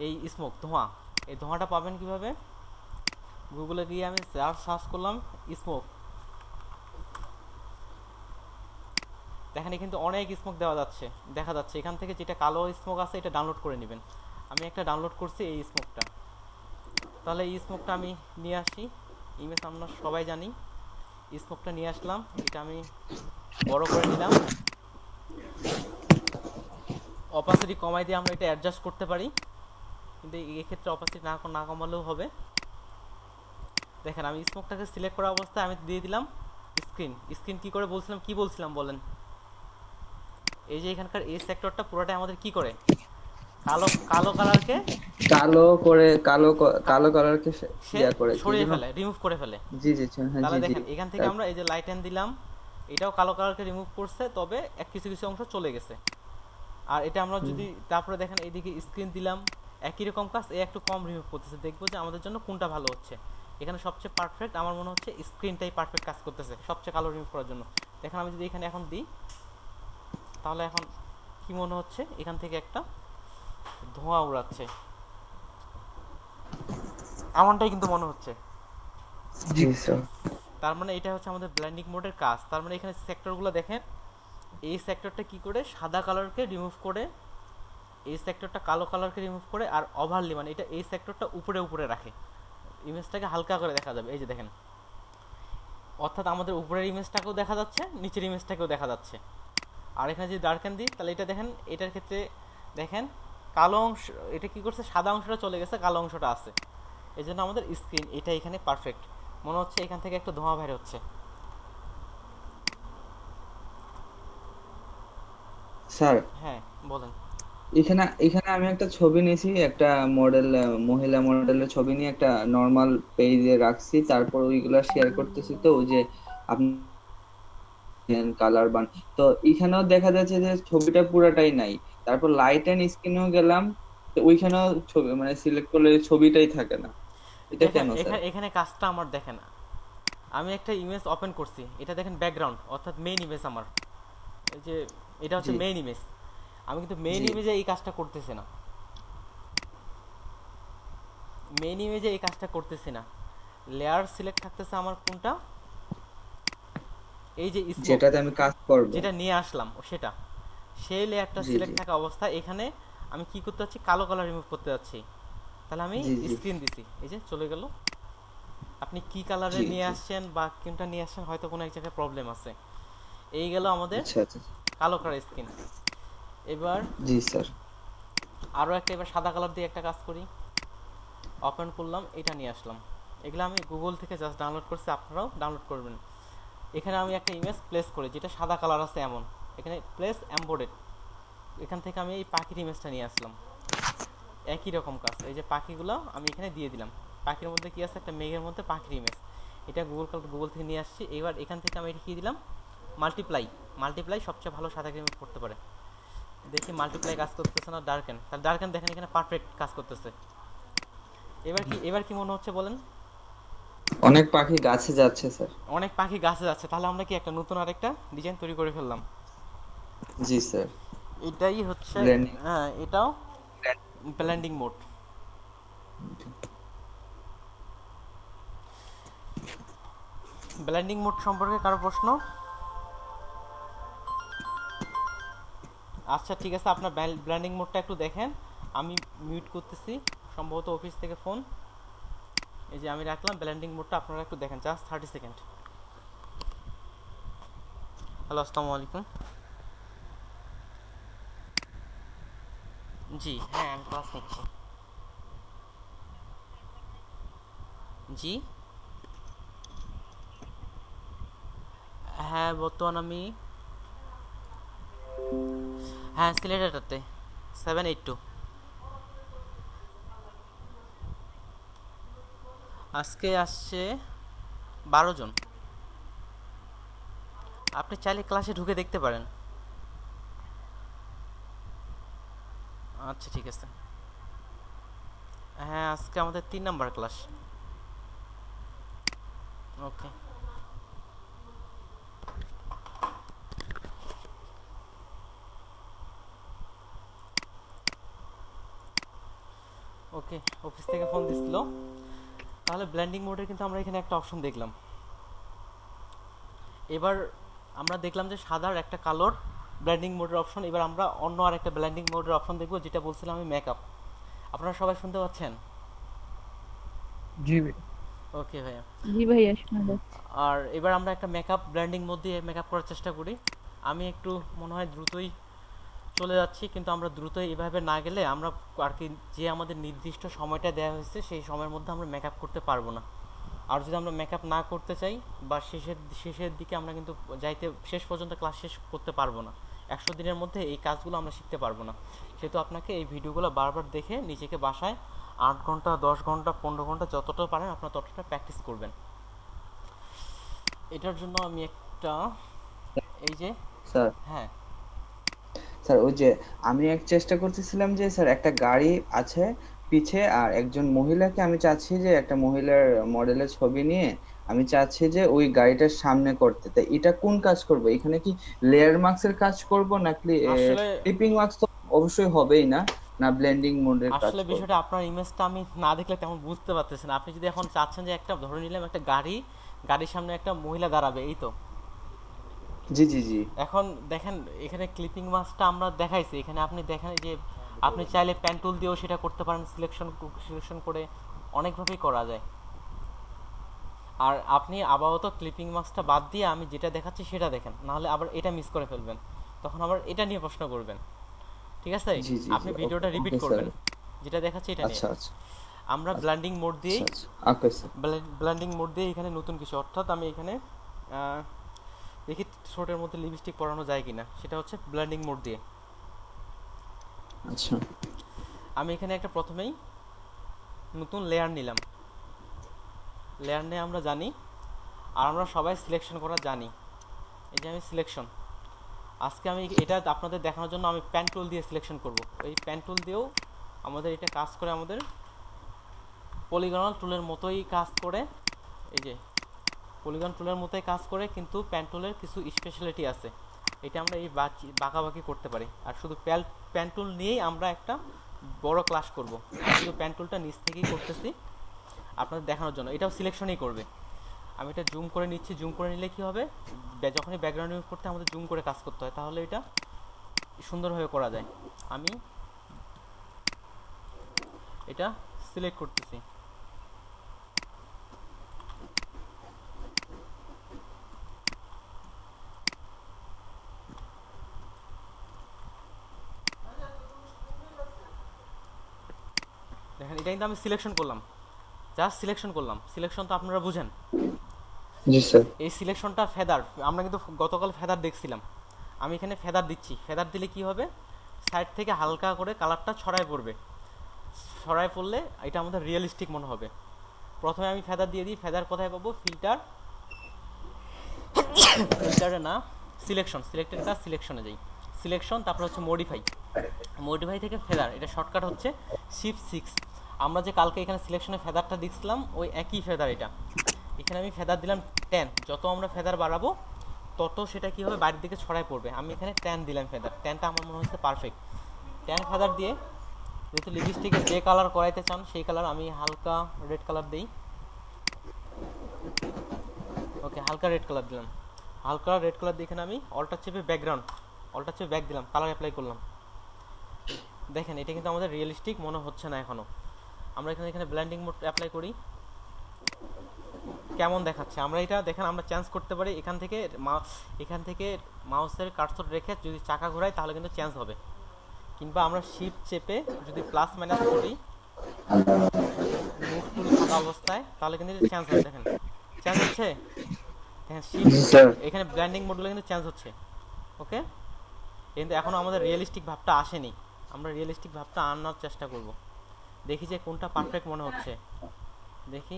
এই স্মোক ধোঁয়া, এই ধোঁয়াটা পাবেন কিভাবে, গুগলে গিয়ে আমি সার্চ করলাম স্মোক। দেখেন কিন্তু অনেক স্মোক দেখা যাচ্ছে। এখান থেকে যেটা কালো স্মোক আছে এটা ডাউনলোড করে নেবেন। আমি একটা ডাউনলোড করছি এই স্মোকটা। তাহলে এই স্মোকটা আমি নিয়ে আসি, ইমেজ আমরা সবাই জানি। স্মোকটা নিয়ে আসলাম, এটা আমি বড় করে নিলাম। অপাসিটি কমাই দিয়ে আমরা এটা অ্যাডজাস্ট করতে পারি, কিন্তু এই ক্ষেত্রে অপাসিটি না কমালেও হবে। দেখেন আমি স্মোকটাকে সিলেক্ট করা অবস্থায় আমি দিয়ে দিলাম স্ক্রিন। কি করে বলছিলাম বলেন। এই যে এখানকার এই সেক্টরটা পুরোটাই আমাদের কি করে, কালো কালারকে কালো কালারকে সরিয়ে ফেলে, রিমুভ করে ফেলে। জি জি, তাহলে দেখেন এখান থেকে আমরা এই যে লাইট অ্যান্ড দিলাম, এটাও কালো কালারকে রিমুভ করছে, তবে কিছু অংশ চলে গেছে। আর এটা আমরা যদি তারপরে দেখেন এইদিকে স্ক্রিন দিলাম, একই রকম কাজ, একটু কম রিমুভ করতেছে। দেখবো যে আমাদের জন্য কোনটা ভালো হচ্ছে। এখানে সবচেয়ে পারফেক্ট আমার মনে হচ্ছে স্ক্রিনটাই পারফেক্ট কাজ করতেছে সবচেয়ে কালো রিমুভ করার জন্য। দেখেন আমি যদি এখানে এখন দিই, তাহলে এখন কি মনে হচ্ছে, এখান থেকে একটা ধোঁয়া উড়াচ্ছে, এমনটাই কিন্তু মনে হচ্ছে। জি স্যার। তার মানে এটা হচ্ছে আমাদের ব্লেন্ডিং মোডের কাজ। তার মানে এখানে সেক্টরগুলো দেখেন, এই সেক্টরটা কি করে সাদা কালারকে রিমুভ করে, এই সেক্টরটা কালো কালারকে রিমুভ করে, আর ওভারলি মানে এটা এই সেক্টরটা উপরে রাখে, ইমেজটাকে হালকা করে দেখা যাবে। এই যে দেখেন, অর্থাৎ আমাদের উপরের ইমেজটাকেও দেখা যাচ্ছে, নিচের ইমেজটাকেও দেখা যাচ্ছে। আর এখানে যদি ডার্কেন দিই, তাহলে এটা দেখেন, এটার ক্ষেত্রে দেখেন কালো অংশ, এটা কি করছে, সাদা অংশটা চলে গেছে, কালো অংশটা আছে। এই জন্য আমাদের স্ক্রিন এটা এখানে পারফেক্ট মনে হচ্ছে। এখান থেকে একটা ধোঁয়া বের হচ্ছে। স্যার হ্যাঁ বলেন। এখানে আমি একটা ছবি নিয়েছি, একটা মহিলা মডেলের ছবি নিয়ে একটা নর্মাল পেজে রাখছি, তারপর ওইগুলা শেয়ার করতেছি। তো ওই যে আপনি কালার বান, তো এখানেও দেখা যাচ্ছে যে ছবিটা পুরাটাই নাই। তারপর লাইট এন্ড স্ক্রিনেও গেলাম, তো ওইখানেও ছবি মানে সিলেক্ট করলে ছবিটাই থাকে না। এটা কেন স্যার? এখানে কাজটা আমার দেখেন, আমি একটা ইমেজ ওপেন করছি, এটা দেখেন ব্যাকগ্রাউন্ড অর্থাৎ মেইন ইমেজ আমার, এই যে এটা হচ্ছে মেইন ইমেজ। আমি কিন্তু মেইন ইমেজে এই কাজটা করতেছি না, মেইন ইমেজে এই কাজটা করতেছি না, লেয়ার সিলেক্ট থাকতেছে আমার কোনটা, এই যে স্মোক যেটাতে আমি কাজ করব। যেটা নিয়ে আসলাম সেটা, সেই লেয়ারটা জি সিলেক্ট জি থাকা অবস্থায় এখানে আমি কি করতে যাচ্ছি, কালো কালার রিমুভ করতে যাচ্ছি। তাহলে আমি জি জি স্ক্রিন দিছি, এই যে চলে গেল। আপনি কি কালারে জি নিয়ে জি আসছেন বা কোনটা নিয়ে আসছেন, হয়তো কোনো এক জায়গায় প্রবলেম আছে। এই গেল আমাদের আচ্ছা আচ্ছা। কালো কালার স্ক্রিন। এবার জি স্যার। আরও একটা, এবার সাদা কালার দিয়ে একটা কাজ করি, ওপেন করলাম, এটা নিয়ে আসলাম। এগুলো আমি গুগল থেকে জাস্ট ডাউনলোড করছি, আপনারাও ডাউনলোড করবেন। এখানে আমি একটা ইমেজ প্লেস করি যেটা সাদা কালার আছে এমন, এখানে প্লেস এমবেডেড, এখান থেকে আমি এই পাখির ইমেজটা নিয়ে আসলাম। একই রকম কাজ, এই যে পাখিগুলো আমি এখানে দিয়ে দিলাম। পাখির মধ্যে কি আছে, একটা মেঘের মধ্যে পাখির ইমেজ, এটা গুগল থেকে নিয়ে আসছি। এবার এখান থেকে আমি এটা কি দিলাম, মাল্টিপ্লাই। মাল্টিপ্লাই সবচেয়ে ভালো সাদা রিমুভ করতে পারে। দেখি মাল্টিপ্লাই কাজ করতেছে না, ডার্কেন, তাহলে ডার্কেন দেখেন এখানে পারফেক্ট কাজ করতেছে। এবার কি মনে হচ্ছে বলেন? অনেক পাখি গাছে যাচ্ছে স্যার। অনেক পাখি গাছে যাচ্ছে, তাহলে আমরা কি একটা নতুন আরেকটা ডিজাইন তৈরি করে ফেললাম। জি স্যার। এটাই হচ্ছে, ব্লেন্ডিং। হ্যাঁ এটাও ব্লেন্ডিং মোড। ব্লেন্ডিং মোড সম্পর্কে কারো প্রশ্ন? আচ্ছা ঠিক আছে, আপনার ব্লেন্ডিং মোডটা একটু দেখেন, আমি মিউট করতেছি, সম্ভবত অফিস থেকে ফোন। এই যে আমি রাখলাম ব্লেন্ডিং মোডটা, আপনারা একটু দেখেন, জাস্ট 30 সেকেন্ড। হ্যালো, আসসালামু আলাইকুম। জি হ্যাঁ, আমি ক্লাস নিচ্ছি। জি হ্যাঁ, বর্তমান আমি হ্যাঁ সিলেটেরটাতে 782। আজকে আসছে 12 জন। আপনি চাইলে ক্লাসে ঢুকে দেখতে পারেন। আচ্ছা ঠিক আছে। হ্যাঁ আজকে আমাদের 3 নাম্বার ক্লাস। ওকে ওকে, অফিস থেকে ফোন দিছিল। তাহলে ব্লেন্ডিং মোডের কিন্তু আমরা এখানে একটা অপশন দেখলাম। এবার আমরা দেখলাম যে সাদার একটা কালোর ব্লেন্ডিং মোডের অপশন। এবার আমরা অন্য আর একটা ব্লেন্ডিং মোডের অপশন দেখবো, যেটা বলছিলাম আমি মেকআপ। আপনারা সবাই শুনতে পাচ্ছেন? জি ওকে ভাইয়া। জি ভাইয়া, শোনা যাচ্ছে। আর এবার আমরা একটা মেকআপ ব্লেন্ডিং মোড দিয়ে মেকআপ করার চেষ্টা করি। আমি একটু মনে হয় দ্রুতই চলে যাচ্ছি, কিন্তু আমরা দ্রুত এভাবে না গেলে আমরা আর কি, যে আমাদের নির্দিষ্ট সময়টা দেওয়া হয়েছে সেই সময়ের মধ্যে আমরা মেকআপ করতে পারবো না। আর যদি আমরা মেকআপ না করতে চাই বা শেষের দিকে আমরা কিন্তু যাইতে, শেষ পর্যন্ত ক্লাস শেষ করতে পারবো না। 100 দিনের মধ্যে এই কাজগুলো আমরা শিখতে পারবো না। সেহেতু আপনাকে এই ভিডিওগুলো বারবার দেখে নিজেকে বাসায় 8 ঘন্টা 10 ঘন্টা 15 ঘন্টা যতটা পারেন আপনারা ততটা প্র্যাকটিস করবেন। এটার জন্য আমি একটা, এই যে স্যার হ্যাঁ স্যার ওই যে আমি এক চেষ্টা করতেছিলাম যে স্যার একটা গাড়ি আছে পিছে, আর একজন মহিলাকে আমি চাচ্ছি যে একটা মহিলার মডেলের ছবি নিয়ে আমি চাচ্ছি যে ওই গাড়িটার সামনে করতে। তাই এটা কোন কাজ করব? এখানে কি লেয়ার মার্কসের কাজ করব নাকি আসলে ক্লিপিং মার্কস? তো অবশ্যই হবেই না, না ব্লেন্ডিং মোডের কাজ আসলে করব? বিষয়টা আপনার ইমেজটা আমি না দেখলে তেমন বুঝতে পারতেছি না। আপনি যদি এখন চাচ্ছেন যে একটা, ধরে নিলাম একটা গাড়ির সামনে একটা মহিলা দাঁড়াবে, এই তো। জি জি জি। এখন দেখেন এখানে ক্লিপিং মাস্কটা আমরা দেখাইছি, এখানে আপনি দেখেন যে আপনি চাইলে পেন টুল দিয়েও সেটা করতে পারেন, সিলেকশন করে অনেকভাবেই করা যায়। আর আপনি আপাতত ক্লিপিং মাস্কটা বাদ দিয়ে আমি যেটা দেখাচ্ছি সেটা দেখেন, নাহলে আবার এটা মিস করে ফেলবেন, তখন আবার এটা নিয়ে প্রশ্ন করবেন। ঠিক আছে, জি জি আপনি জি। ভিডিওটা রিপিট ওকে স্যার। করবেন, যেটা দেখাচ্ছি এটা নিয়ে। আচ্ছা আচ্ছা আমরা আচ্ছা ব্লেন্ডিং মোড দিয়েই, আচ্ছা। Okay sir. ব্লেন্ডিং মোড দিয়ে এখানে নতুন কিছু, অর্থাৎ আমি এখানে দেখি ঠোঁটের মধ্যে লিপস্টিক পরানো যায় কিনা, সেটা হচ্ছে ব্লেন্ডিং মোড দিয়ে। আচ্ছা আমি এখানে একটা প্রথমেই নতুন লেয়ার নিলাম। লেয়ার নিয়ে আমরা জানি, আর আমরা সবাই সিলেকশন করা জানি। এই যে আমি সিলেকশন, আজকে আমি এটা আপনাদের দেখানোর জন্য আমি পেন টুল দিয়ে সিলেকশন করব। এই পেন টুল দিয়েও আমাদের এটা কাজ করে, আমাদের পলিগনাল টুলের মতোই কাজ করে। এই যে পলিগন টুলের মতোই কাজ করে, কিন্তু পেন টুলের কিছু স্পেশালিটি আছে। এটা আমরা এই বাঁকাবাঁকি করতে পারি, আর শুধু পেন টুল নিয়েই আমরা একটা বড় ক্লাস করব। আমি শুধু প্যান টুলটা নিচ থেকেই করতেছি আপনাদের দেখানোর জন্য, এটাও সিলেকশনই করবে। আমি এটা জুম করে নিচ্ছি, জুম করে নিলে কি হবে, যখনই ব্যাকগ্রাউন্ড রিমুভ করতে আমাদের জুম করে কাজ করতে হয়, তাহলে এটা সুন্দরভাবে করা যায়। আমি এটা সিলেক্ট করতেছি, দেখেন এটা কিন্তু আমি সিলেকশন করলাম, জাস্ট সিলেকশন করলাম। সিলেকশন তো আপনারা বুঝেন। জি স্যার। এই সিলেকশনটা ফেদার, আমরা কিন্তু গতকাল ফেদার দেখছিলাম। আমি এখানে ফেদার দিচ্ছি, ফেদার দিলে কি হবে, সাইড থেকে হালকা করে কালারটা ছড়ায় পড়বে, ছড়ায় পড়লে এটা আমাদের রিয়েলিস্টিক মনে হবে। প্রথমে আমি ফেদার দিয়ে দিই, ফেদার কোথায় পাবো, ফিল্টার, ফিল্টারে না, সিলেকশন, সিলেক্টেড কাজ, সিলেকশনে যাই, সিলেকশন, তারপর হচ্ছে মডিফাই, মডিফাই থেকে ফেদার, এটা শর্টকাট হচ্ছে Shift 6। আমরা যে কালকে এখানে সিলেকশনে ফেদারটা দিচ্ছিলাম ওই একই ফেদার এটা, এখানে আমি ফেদার দিলাম 10। যত আমরা ফেদার বাড়াবো তত সেটা কি হবে, বাইরের দিকে ছড়ায় পড়বে। আমি এখানে 10 দিলাম ফেদার, 10টা আমার মনে হচ্ছে পারফেক্ট। 10 ফেদার দিয়ে যেহেতু লিপস্টিকে যে কালার করাইতে চান সেই কালার, আমি হালকা রেড কালার দিই। ওকে, হালকা রেড কালার দিলাম, হালকা রেড কালার দিয়ে এখানে আমি অল্টার চেপে ব্যাকগ্রাউন্ড, অল্টার চেপে ব্যাক দিলাম, কালার অ্যাপ্লাই করলাম। দেখেন এটা কিন্তু আমাদের রিয়েলিস্টিক মনে হচ্ছে না এখনো। আমরা এখানে ব্লেন্ডিং মোড অ্যাপ্লাই করি, কেমন দেখাচ্ছে আমরা এটা দেখেন, আমরা চেঞ্জ করতে পারি এখান থেকে মাউসের কার্সর রেখে যদি চাকা ঘোরাই তাহলে কিন্তু চেঞ্জ হবে, কিংবা আমরা শিফট চেপে যদি প্লাস মাইনাস করি মুভ টুল থাকা অবস্থায় তাহলে কিন্তু চেঞ্জ হবে। দেখেন চেঞ্জ হচ্ছে, দেখেন শিফট এখানে ব্লেন্ডিং মোডগুলো কিন্তু চেঞ্জ হচ্ছে। ওকে, কিন্তু এখনো আমাদের রিয়েলিস্টিক ভাবটা আসেনি, আমরা রিয়েলিস্টিক ভাবটা আনার চেষ্টা করব। দেখি যে কোনটা পারফেক্ট মনে হচ্ছে, দেখি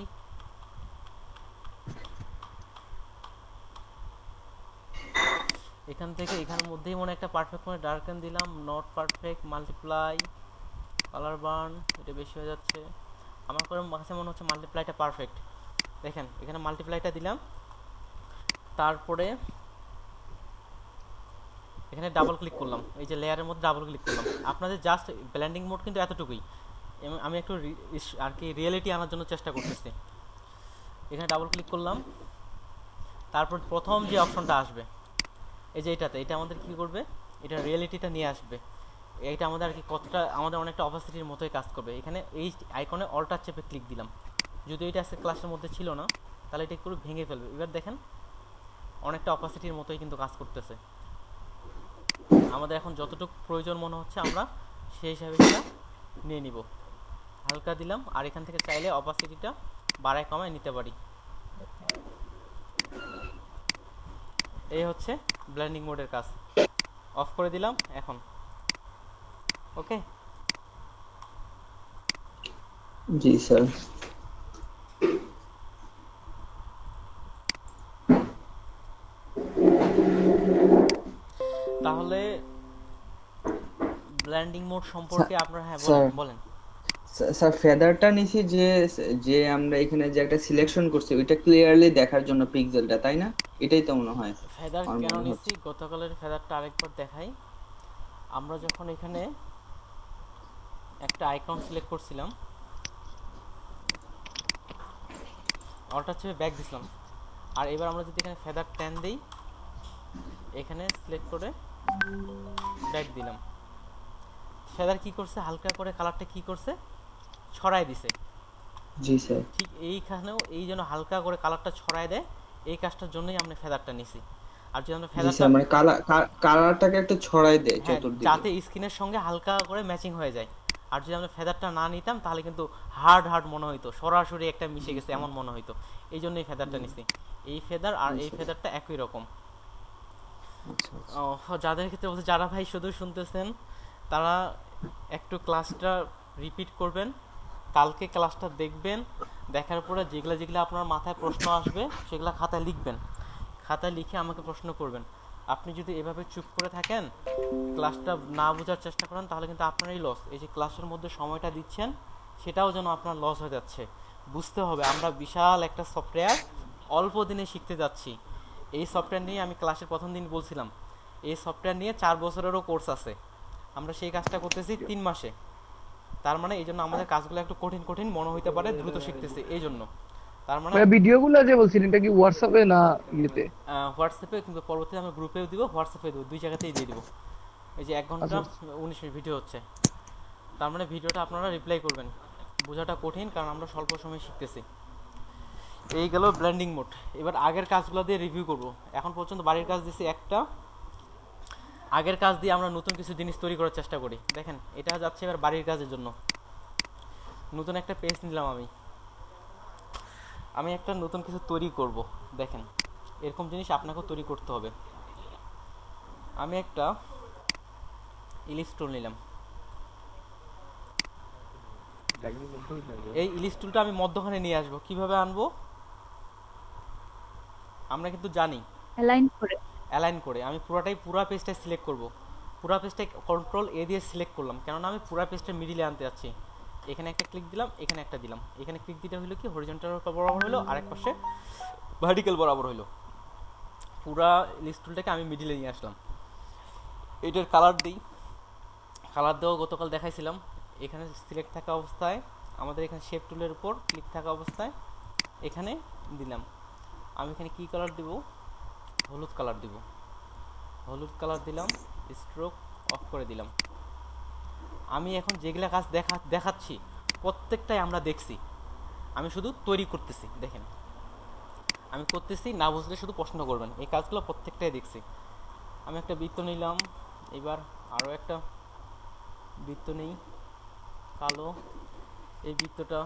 এখান থেকে এখানের মধ্যেই মনে একটা পারফেক্ট মনে ডার্কেন দিলাম, not perfect, multiply, colour burn, এটা বেশি হয়ে যাচ্ছে। আমার কাছে মনে হচ্ছে মাল্টিপ্লাইটা পারফেক্ট। দেখেন এখানে মাল্টিপ্লাইটা দিলাম, তারপরে এখানে ডাবল ক্লিক করলাম, এই যে লেয়ারের মধ্যে ডাবল ক্লিক করলাম। আপনাদের জাস্ট ব্লেন্ডিং মোড কিন্তু এতটুকুই, আমি একটু আর কি রিয়েলিটি আনার জন্য চেষ্টা করতেছি। এখানে ডাবল ক্লিক করলাম, তারপর প্রথম যে অপশনটা আসবে এই যে এটাতে, এটা আমাদের কি করবে, এটা রিয়েলিটিটা নিয়ে আসবে। এইটা আমাদের আর কি কতটা, আমাদের অনেকটা অপাসিটির মতোই কাজ করবে। এখানে এই আইকনে অল্টার চেপে ক্লিক দিলাম, যদি এটা আজকে ক্লাসের মধ্যে ছিল না তাহলে এটা একটু ভেঙে ফেলবে। এবার দেখেন অনেকটা অপাসিটির মতোই কিন্তু কাজ করতেছে। আমাদের এখন যতটুকু প্রয়োজন মনে হচ্ছে আমরা সেই হিসাবে এটা নিয়ে নিব, হালকা দিলাম। আর এখান থেকে চাইলে অপাসিটিটা বাড়ায় কমায় নিতে পারি। এই হচ্ছে ব্লেন্ডিং মোডের কাজ। অফ করে দিলাম এখন। ওকে, জি স্যার। তাহলে ব্লেন্ডিং মোড সম্পর্কে আপনারা হ্যাঁ স্যার, বলেন। স্যার ফেদারটা নিছি যে যে আমরা এখানে যে একটা সিলেকশন করছি ওইটা ক্লিয়ারলি দেখার জন্য পিক্সেলটা, তাই না? এটাই তো মনে হয় ফেদার আমার কেন মনে নিচ্ছি, হচ্ছে। গতকালের ফেদারটা আরেকবার দেখাই। আমরা যখন এখানে একটা আইকন সিলেক্ট করছিলাম, অল্টার চেপে ব্যাক দিছিলাম, আর এবার আমরা যদি এখানে ফেদার 10 দিই, এখানে সিলেক্ট করে ব্যাক দিলাম, ফেদার কি করছে, হালকা করে কালারটা কি করছে, ছড়ায় দিছে। জি স্যার। ঠিক এইখানেও এই জন্য হালকা করে কালারটা ছড়ায় দেয়, এই কাজটার জন্যই আমরা ফেদারটা নিছি। আর যদি আমরা জি ফেদারটা স্যার, মানে কালারটাকে একটু ছড়াই দেয় হ্যাঁ, চতুর্দিকে। যাতে স্কিনের সঙ্গে হালকা করে ম্যাচিং হয়ে যায়। আর যদি আমরা ফেদারটা না নিতাম তাহলে কিন্তু হার্ড মনে হইতো, সরাসরি একটা মিশে গেছে এমন মনে হইতো। এই জন্যই ফেদারটা নিছি। এই ফেদার আর এই ফেদারটা একই রকম। যাদের ক্ষেত্রে বলতে, যারা ভাই শুধু শুনতেছেন তারা একটু ক্লাসটা রিপিট করবেন, কালকে ক্লাসটা দেখবেন, দেখার পরে যেগুলো আপনার মাথায় প্রশ্ন আসবে সেগুলো খাতায় লিখবেন, খাতায় লিখে আমাকে প্রশ্ন করবেন। আপনি যদি এভাবে চুপ করে থাকেন, ক্লাসটা না বোঝার চেষ্টা করেন, তাহলে কিন্তু আপনারই লস। এই যে ক্লাসের মধ্যে সময়টা দিচ্ছেন সেটাও যেন আপনার লস হয়ে যাচ্ছে। বুঝতে হবে আমরা বিশাল একটা সফটওয়্যার অল্প দিনে শিখতে যাচ্ছি। এই সফটওয়্যার নিয়ে আমি ক্লাসের প্রথম দিন বলছিলাম, এই সফটওয়্যার নিয়ে 4 বছরেরও কোর্স আছে, আমরা সেই কাজটা করতেছি 3 মাসে। তার মানে এই জন্য আমাদের কাজগুলো একটু কঠিন কঠিন মনে হইতে পারে, দ্রুত শিখতেছি এই জন্য। তার মানে ভাই ভিডিওগুলো যে বলছিলেন এটা কি হোয়াটসঅ্যাপে না ইয়েতে? হোয়াটসঅ্যাপে, কিন্তু পরবর্তীতে আমি গ্রুপেও দিব, হোয়াটসঅ্যাপে দিব, দুই জায়গাতেই দিয়ে দিব। এই যে 1 ঘন্টা আচ্ছা 19 মিনিট ভিডিও হচ্ছে, তার মানে ভিডিওটা আপনারা রিপ্লাই করবেন। বোঝাটা কঠিন কারণ আমরা স্বল্প সময় শিখতেছি। এই গেল ব্লেন্ডিং মোড। এবার আগের কাজগুলো দিয়ে রিভিউ করব। এখন পর্যন্ত বাড়ির কাজ দিয়েছি একটা, আগের কাজ দিয়ে আমরা নতুন কিছু জিনিস তৈরি করার চেষ্টা করি। দেখেন এটা যাচ্ছে এবার বাড়ির কাজের জন্য। নতুন একটা পেজ নিলাম আমি একটা নতুন কিছু তৈরি করব। দেখেন এরকম জিনিস আপনাকেও তৈরি করতে হবে। আমি একটা ইলিশ টুল নিলাম। এই ইলিশ টুলটা আমি মধ্যখানে নিয়ে আসবো। কিভাবে আনবো আমরা কিন্তু জানি, অ্যালাইন করে। আমি পুরা পেজটা সিলেক্ট করব। পুরা পেজটা কন্ট্রোল এ দিয়ে সিলেক্ট করলাম, কেননা আমি পুরা পেজটা মিডিলে আনতে যাচ্ছি। এখানে একটা ক্লিক দিলাম, এখানে একটা দিলাম। এখানে ক্লিক দিতে হলো কি হরিজন্টাল বরাবর হলো, আরেক পাশে ভার্টিক্যাল বরাবর হলো। পুরা লিস্ট টুলটাকে আমি মিডিলে নিয়ে আসলাম। এটার কালার দিই, কালার দেওয়া গতকাল দেখাইছিলাম। এখানে সিলেক্ট থাকা অবস্থায় আমাদের এখানে শেপ টুলের উপর ক্লিক থাকা অবস্থায় এখানে দিলাম। আমি এখানে কি কালার দিব? হলুদ কালার দিব। হলুদ কালার দিলাম, স্ট্রোক অফ করে দিলাম। আমি এখন যেগুলা কাজ দেখাচ্ছি প্রত্যেকটাই আমরা দেখছি, আমি শুধু তৈরি করতেছি। দেখেন আমি করতেছি, না বুঝলে শুধু প্রশ্ন করবেন। এই কাজগুলো প্রত্যেকটাই দেখছি। আমি একটা বৃত্ত নিলাম, এবার আরও একটা বৃত্ত নেই কালো। এই বৃত্তটা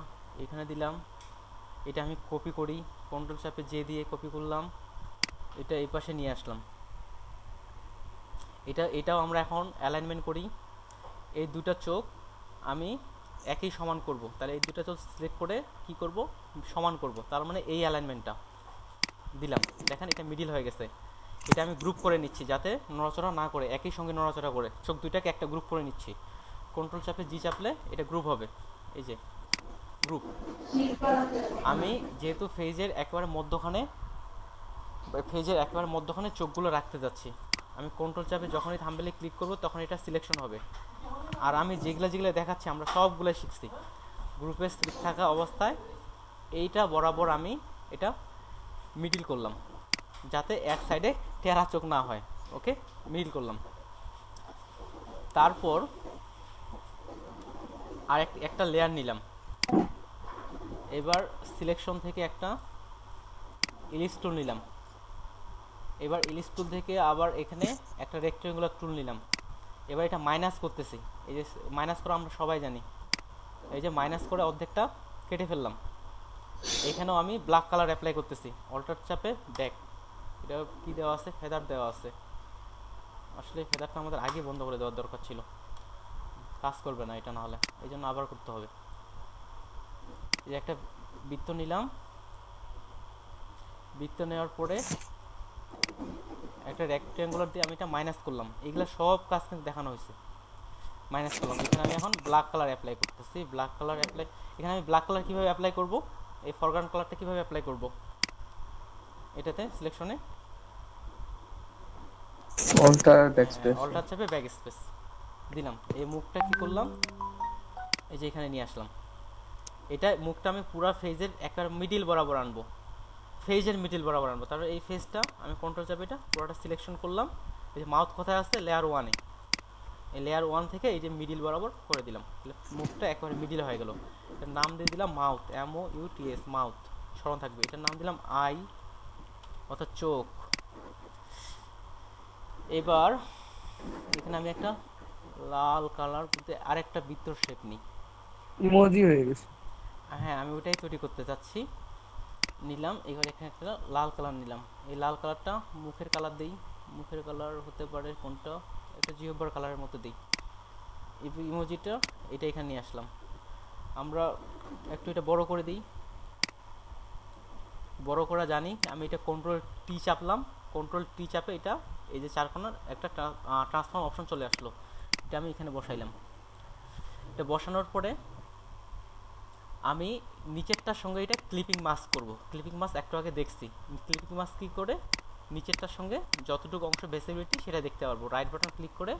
এখানে দিলাম, এটা আমি কপি করি, কন্ট্রোল চাপে জে দিয়ে কপি করলাম, এটা এই পাশে নিয়ে আসলাম। এটাও আমরা এখন অ্যালাইনমেন্ট করি। এই দুটো চোখ আমি একই সমান করব, তাহলে এই দুটো চোখ সিলেক্ট করে কি করব? সমান করব। তার মানে এই অ্যালাইনমেন্টটা দিলাম। দেখেন এটা মিডিল হয়ে গেছে। এটা আমি গ্রুপ করে নিচ্ছি যাতে নড়াচড়া না করে, একই সঙ্গে নড়াচড়া করে চোখ দুইটাকে একটা গ্রুপ করে নিচ্ছি। কন্ট্রোল চাপে জি চাপলে এটা গ্রুপ হবে। এই যে গ্রুপ। আমি যেহেতু ফেজের একেবারে মধ্যখানে চোখগুলো রাখতে যাচ্ছি, আমি কন্ট্রোল চাপে যখনই থাম্বনেলে ক্লিক করব তখন এটা সিলেকশন হবে। আর আমি যেগুলো দেখাচ্ছি আমরা সবগুলো শিখছি। গ্রুপে সিলেক্ট থাকা অবস্থায় এইটা বরাবর আমি এটা মিডিল করলাম যাতে এক সাইডে টেরা চোখ না হয়। ওকে, মিডিল করলাম। তারপর আর একটা লেয়ার নিলাম। এবার সিলেকশন থেকে একটা ইলিশ টুল নিলাম। এবার ইলিশ টুল থেকে আবার এখানে একটা রেক্টেঙ্গুলার টুল নিলাম। এবার এটা মাইনাস করতেছি। এই যে মাইনাস করা আমরা সবাই জানি, এই যে মাইনাস করে অর্ধেকটা কেটে ফেললাম। এখানেও আমি ব্ল্যাক কালার অ্যাপ্লাই করতেছি। অল্টার চাপে ব্যাক। এটা কি দেওয়া আছে? ফেদার দেওয়া আছে। আসলে ফেদারটা আমাদের আগে বন্ধ করে দেওয়ার দরকার ছিল, কাজ করবে না এটা, না হলে এই জন্য আবার করতে হবে। এই যে একটা বৃত্ত নিলাম, বৃত্ত নেওয়ার পরে একটা রেক্টেঙ্গুলার দিয়ে আমি এটা মাইনাস করলাম। এগুলো সব কাজ কিন্তু দেখানো হয়েছে, মাইনাস করলাম। এখানে আমি এখন ব্ল্যাক কালার অ্যাপ্লাই করতেছি। ব্ল্যাক কালার অ্যাপ্লাই, এখানে আমি ব্ল্যাক কালার কীভাবে অ্যাপ্লাই করব? এই ফরগ্রাউন্ড কালারটা কীভাবে অ্যাপ্লাই করব? এটাতে সিলেকশনে অল্টার চাপে ব্যাক স্পেস দিলাম। এই মুখটা কি করলাম? এই যে এখানে নিয়ে আসলাম। এটা মুখটা আমি পুরো ফেজের একেবারে মিডিল বরাবর আনবো, ফেজের মিডিল বরাবর আনবো। তারপর এই ফেজটা আমি কন্ট্রোল চাপে এটা পুরোটা সিলেকশন করলাম। এই যে মাউথ কোথায় আছে? লেয়ার 1-এ। এই লেয়ার 1 থেকে এই যে মিডিল বরাবর করে দিলাম, মুখটা একেবারে মিডিল হয়ে গেল। এটার নাম দিয়ে দিলাম মাউথ, MOUTH, মাউথ স্মরণ থাকবে। এটার নাম দিলাম আই অর্থাৎ চোখ। এবার এখানে আমি একটা লাল কালার করতে আরেকটা বৃত্তর শেপ নিই। ইমোজি হয়ে গেছে। হ্যাঁ, আমি ওইটাই তৈরি করতে চাচ্ছি। নিলাম, এবার এখানে একটা লাল কালার নিলাম। এই লাল কালারটা মুখের কালার দিই। মুখের কালার হতে পারে কোনটা? একটা জিওবার কালারের মতো দিই। ইমোজিটা এটা এখানে নিয়ে আসলাম। আমরা একটু এটা বড় করে দিই। বড় করা জানি আমি, এটা কন্ট্রোল টি চাপলাম। কন্ট্রোল টি চাপে এটা এই যে চারকোনার একটা ট্রান্সফর্ম অপশন চলে আসলো। এটা আমি এখানে বসাইলাম। এটা বসানোর পরে আমি নিচেরটার সঙ্গে এটা ক্লিপিং মাস্ক করব। ক্লিপিং মাস্ক একটু আগে দেখছি। ক্লিপিং মাস্ক কী করে? নিচেরটার সঙ্গে যতটুকু অংশ ভিজিবিলিটি সেটা দেখতে পারবো। রাইট বাটন ক্লিক করে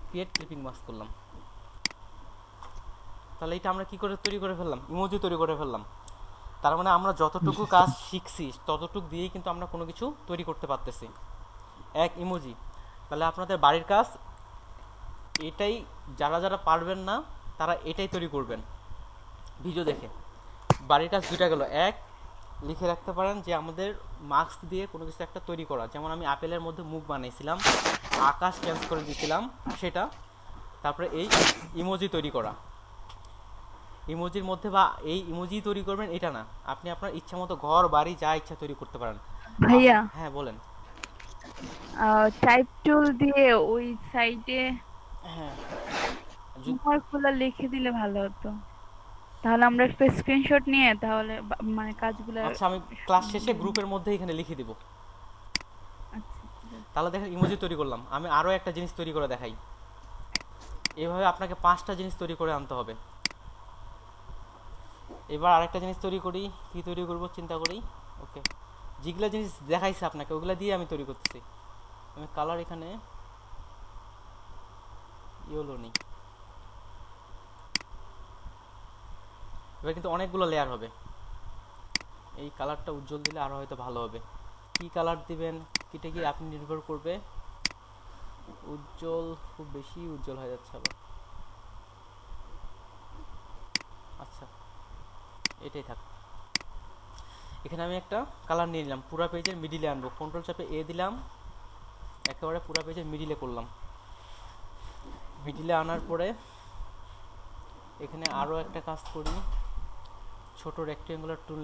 ক্রিয়েট ক্লিপিং মাস্ক করলাম। তাহলে এটা আমরা কি করে তৈরি করে ফেললাম? ইমোজি তৈরি করে ফেললাম। তার মানে আমরা যতটুকু কাজ শিখছি ততটুকু দিয়েই কিন্তু আমরা কোনো কিছু তৈরি করতে পারতেছি। এক ইমোজি। তাহলে আপনাদের বাড়ির কাজ এটাই, যারা যারা পারবেন না তারা এটাই তৈরি করবেন ভিডিও দেখে। বাড়ির কাজ দুইটা গেল। এক, লিখে রাখতে পারেন যে আমাদের মার্কস দিয়ে কোনো কিছু একটা তৈরি করা, যেমন আমি আপেলের মধ্যে মুখ বানাইছিলাম, আকাশ চেঞ্জ করে দিয়েছিলাম সেটা। তারপরে এই ইমোজি তৈরি করা, ইমোজির মধ্যে বা এই ইমোজি তৈরি করবেন এটা না, আপনি আপনার ইচ্ছা মতো ঘর বাড়ি যা ইচ্ছা তৈরি করতে পারেন। ভাইয়া হ্যাঁ বলেন। টাইপ টুল দিয়ে ওই সাইডে হ্যাঁ হোমওয়ার্কগুলো লিখে দিলে ভালো হতো, তাহলে আমরা একটা স্ক্রিনশট নিয়ে তাহলে মানে কাজগুলো। আচ্ছা, আমি ক্লাস শেষে গ্রুপের মধ্যে এখানে লিখে দিব। আচ্ছা তাহলে দেখেন ইমোজি তৈরি করলাম। আমি আরও একটা জিনিস তৈরি করে দেখাই। এভাবে আপনাকে 5টা জিনিস তৈরি করে আনতে হবে। এবার আরেকটা জিনিস তৈরি করি। কি তৈরি করব চিন্তা করি। ওকে, যেগুলো জিনিস দেখাইছে আপনাকে ওগুলো দিয়ে আমি তৈরি করতেছি। আমি কালার এখানে ইয়েলো নিই। এবার কিন্তু অনেকগুলো লেয়ার হবে। এই কালারটা উজ্জ্বল দিলে আরো হয়তো ভালো হবে। কি কালার দিবেন এটা কি আপনি নির্ভর করবে। উজ্জ্বল, খুব বেশি উজ্জ্বল হয়ে যাচ্ছে আবার। আচ্ছা, এটাই থাক। এখানে আমি একটা কালার নিয়ে নিলাম, পুরো পেজের মিডিলে আনবো। কন্ট্রোল চাপে এ দিলাম, একেবারে পুরো পেজের মিডিলে করলাম। মিডিলে আনার পরে এখানে আরো একটা কাজ করি, ছোট রেক্টেঙ্গুলার টুল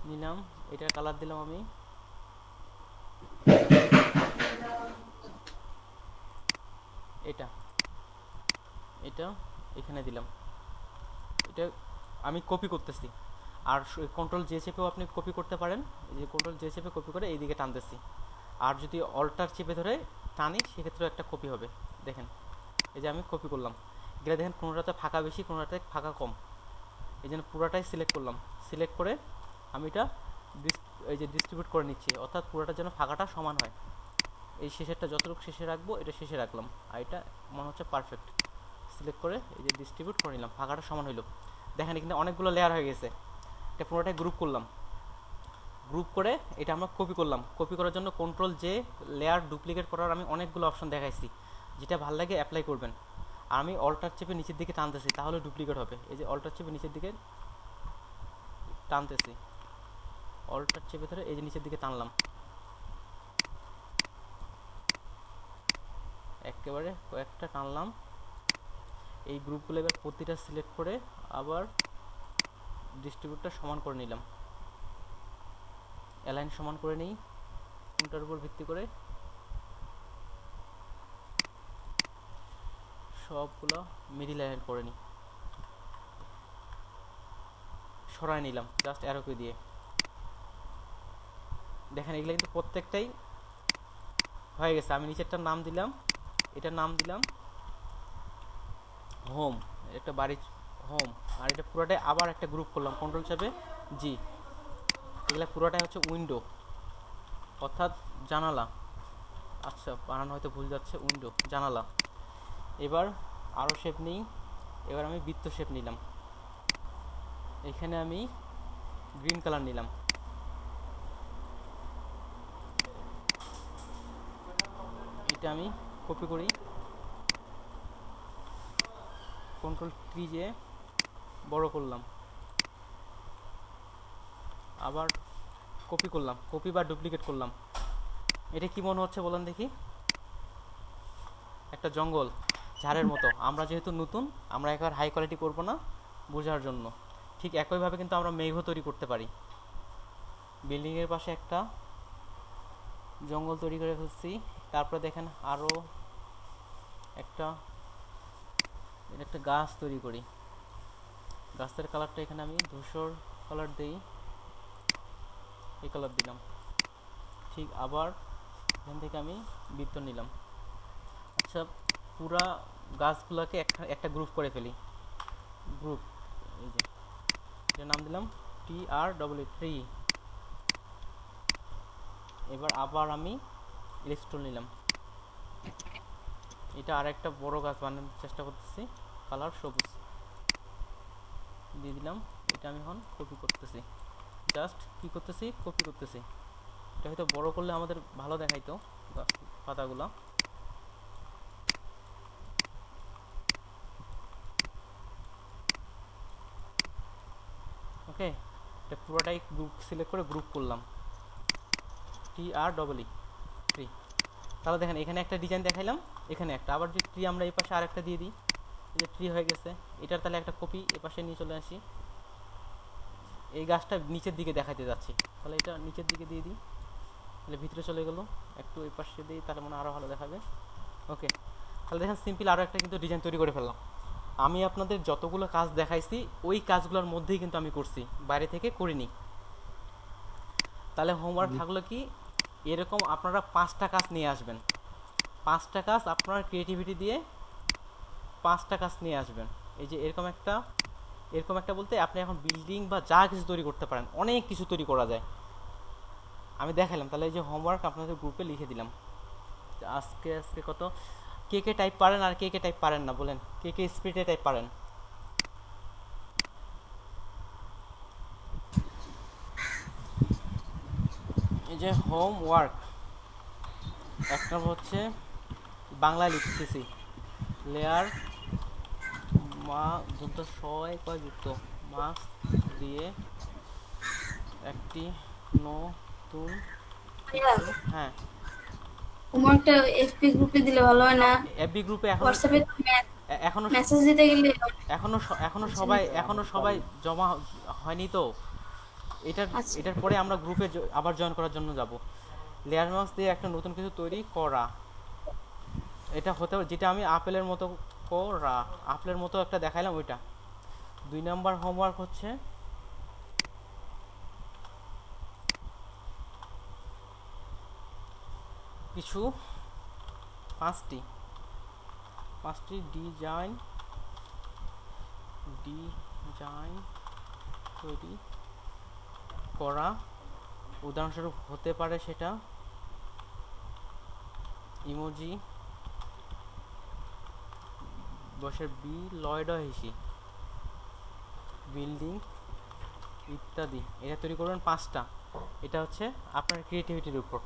নিলাম, এটার কালার দিলাম আমি। এটা এখানে দিলাম। এটা আমি কপি করতেছি। আর কন্ট্রোল জে চেপেও আপনি কপি করতে পারেন। এই যে কন্ট্রোল জে চেপে কপি করে এইদিকে টানতেছি। আর যদি অল্টার চেপে ধরে টানি সেক্ষেত্রেও একটা কপি হবে। দেখেন এই যে আমি কপি করলাম। এগুলো দেখেন কোনোটাতে ফাঁকা বেশি, কোনোটাতে ফাঁকা কম। এই জন্য পুরোটাই সিলেক্ট করলাম। সিলেক্ট করে আমি এটা এই যে ডিস্ট্রিবিউট করে নিচ্ছি, অর্থাৎ পুরোটার জন্য ফাঁকাটা সমান হয়। এই শেষেরটা যতটুকু শেষে রাখবো এটা শেষে রাখলাম, আর এটা মনে হচ্ছে পারফেক্ট। সিলেক্ট করে এই যে ডিস্ট্রিবিউট করে নিলাম, ফাঁকাটা সমান হইলো। দেখেন এখানে অনেকগুলো লেয়ার হয়ে গেছে। এটা পুরোটাই গ্রুপ করলাম। গ্রুপ করে এটা আমরা কপি করলাম। কপি করার জন্য কন্ট্রোল জে, লেয়ার ডুপ্লিকেট করার আমি অনেকগুলো অপশন দেখাইছি, যেটা ভালো লাগে অ্যাপ্লাই করবেন। আর আমি অল্টার চেপে নিচের দিকে টানতেছি, তাহলে ডুপ্লিকেট হবে। এই যে অল্টার চেপে নিচের দিকে টানতেছি, অল্টার চেপে ধরে এই যে নিচের দিকে টানলাম, একেবারে কয়েকটা টানলাম। এই গ্রুপগুলো এবার প্রতিটা সিলেক্ট করে আবার ডিস্ট্রিবিউটটা সমান করে নিলাম, অ্যালাইন সমান করে নিই কোনটার উপর ভিত্তি করে। সবগুলো মিডিল অ্যালাইন করে নিই, সরাই নিলাম জাস্ট অ্যারোকে দিয়ে। দেখেন এগুলো কিন্তু প্রত্যেকটাই হয়ে গেছে। আমি নিচেরটার নাম দিলাম, এটার নাম দিলাম হোম, একটা বাড়ি হোম। আর এটা পুরোটাই আবার একটা গ্রুপ করলাম, কন্ট্রোল চাপে জি। এগুলো পুরোটাই হচ্ছে উইন্ডো, অর্থাৎ জানালা। আচ্ছা বানানো হয়তো ভুল যাচ্ছে, উইন্ডো জানালা। এবার আরও শেপ নিই। এবার আমি বৃত্ত শেপ নিলাম। এখানে আমি গ্রিন কালার নিলাম। এটা আমি কপি করি, কন্ট্রোল টি দিয়ে বড় করলাম, আবার কপি করলাম, কপি বা ডুপ্লিকেট করলাম। এটা কি মনে হচ্ছে বলেন দেখি? একটা জঙ্গল ঝাড়ের মতো। আমরা যেহেতু নতুন, আমরা একবার হাই কোয়ালিটি করব না বোঝার জন্য। ঠিক একইভাবে কিন্তু আমরা মেঘও তৈরি করতে পারি। বিল্ডিংয়ের পাশে একটা জঙ্গল তৈরি করে ফেলছি। তারপরে দেখেন আরও একটা গাছ তৈরি করি। গাছের কালারটা এখানে আমি ধূসর কালার দিই, এই কালার দিলাম। ঠিক আবার এখান থেকে আমি বৃত্ত নিলাম। আচ্ছা পুরা গাছগুলোকে একটা গ্রুপ করে ফেলি। গ্রুপ, এই যে এটার নাম দিলাম TREE। এবার আবার আমি ইরেজ টুল নিলাম, এটা আর একটা বড় গাছ বানানোর চেষ্টা করতেছি। কালার সবুজ দিয়ে দিলাম। এটা আমি এখন কপি করতেছি, জাস্ট কি করতেছি, কপি করতেছি। এটা হয়তো বড় করলে আমাদের ভালো দেখাইতো পাতাগুলা। ওকে, এটা পুরোটাই গ্রুপ সিলেক্ট করে গ্রুপ করলাম, TREE ট্রি। তাহলে দেখেন এখানে একটা ডিজাইন দেখাইলাম, এখানে একটা, আবার যদি ট্রি আমরা এই পাশে আরেকটা দিয়ে দিই, এই যে ট্রি হয়ে গেছে। এটার তাহলে একটা কপি এ পাশে নিয়ে চলে আসি। এই গাছটা নিচের দিকে দেখাতে যাচ্ছি, তাহলে এটা নিচের দিকে দিয়ে দিই, তাহলে ভিতরে চলে গেল। একটু এই পাশে দিই, তাহলে মনে আরও ভালো দেখাবে। ওকে, তাহলে দেখেন সিম্পল আরও একটা কিন্তু ডিজাইন তৈরি করে ফেললাম। আমি আপনাদের যতগুলো কাজ দেখাইছি ওই কাজগুলোর মধ্যেই কিন্তু আমি করছি, বাইরে থেকে করিনি। তাহলে হোমওয়ার্ক থাকলো কি, এরকম আপনারা 5টা কাজ নিয়ে আসবেন। 5টা কাজ আপনার ক্রিয়েটিভিটি দিয়ে 5টা কাজ নিয়ে আসবেন। এই যে এরকম একটা বলতে আপনি এখন বিল্ডিং বা যা কিছু তৈরি করতে পারেন, অনেক কিছু তৈরি করা যায়। আমি দেখালাম। তাহলে এই যে হোমওয়ার্ক আপনাদের গ্রুপে লিখে দিলাম। আজকে কত কে টাইপ পারেন আর কে টাইপ পারেন না বলেন, কে স্পিডে টাইপ পারেন? এই যে হোমওয়ার্ক একটা হচ্ছে বাংলায় লিখতেছি, লেয়ার মা যুক্ত ছয় কয় যুক্ত মাস দিয়ে একটি নতুন হ্যাঁ হোমওয়ার্কটা এফপি গ্রুপে দিলে ভালো হয় না? এফবি গ্রুপে হোয়াটসঅ্যাপে এখনো মেসেজ দিতে গেলে এখনো সবাই জমা হয়নি তো। এটার পরে আমরা গ্রুপে আবার জয়েন করার জন্য যাব। লেয়ার মাস দিয়ে একটা নতুন কিছু তৈরি করা, এটা হতে যেটা আমি আপেলের মতো করা, আপেলের মতো একটা দেখাইলাম ওইটা। 2 নাম্বার হোমওয়ার্ক হচ্ছে কিছু 5টি ডিজাইন তৈরি করা। উদাহরণস্বরূপ হতে পারে সেটা ইমোজি, বসে বি লয়েড হিসি, বিল্ডিং ইত্যাদি। এটা তৈরি করবেন 5টা। এটা হচ্ছে আপনার ক্রিয়েটিভিটির উপর।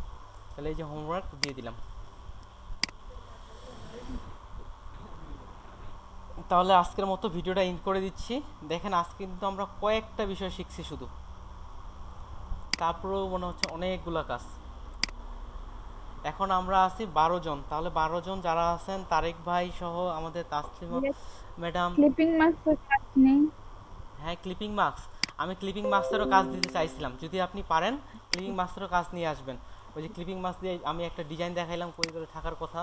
তাহলে এই যে হোমওয়ার্ক দিয়ে দিলাম। তাহলে আজকের মতো ভিডিওটা এন্ড করে দিচ্ছি। দেখেন আজকে কিন্তু আমরা কয়েকটা বিষয় শিখছি শুধু, তারপরেও মনে হচ্ছে অনেকগুলো কাজ। এখন আমরা আছি 12 জন। তাহলে 12 জন যারা আছেন, তারেক ভাই সহ আমাদের তাসলিমা ম্যাডাম। ক্লিপিং মার্কসের কাজ নেই। হ্যাঁ, ক্লিপিং মার্কস, আমি ক্লিপিং মার্কসেরও কাজ দিতে চাইছিলাম। যদি আপনি পারেন ক্লিপিং মার্কসেরও কাজ নিয়ে আসবেন। ওই যে ক্লিপিং মার্কস দিয়ে আমি একটা ডিজাইন দেখাইলাম কই করে থাকার কথা।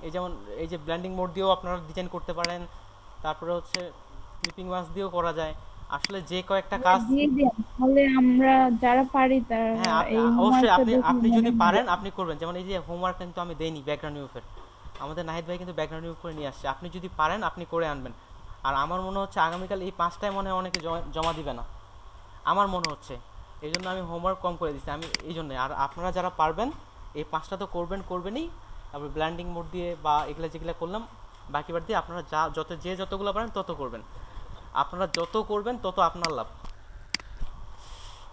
এই যেমন এই যে ব্লেন্ডিং মোড দিয়েও আপনারা ডিজাইন করতে পারেন, তারপরে হচ্ছে ক্লিপিং মার্কস দিয়েও করা যায়। আসলে যে কয়েকটা কাজ দিয়ে দেন, তাহলে আমরা যারা পারি তারা হ্যাঁ এই অবশ্যই হোমওয়ার্কটা আপনি দেখে যদি মনে পারেন আপনি করবেন। যেমন এই যে হোমওয়ার্ক কিন্তু আমি দেইনি ব্যাকগ্রাউন্ড রিমুভের, আমাদের নাহিদ ভাই কিন্তু ব্যাকগ্রাউন্ড রিমুভ করে নিয়ে আসছে। আপনি যদি পারেন আপনি করে আনবেন। আর আমার মনে হচ্ছে আগামীকাল এই 5টায় মনে হয় অনেকে জমা দিবে না, আমার মনে হচ্ছে। এই জন্য আমি হোমওয়ার্ক কম করে দিচ্ছি, আমি এই জন্যই। আর আপনারা যারা পারবেন এই 5টা তো করবেনই। তারপর ব্ল্যান্ডিং মোড দিয়ে বা এগুলা যেগুলো করলাম বাকি বার দিয়ে আপনারা যতগুলো পারেন তত করবেন। আপনারা যত করবেন তত আপনার লাভ।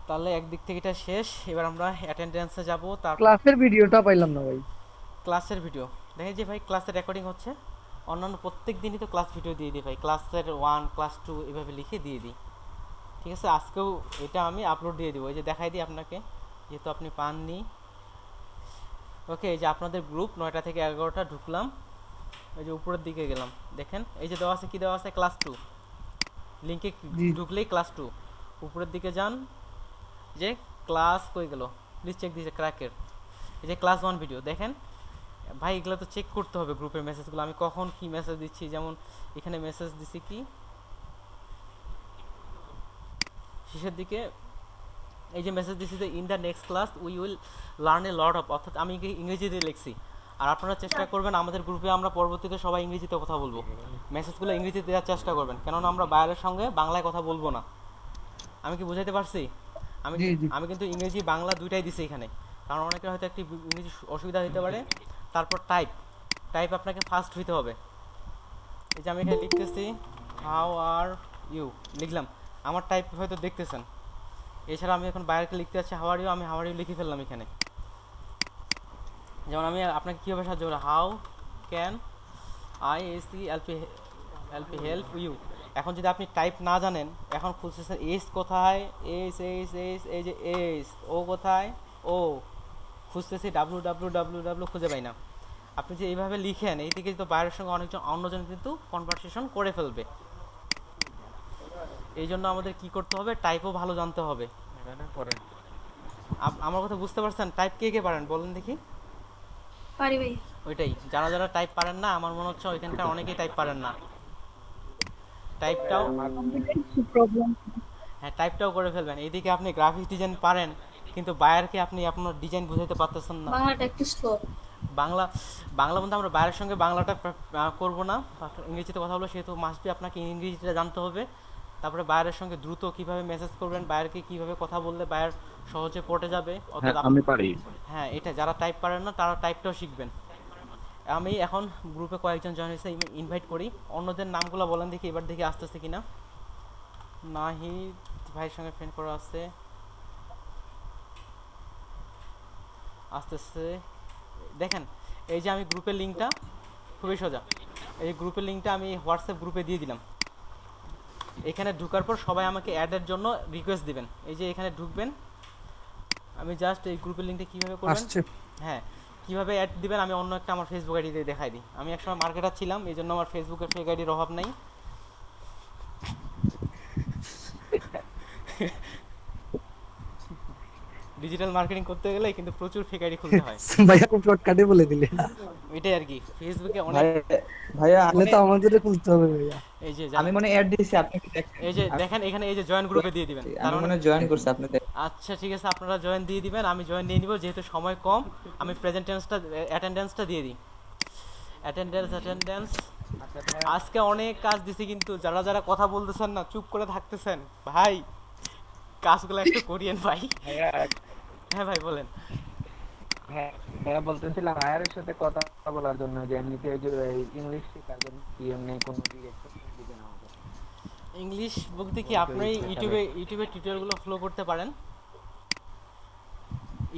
তাহলে একদিক থেকে এটা শেষ। এবার আমরা অ্যাটেন্ডেন্সে যাব। তার ক্লাসের ভিডিওটা পাইলাম না ভাই। ক্লাসের ভিডিও দেখে যে ভাই ক্লাসের রেকর্ডিং হচ্ছে, অন্যান্য প্রত্যেক দিনই তো ক্লাস ভিডিও দিয়ে দিই ভাই, ক্লাসের 1 ক্লাস 2 এভাবে লিখে দিয়ে দিই। ঠিক আছে, আজকেও এটা আমি আপলোড দিয়ে দেবো। এই যে দেখাই দিই আপনাকে, যেহেতু আপনি পাননি। ওকে, এই যে আপনাদের গ্রুপ 9টা থেকে 11টা ঢুকলাম, এই যে উপরের দিকে গেলাম, দেখেন এই যে দেওয়া আছে, কি দেওয়া আছে, ক্লাস 2। লিঙ্কে ঢুকলেই ক্লাস 2, উপরের দিকে যান, যে ক্লাস কই গেল, প্লিজ চেক দিয়েছে ক্র্যাকের। এই যে ক্লাস 1 ভিডিও দেখেন ভাই, এগুলো তো চেক করতে হবে গ্রুপের মেসেজগুলো, আমি কখন কি মেসেজ দিচ্ছি। যেমন এখানে মেসেজ দিছি কি শেষের দিকে, এই যে মেসেজ দিছি যে in the next class we will learn a lot of, অর্থাৎ আমি ইংরেজিতে লিখছি। আর আপনারা চেষ্টা করবেন আমাদের গ্রুপে আমরা পরবর্তীতে সবাই ইংরেজিতে কথা বলবো, মেসেজগুলো ইংরেজিতে দেওয়ার চেষ্টা করবেন, কেননা আমরা বাইরের সঙ্গে বাংলায় কথা বলবো না। আমি কি বুঝাইতে পারছি? আমি কিন্তু ইংরেজি বাংলা দুইটাই দিছি এখানে, কারণ অনেকের হয়তো একটি ইংরেজি অসুবিধা হতে পারে। তারপর টাইপ, টাইপ আপনাকে ফাস্ট হইতে হবে। এই যে আমি এখানে লিখতেছি হাউ আর ইউ লিখলাম, আমার টাইপ হয়তো দেখতেছেন। এছাড়া আমি এখন বাইরেকে লিখতে যাচ্ছি হাউ আর ইউ, আমি হাউ আর ইউ লিখে ফেললাম এখানে। যেমন আমি আপনাকে কীভাবে সাহায্য করবো, how can I S E LP help you. এখন যদি আপনি টাইপ না জানেন, এখন খুঁজতেছেন এস কোথায়, এস এস এস, এই যে এস, ও কোথায়, ও খুঁজতেছি, ডাব্লু ডাব্লু ডাব্লু ডাব্লু খুঁজে পাই না। আপনি যে এইভাবে লিখেন, এই থেকে কিন্তু বাইরের সঙ্গে অন্যজন কিন্তু কনভারসেশন করে ফেলবে। এই জন্য আমাদের কি করতে হবে, টাইপও ভালো জানতে হবে। আমার কথা বুঝতে পারছেন? টাইপ কে কে পারেন বলেন দেখি? পারি ভাই। ওইটাই, যারা যারা টাইপ পারেন না, আমার মনে হচ্ছে ওইখানকার অনেকেই টাইপ পারেন না। টাইপটাও প্রবলেম। হ্যাঁ, টাইপটাও করে ফেলবেন। এইদিকে আপনি গ্রাফিক্স ডিজাইন পারেন, কিন্তু বায়ারকে আপনি আপনার ডিজাইন বুঝাতে পারতেছেন না। বাংলাটা একটু স্লো। বাংলা বলতে আমরা বাইরের সঙ্গে বাংলাটা করব না, ইংরেজিতে কথা বলবো, সেহেতু মাস্টবি আপনাকে ইংরেজিটা জানতে হবে। তারপরে বাইরের সঙ্গে দ্রুত কিভাবে মেসেজ করবেন, বাইরকে কিভাবে কথা বললে বায়ার সহজে পটে যাবে। আমি পারি। হ্যাঁ, এটা যারা টাইপ পারেন না তারা টাইপটাও শিখবেন। আমি এখন গ্রুপে কয়েকজন জয়েন হয়েছে, ইনভাইট করি। অন্যদের নামগুলো বলেন দেখি, এবার দেখি আসতেছে কিনা। নাহিদ ভাইয়ের সঙ্গে ফ্রেন্ড করা আছে, আসতেছে। দেখেন, এই যে আমি গ্রুপের লিঙ্কটা, খুবই সোজা, এই গ্রুপের লিঙ্কটা আমি হোয়াটসঅ্যাপ গ্রুপে দিয়ে দিলাম। এখানে ঢুকার পর সবাই আমাকে অ্যাডের জন্য রিকোয়েস্ট দিবেন। এই যে এখানে ঢুকবেন, আমি জাস্ট এই গ্রুপের লিঙ্কটা কীভাবে করবেন, হ্যাঁ কীভাবে অ্যাড দিবেন, আমি অন্য একটা আমার ফেসবুক আইডি দিয়ে দেখাই দিই। আমি একসময় মার্কেটার ছিলাম, এই জন্য আমার ফেসবুকের ফেক আইডির অভাব নাই। ডিজিটাল মার্কেটিং করতে গেলে কিন্তু প্রচুর ফেক আইডি খুলতে হয়। ভাইয়া খুব শর্টকাটে বলে দিলে। এটাই আর কি, ফেসবুকে অনেক। ভাইয়া তাহলে তো আমাদেরও খুলতে হবে ভাইয়া। এই যে আমি মনে অ্যাড দিয়েছি, আপনি কি দেখেন? এই যে দেখেন এখানে, এই যে জয়েন গ্রুপে দিয়ে দিবেন। আমি মনে জয়েন করছি আপনাদের। আচ্ছা ঠিক আছে, আপনারা জয়েন দিয়ে দিবেন, আমি জয়েন নিয়ে নিব, যেহেতু সময় কম। আমি অ্যাটেন্ডেন্সটা দিয়ে দিই। অ্যাটেন্ডেন্স আজকে অনেক কাজ দিছি, কিন্তু যারা যারা কথা বলতেছেন না, চুপ করে থাকতেছেন, ভাই কাজগুলো একটু করিয়েন ভাই। হ্যাঁ ভাই বলেন। হ্যাঁ বলতেছিলাম আয়ারের সাথে কথা বলার জন্য, যে এমনিতে ওই যে ইংলিশ শেখার জন্য কি এমনি কোনো ডিরেকশন দিবেন আমাকে? ইংলিশ বলতে কি, আপনি ইউটিউবে টিউটোরিয়ালগুলো ফলো করতে পারেন।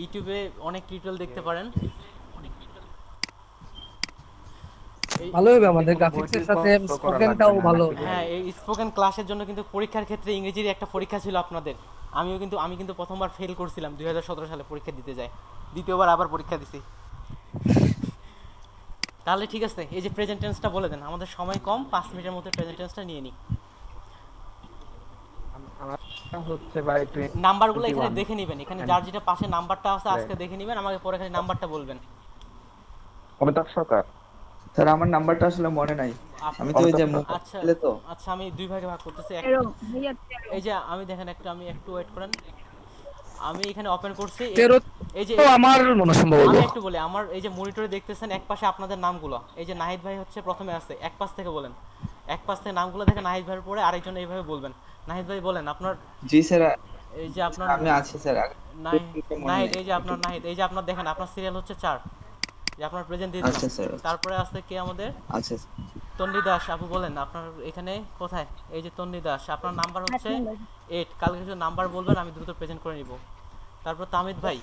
ইউটিউবে অনেক টিউটোরিয়াল দেখতে পারেন। ভালো হবে আমাদের গ্রাফিক্সের সাথে স্পোকেনটাও ভালো। হ্যাঁ, এই স্পোকেন ক্লাসের জন্য কিন্তু পরীক্ষার ক্ষেত্রে ইংরেজির একটা পরীক্ষা ছিল আপনাদের। আমি কিন্তু প্রথমবার ফেল করছিলাম 2017 সালে পরীক্ষা দিতে যাই, দ্বিতীয়বার আবার পরীক্ষা দিছি। তাহলে ঠিক আছে, এই যে প্রেজেন্ট টেন্সটা বলে দেন, আমাদের সময় কম, 5 মিনিটের মধ্যে প্রেজেন্ট টেন্সটা নিয়ে নিই। আমার হচ্ছে ভাই নাম্বারগুলো এখানে দেখে নেবেন, এখানে যার যেটা পাশে নাম্বারটা আছে আজকে দেখে নেবেন, আমাকে পরে খালি নাম্বারটা বলবেন। অমিতাভ সরকার স্যার আমার নাম্বারটা আসলে মনে নাই, আমি তো ওই যে আচ্ছা তো। আচ্ছা, আমি দুই ভাগে ভাগ করতেছি। ভাইয়া এই যে আমি দেখেন আমি একটু ওয়েট করেন, আমি এখানে ওপেন করছি। এই যে আমার মনে সম্ভব আমি একটু বলি, আমার এই যে মনিটরে দেখতেছেন এক পাশে আপনাদের নামগুলো, এই যে নাহিদ ভাই হচ্ছে প্রথমে আছে, এক পাশ থেকে বলেন, এক পাশ থেকে নামগুলো দেখে নাহিদ ভাইয়ের পরে আরেকজন এইভাবে বলবেন। নাহিদ ভাই বলেন আপনার। জি স্যার, এই যে আপনার আমি আছি স্যার। নাহিদ, এই যে আপনার নাহিদ, এই যে আপনার দেখেন আপনার সিরিয়াল হচ্ছে 4, যে আপনার প্রেজেন্ট দিয়ে দিলাম। আচ্ছা স্যার। তারপরে আছে কে আমাদের? আচ্ছা তন্নি দাস আপু, বলেন আপনার এখানে কোথায়? এই যে তন্নি দাস, আপনার নাম্বার হচ্ছে 8। কালকে কিছু নাম্বার বলবেন, আমি দ্রুত প্রেজেন্ট করে নিব। তারপর তামিদ ভাই।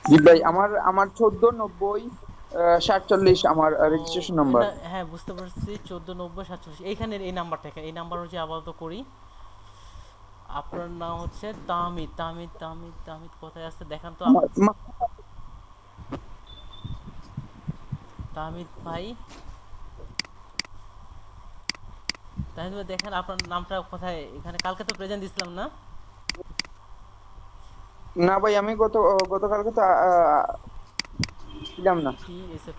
জি ভাই, আমার 149047 আমার রেজিস্ট্রেশন নাম্বার। হ্যাঁ বুঝতে পারছি, 149047। এইখানে এই নাম্বারটা, এই নাম্বার হচ্ছে আপাতত করি। আপনার নাম হচ্ছে তামিদ। তামিদ তামিদ তামিদ কোথায় আছে দেখান তো। তামিদ ভাই, তামিদ ভাই দেখেন আপনার নামটা কোথায়? এখানে কালকে তো প্রেজেন্ট দিছিলাম না? না ভাই, আমি গতকালকে তো ছিলাম না। কি এসে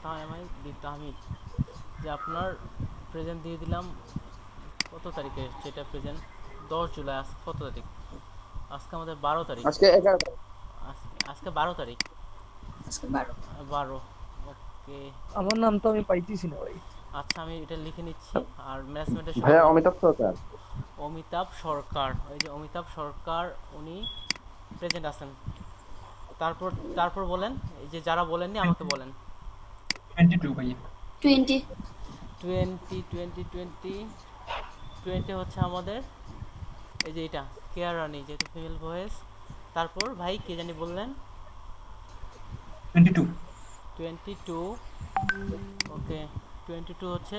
তামিদ, যে আপনার প্রেজেন্ট দিয়ে দিলাম কত তারিখে? যেটা প্রেজেন্ট 10 জুলাই। আজকে কত তারিখ? আজকে আমাদের 12 তারিখ। আজকে 11 তারিখ। আজকে 12 তারিখ। আজকে 12। ওকে, আমার নাম তো আমি পাইতেছি না ভাই। আচ্ছা আমি এটা লিখে নিচ্ছি। আর ম্যানেজমেন্টের ভাইয়া অমিতাভ সরকার। অমিতাভ সরকার, এই যে অমিতাভ সরকার, উনি প্রেজেন্ট আছেন। তারপর বলেন, এই যে যারা বলেননি আমাকে বলেন। 22 ভাইয়া। 20 20 20 20 20 হচ্ছে আমাদের এই যে এটা কেয়া রানী, যেহেতু ফিমেল ভয়েস। তারপর ভাই কে জানি বললেন 22 22। ওকে 22 হচ্ছে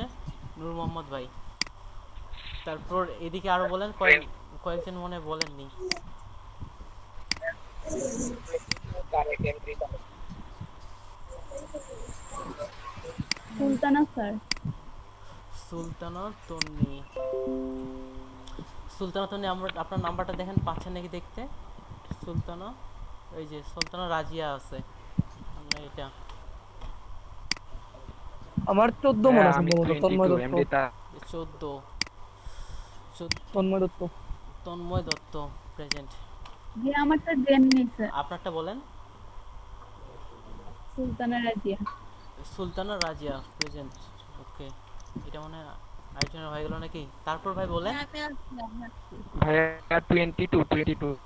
নূর মোহাম্মদ ভাই। তারপর এদিকে আরো বলেন, কয়েকজন মনে হয় বলেননি। সুলতানা স্যার। সুলতানা তন্নি, সুলতানা তন্নি, আমরা আপনার নাম্বারটা দেখেন পাচ্ছেন নাকি দেখতে। সুলতানা, এই যে সুলতানা রাজিয়া আছে, আমরা এটা আমার 14 মনে হয় সম্ভবত, তন্ময় দত্ত। 14 তন্ময় দত্ত। তন্ময় দত্ত প্রেজেন্ট। যে আমারটা দেননি স্যার। আপনারটা বলেন। সুলতানা রাজিয়া। সুলতানা রাজিয়া প্রেজেন্ট। ওকে, এটা মনে হয় আরেকজনের হয়ে গেল নাকি। তারপর ভাই বলেন। আমি আসছি। ভাইয়া 22 22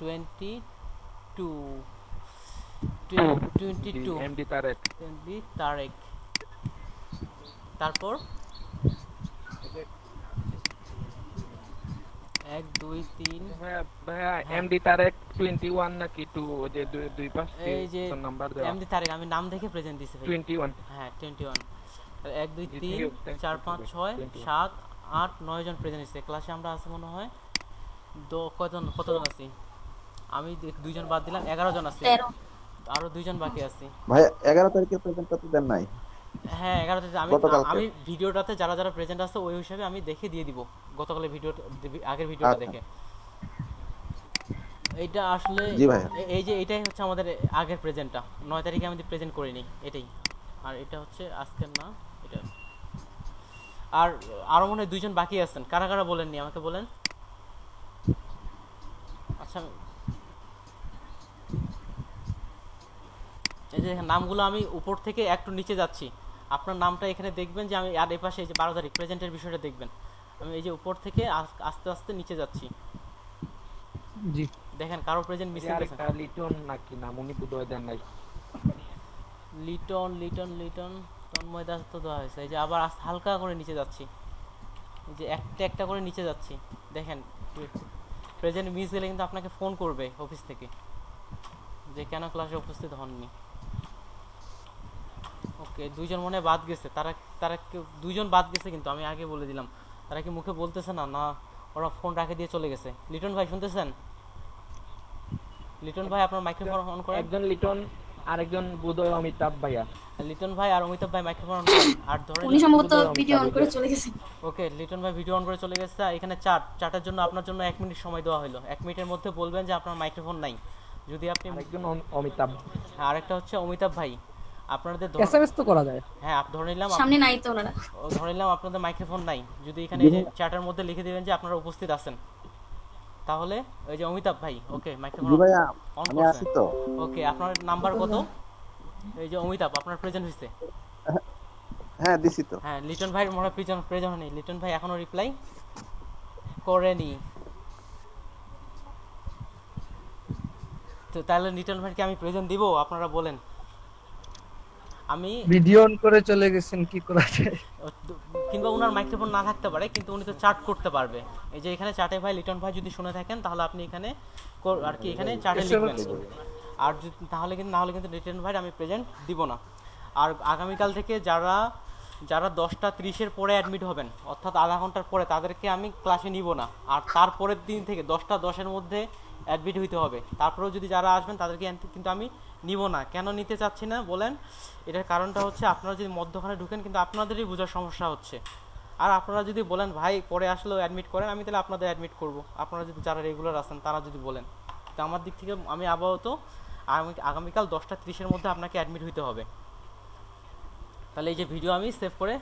এমডি তারেক। এমডি তারেক। তারপর 1 2 3। ভাইয়া এমডি তারেক 21 নাকি 2, ওই যে দুই পাশে এই যে নাম্বার দেওয়া। এমডি তারেক, আমি নাম দেখে প্রেজেন্ট দিছি ভাই। 21। হ্যাঁ 21। 1 2 3 4 5 6 7 8 9 জন প্রেজেন্ট দিচ্ছে ক্লাসে। আমরা আছি মনে হয় কতজন আছি, আমি 2 জন বাদ দিলাম, 11 জন আছি। 13 আরো 2 জন বাকি আছি। ভাই 11 তারিখের প্রেজেন্টটা তো দেন নাই। হ্যাঁ 11 তারিখ গতকালকে। আমি ভিডিওটাতে যারা যারা প্রেজেন্ট আছে ওই হিসাবে আমি দেখে দিয়ে দিব গতকালের ভিডিওটা, আগের ভিডিওটা আচ্ছা। দেখে। এইটা আসলে জি ভাইয়া। এই যে এটাই হচ্ছে আমাদের আগের প্রেজেন্টটা, 9 তারিখে আমি প্রেজেন্ট করিনি এটাই। আর এটা হচ্ছে আজকের না এটা। আর আরো মনে হয় 2 জন বাকি আছেন, কারা কারা বলেননি আমাকে বলেন। আচ্ছা এই যে নামগুলো আমি উপর থেকে একটু নিচে যাচ্ছি, আপনার নামটা এখানে দেখবেন যে আমি, আর এই পাশে এই যে 12 তারিখ প্রেজেন্টের বিষয়টা দেখবেন। আমি এই যে উপর থেকে আস্তে আস্তে নিচে যাচ্ছি, জি দেখেন কারো প্রেজেন্ট মিসিং গেছে। লিটন নাকি নাম, উনি বুধহয় দেন নাই। লিটন লিটন লিটন তন্ময় দাস তো দেওয়া হয়েছে। এই যে আবার হালকা করে নিচে যাচ্ছি, এই যে একটা একটা করে নিচে যাচ্ছি। দেখেন প্রেজেন্ট মিস গেলে কিন্তু আপনাকে ফোন করবে অফিস থেকে যে কেন ক্লাসে উপস্থিত হননি। ওকে 2 জন মনে হয় বাদ গেছে, তারা তারা কেউ 2 জন বাদ গেছে, কিন্তু আমি আগে বলে দিলাম। তারা কি মুখে বলতেছে না, না ওরা ফোন রাখে দিয়ে চলে গেছে। লিটন ভাই শুনতেছেন? লিটন ভাই আপনার মাইক্রোফোন অন করেন। একজন লিটন, আরেকজন বুধহয় অমিতাভ ভাইয়া। লিটন ভাই আর অমিতাভ ভাই মাইক্রোফোন অন করেন। আর ধরে উনি সম্ভবত ভিডিও অন করে চলে গেছেন। ওকে লিটন ভাই ভিডিও অন করে চলে গেছে। এখানে চার্টের জন্য আপনার জন্য 1 মিনিট সময় দেওয়া হলো। 1 মিনিটের মধ্যে বলবেন যে আপনার মাইক্রোফোন নাই। যদি আপনি একজন অমিতাভ, আরেকটা হচ্ছে অমিতাভ ভাই, আপনাদের এসএমএস তো করা যায়। হ্যাঁ ধরে নিলাম সামনে নাই তো ওনারা। ধরে নিলাম আপনাদের মাইক্রোফোন নাই। যদি এখানে এই যে চ্যাটের মধ্যে লিখে দিবেন যে আপনারা উপস্থিত আছেন, তাহলে ওই যে অমিতাভ ভাই ওকে মাইক্রোফোন জি ভাইয়া অন আমি করছেন। আছি তো। ওকে আপনার নাম্বার কত? এই যে অমিতাভ আপনার প্রেজেন্ট হইছে। হ্যাঁ দিছি তো। হ্যাঁ লিটন ভাই মনে প্রেজেন্ট হয়নি। লিটন ভাই এখনো রিপ্লাই করেনি। তো তাহলে লিটন ভাইকে আমি প্রেজেন্ট দিব, আপনারা বলেন। আমি ভিডিও অন করে চলে গেছেন, কি করা যায়? কিংবা ওনার মাইক্রোফোন না থাকতে পারে, কিন্তু উনি তো চার্ট করতে পারবে। এই যে এখানে চার্টে ভাই লিটন ভাই যদি শুনে থাকেন তাহলে আপনি এখানে আর কি এখানে চার্টে লিখবেন। আর তাহলে কিন্তু না হলে কিন্তু লিটন ভাই আমি প্রেজেন্ট দিব না। আর আগামীকাল থেকে যারা 10:30-এর পরে অ্যাডমিট হবেন, অর্থাৎ আধা ঘন্টার পরে, তাদেরকে আমি ক্লাসে নিব না। আর তারপরের দিন থেকে 10:10-এর মধ্যে অ্যাডমিট হইতে হবে। তারপরেও যদি যারা আসবেন তাদেরকে কিন্তু আমি নিব না। কেন নিতে চাচ্ছি না বলেন? এটার কারণটা হচ্ছে আপনারা যদি মধ্যখানে ঢুকেন কিন্তু আপনাদেরই বোঝার সমস্যা হচ্ছে। আর আপনারা যদি বলেন ভাই পরে আসলেও অ্যাডমিট করেন, আমি তাহলে আপনাদের অ্যাডমিট করব। আপনারা যদি যারা রেগুলার আছেন তারা যদি বলেন, তো আমার দিক থেকে আমি আপাতত আগামীকাল 10:30-এর মধ্যে আপনাকে অ্যাডমিট হইতে হবে। তাহলে এই যে ভিডিও আমি সেভ করে